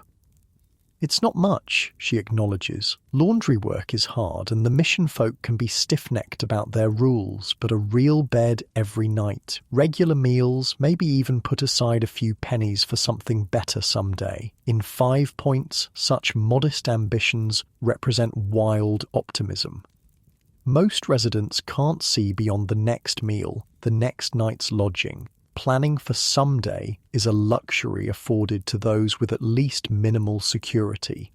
"It's not much," she acknowledges. "Laundry work is hard, and the mission folk can be stiff-necked about their rules, but a real bed every night, regular meals, maybe even put aside a few pennies for something better someday. In 5 points, such modest ambitions represent wild optimism." Most residents can't see beyond the next meal, the next night's lodging. Planning for someday is a luxury afforded to those with at least minimal security.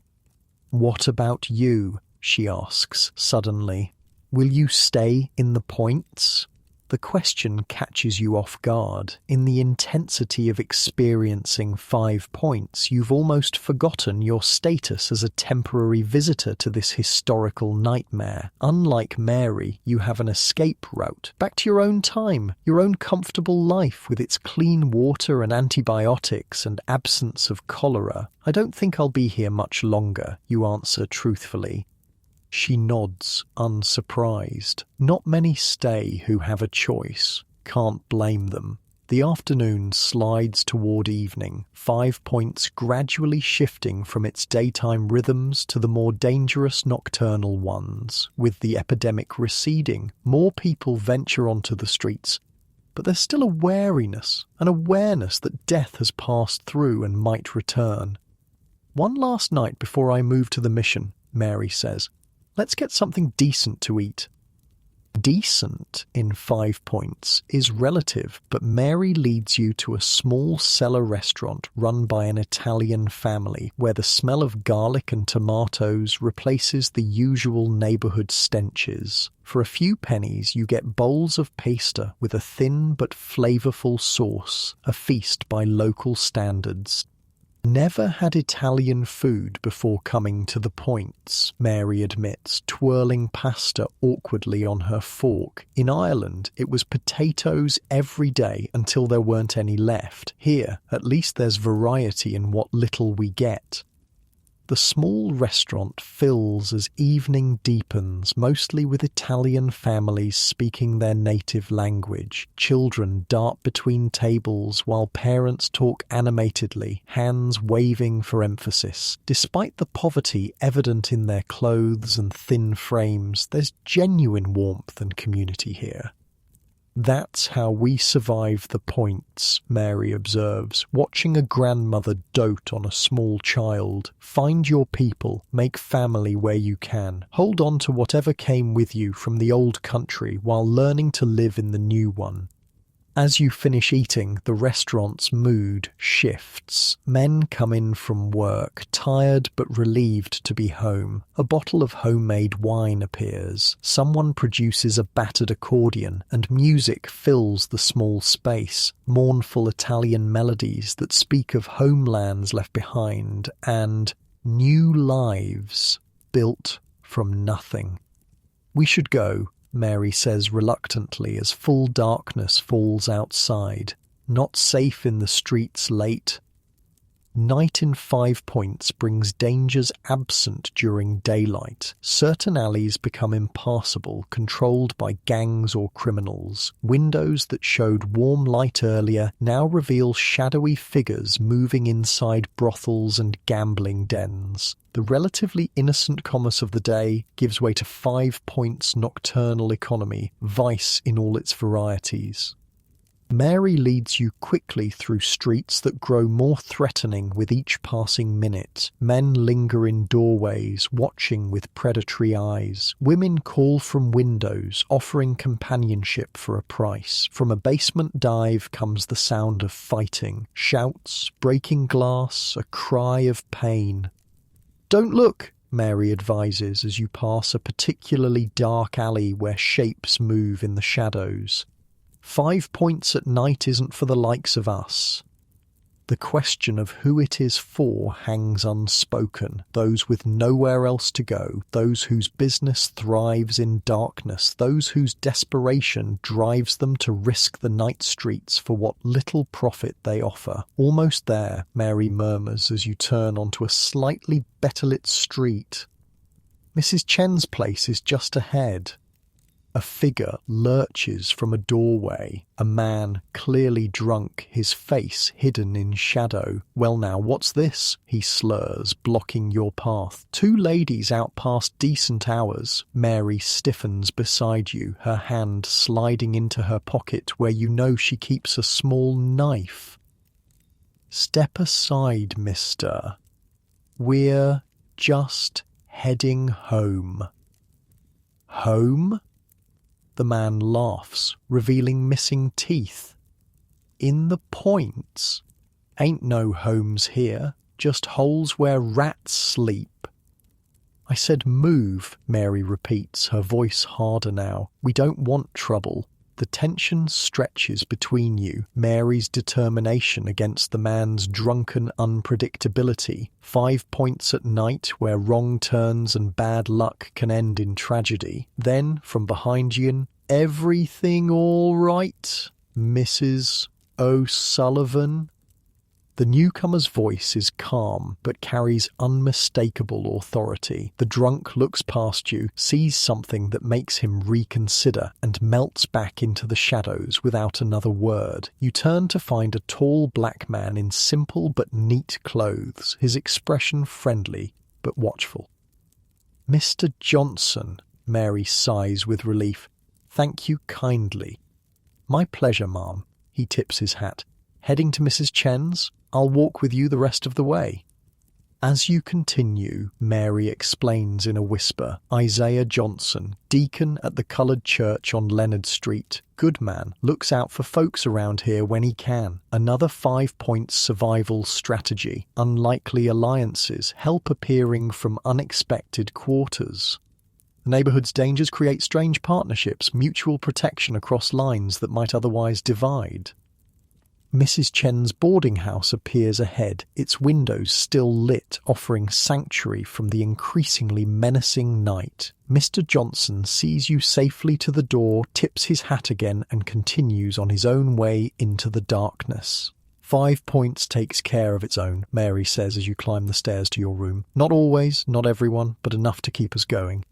"What about you?" she asks suddenly. "Will you stay in the points?" The question catches you off guard. In the intensity of experiencing 5 points, you've almost forgotten your status as a temporary visitor to this historical nightmare. Unlike Mary, you have an escape route, back to your own time, your own comfortable life with its clean water and antibiotics and absence of cholera. I don't think I'll be here much longer, you answer truthfully. She nods, unsurprised. Not many stay who have a choice. Can't blame them. The afternoon slides toward evening, 5 points gradually shifting from its daytime rhythms to the more dangerous nocturnal ones. With the epidemic receding, more people venture onto the streets. But there's still a wariness, an awareness that death has passed through and might return. One last night before I move to the mission, Mary says. Let's get something decent to eat. Decent, in 5 points, is relative, but Mary leads you to a small cellar restaurant run by an Italian family where the smell of garlic and tomatoes replaces the usual neighborhood stenches. For a few pennies, you get bowls of pasta with a thin but flavorful sauce, a feast by local standards. Never had Italian food before coming to the points, Mary admits, twirling pasta awkwardly on her fork. In Ireland, it was potatoes every day until there weren't any left. Here, at least there's variety in what little we get. The small restaurant fills as evening deepens, mostly with Italian families speaking their native language. Children dart between tables while parents talk animatedly, hands waving for emphasis. Despite the poverty evident in their clothes and thin frames, there's genuine warmth and community here. That's how we survive the points, Mary observes, watching a grandmother dote on a small child. Find your people, make family where you can. Hold on to whatever came with you from the old country while learning to live in the new one. As you finish eating, the restaurant's mood shifts. Men come in from work, tired but relieved to be home. A bottle of homemade wine appears. Someone produces a battered accordion, and music fills the small space. Mournful Italian melodies that speak of homelands left behind and new lives built from nothing. We should go, Mary says reluctantly as full darkness falls outside. Not safe in the streets late. Night in 5 points brings dangers absent during daylight. Certain alleys become impassable, controlled by gangs or criminals. Windows that showed warm light earlier now reveal shadowy figures moving inside brothels and gambling dens. The relatively innocent commerce of the day gives way to 5 points nocturnal economy, vice in all its varieties. Mary leads you quickly through streets that grow more threatening with each passing minute. Men linger in doorways, watching with predatory eyes. Women call from windows, offering companionship for a price. From a basement dive comes the sound of fighting. Shouts, breaking glass, a cry of pain. Don't look, Mary advises as you pass a particularly dark alley where shapes move in the shadows. 5 points at night isn't for the likes of us. The question of who it is for hangs unspoken. Those with nowhere else to go, those whose business thrives in darkness, those whose desperation drives them to risk the night streets for what little profit they offer. Almost there, Mary murmurs as you turn onto a slightly better lit street. Mrs. Chen's place is just ahead. A figure lurches from a doorway, a man clearly drunk, his face hidden in shadow. Well now, what's this? He slurs, blocking your path. 2 ladies out past decent hours. Mary stiffens beside you, her hand sliding into her pocket where you know she keeps a small knife. Step aside, mister. We're just heading home. Home? The man laughs, revealing missing teeth. In the points. Ain't no homes here, just holes where rats sleep. I said move, Mary repeats, her voice harder now. We don't want trouble. The tension stretches between you, Mary's determination against the man's drunken unpredictability, 5 points at night where wrong turns and bad luck can end in tragedy. Then, from behind you, "Everything all right, Mrs. O'Sullivan?" The newcomer's voice is calm, but carries unmistakable authority. The drunk looks past you, sees something that makes him reconsider, and melts back into the shadows without another word. You turn to find a tall black man in simple but neat clothes, his expression friendly but watchful. "Mr. Johnson," Mary sighs with relief. "Thank you kindly." "My pleasure, ma'am." He tips his hat. "Heading to Mrs. Chen's? I'll walk with you the rest of the way." As you continue, Mary explains in a whisper, "Isaiah Johnson, deacon at the Coloured Church on Leonard Street. Good man, looks out for folks around here when he can. Another 5 points survival strategy. Unlikely alliances, help appearing from unexpected quarters. The neighbourhood's dangers create strange partnerships, mutual protection across lines that might otherwise divide." Mrs. Chen's boarding house appears ahead, its windows still lit, offering sanctuary from the increasingly menacing night. Mr. Johnson sees you safely to the door, tips his hat again, and continues on his own way into the darkness. 5 points takes care of its own, Mary says as you climb the stairs to your room. Not always, not everyone, but enough to keep us going.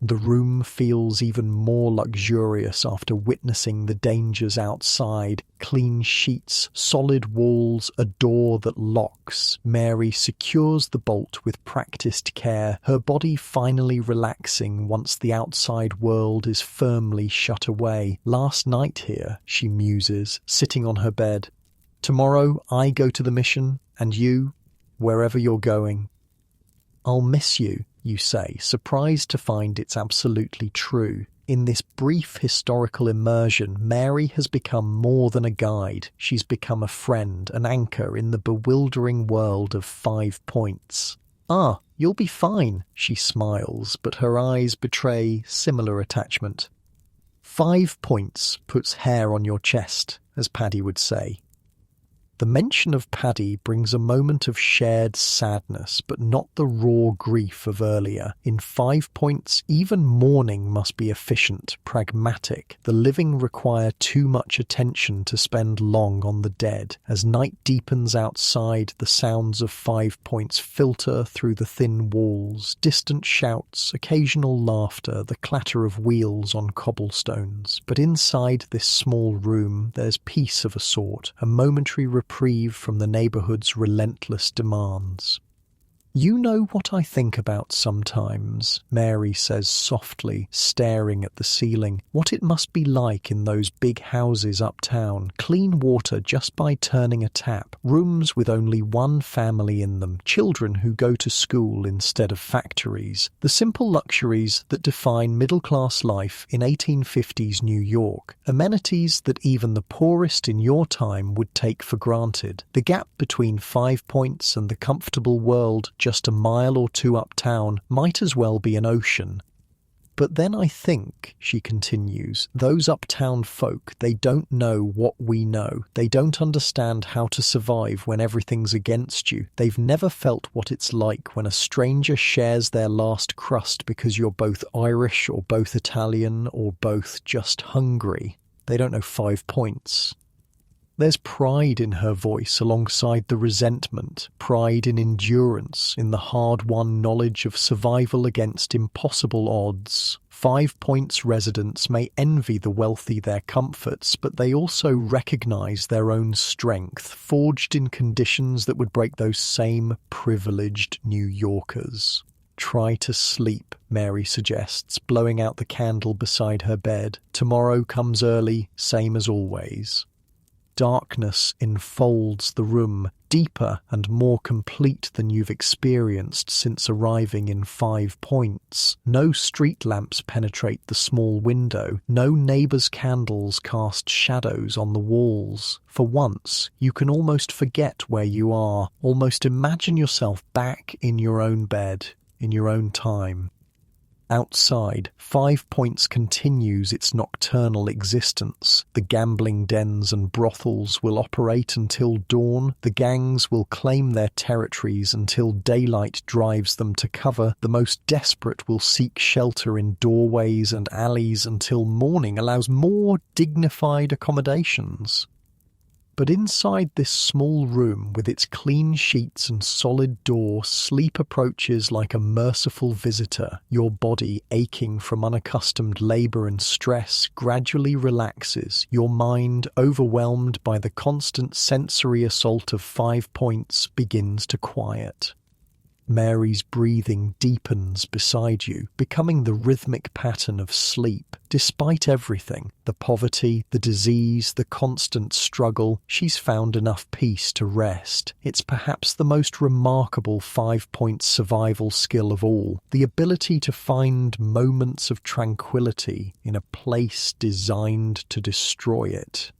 The room feels even more luxurious after witnessing the dangers outside. Clean sheets, solid walls, a door that locks. Mary secures the bolt with practiced care, her body finally relaxing once the outside world is firmly shut away. "Last night here," she muses, sitting on her bed. "Tomorrow I go to the mission, and you, wherever you're going." "I'll miss you," you say, surprised to find it's absolutely true. In this brief historical immersion, Mary has become more than a guide. She's become a friend, an anchor in the bewildering world of 5 points. "Ah, you'll be fine," she smiles, but her eyes betray similar attachment. 5 points puts hair on your chest, as Paddy would say. The mention of Paddy brings a moment of shared sadness, but not the raw grief of earlier. In 5 points, even mourning must be efficient, pragmatic. The living require too much attention to spend long on the dead. As night deepens outside, the sounds of 5 points filter through the thin walls. Distant shouts, occasional laughter, the clatter of wheels on cobblestones. But inside this small room, there's peace of a sort, a momentary reprieve from the neighbourhood's relentless demands. "You know what I think about sometimes," Mary says softly, staring at the ceiling. "What it must be like in those big houses uptown. Clean water just by turning a tap. Rooms with only one family in them. Children who go to school instead of factories. The simple luxuries that define middle-class life in 1850s New York. Amenities that even the poorest in your time would take for granted. The gap between 5 points and the comfortable world just a mile or two uptown might as well be an ocean. But then I think," she continues, "those uptown folk, they don't know what we know. They don't understand how to survive when everything's against you. They've never felt what it's like when a stranger shares their last crust because you're both Irish or both Italian or both just hungry. They don't know 5 points." There's pride in her voice alongside the resentment, pride in endurance, in the hard-won knowledge of survival against impossible odds. 5 points residents may envy the wealthy their comforts, but they also recognise their own strength, forged in conditions that would break those same privileged New Yorkers. "Try to sleep," Mary suggests, blowing out the candle beside her bed. "Tomorrow comes early, same as always." Darkness enfolds the room, deeper and more complete than you've experienced since arriving in 5 points. No street lamps penetrate the small window. No neighbours' candles cast shadows on the walls. For once, you can almost forget where you are, almost imagine yourself back in your own bed, in your own time. Outside, Five Points continues its nocturnal existence. The gambling dens and brothels will operate until dawn. The gangs will claim their territories until daylight drives them to cover. The most desperate will seek shelter in doorways and alleys until morning allows more dignified accommodations. But inside this small room with its clean sheets and solid door, sleep approaches like a merciful visitor. Your body, aching from unaccustomed labor and stress, gradually relaxes. Your mind, overwhelmed by the constant sensory assault of 5 Points, begins to quiet. Mary's breathing deepens beside you, becoming the rhythmic pattern of sleep. Despite everything, the poverty, the disease, the constant struggle, she's found enough peace to rest. It's perhaps the most remarkable 5 Point survival skill of all, the ability to find moments of tranquility in a place designed to destroy it.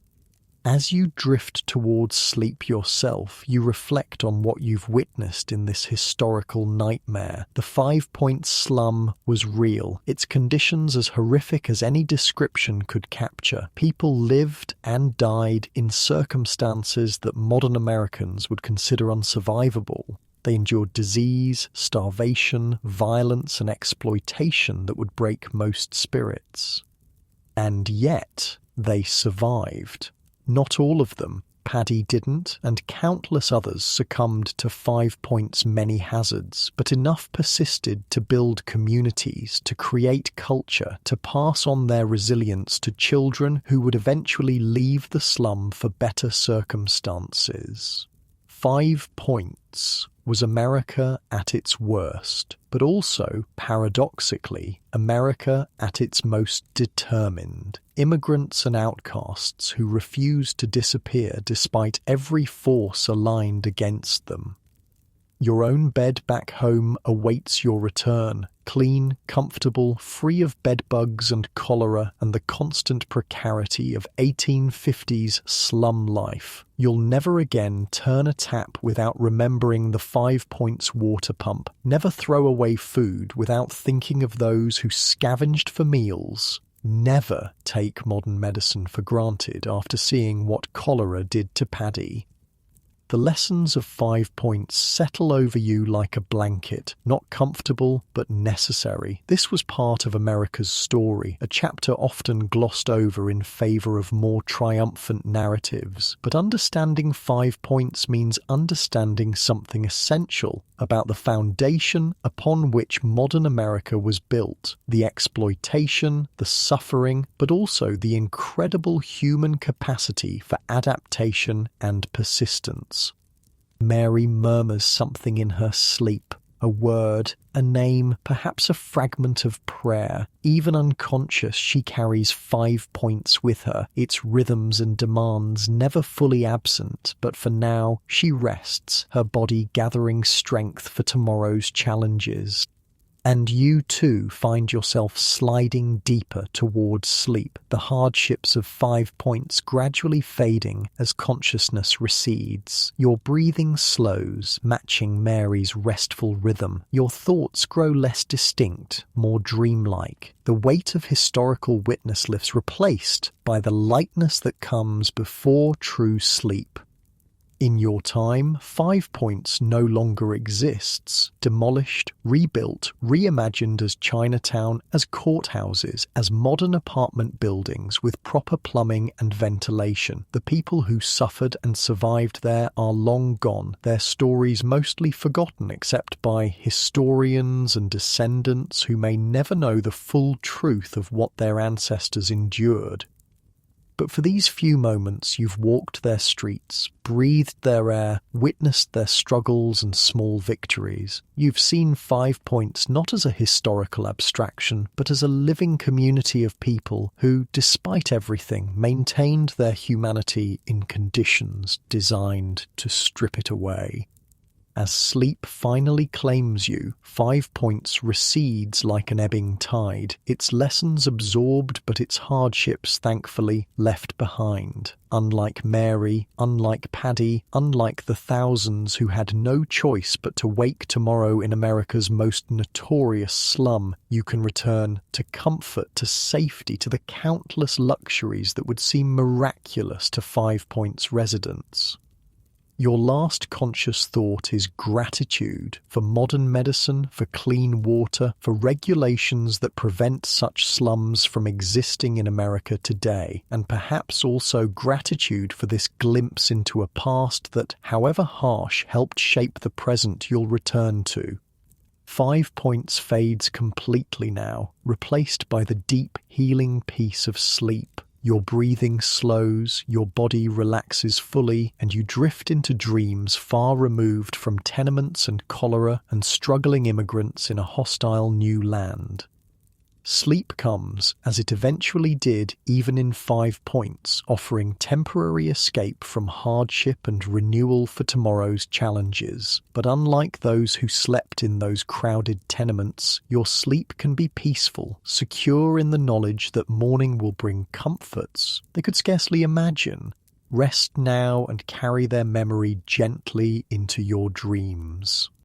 As you drift towards sleep yourself, you reflect on what you've witnessed in this historical nightmare. The 5 Point slum was real, its conditions as horrific as any description could capture. People lived and died in circumstances that modern Americans would consider unsurvivable. They endured disease, starvation, violence, and exploitation that would break most spirits. And yet, they survived. Not all of them. Paddy didn't, and countless others succumbed to 5 Point's many hazards, but enough persisted to build communities, to create culture, to pass on their resilience to children who would eventually leave the slum for better circumstances. 5 Points was America at its worst, but also, paradoxically, America at its most determined. Immigrants and outcasts who refused to disappear despite every force aligned against them. Your own bed back home awaits your return, clean, comfortable, free of bedbugs and cholera and the constant precarity of 1850s slum life. You'll never again turn a tap without remembering the 5 Points water pump, never throw away food without thinking of those who scavenged for meals, never take modern medicine for granted after seeing what cholera did to Paddy. The lessons of 5 Points settle over you like a blanket, not comfortable but necessary. This was part of America's story, a chapter often glossed over in favor of more triumphant narratives. But understanding 5 Points means understanding something essential about the foundation upon which modern America was built, the exploitation, the suffering, but also the incredible human capacity for adaptation and persistence. Mary murmurs something in her sleep, a word, a name, perhaps a fragment of prayer. Even unconscious, she carries 5 Points with her, its rhythms and demands never fully absent, but for now she rests, her body gathering strength for tomorrow's challenges. And you too find yourself sliding deeper towards sleep, the hardships of 5 Points gradually fading as consciousness recedes. Your breathing slows, matching Mary's restful rhythm. Your thoughts grow less distinct, more dreamlike. The weight of historical witness lifts replaced by the lightness that comes before true sleep. In your time, 5 Points no longer exists. Demolished, rebuilt, reimagined as Chinatown, as courthouses, as modern apartment buildings with proper plumbing and ventilation. The people who suffered and survived there are long gone, their stories mostly forgotten except by historians and descendants who may never know the full truth of what their ancestors endured. But for these few moments you've walked their streets, breathed their air, witnessed their struggles and small victories. You've seen 5 Points not as a historical abstraction, but as a living community of people who, despite everything, maintained their humanity in conditions designed to strip it away. As sleep finally claims you, 5 Points recedes like an ebbing tide, its lessons absorbed but its hardships thankfully left behind. Unlike Mary, unlike Paddy, unlike the thousands who had no choice but to wake tomorrow in America's most notorious slum, you can return to comfort, to safety, to the countless luxuries that would seem miraculous to 5 Points residents. Your last conscious thought is gratitude for modern medicine, for clean water, for regulations that prevent such slums from existing in America today, and perhaps also gratitude for this glimpse into a past that, however harsh, helped shape the present you'll return to. 5 Points fades completely now, replaced by the deep, healing peace of sleep. Your breathing slows, your body relaxes fully, and you drift into dreams far removed from tenements and cholera and struggling immigrants in a hostile new land. Sleep comes, as it eventually did even in 5 Points, offering temporary escape from hardship and renewal for tomorrow's challenges. But unlike those who slept in those crowded tenements, your sleep can be peaceful, secure in the knowledge that morning will bring comforts they could scarcely imagine. Rest now and carry their memory gently into your dreams.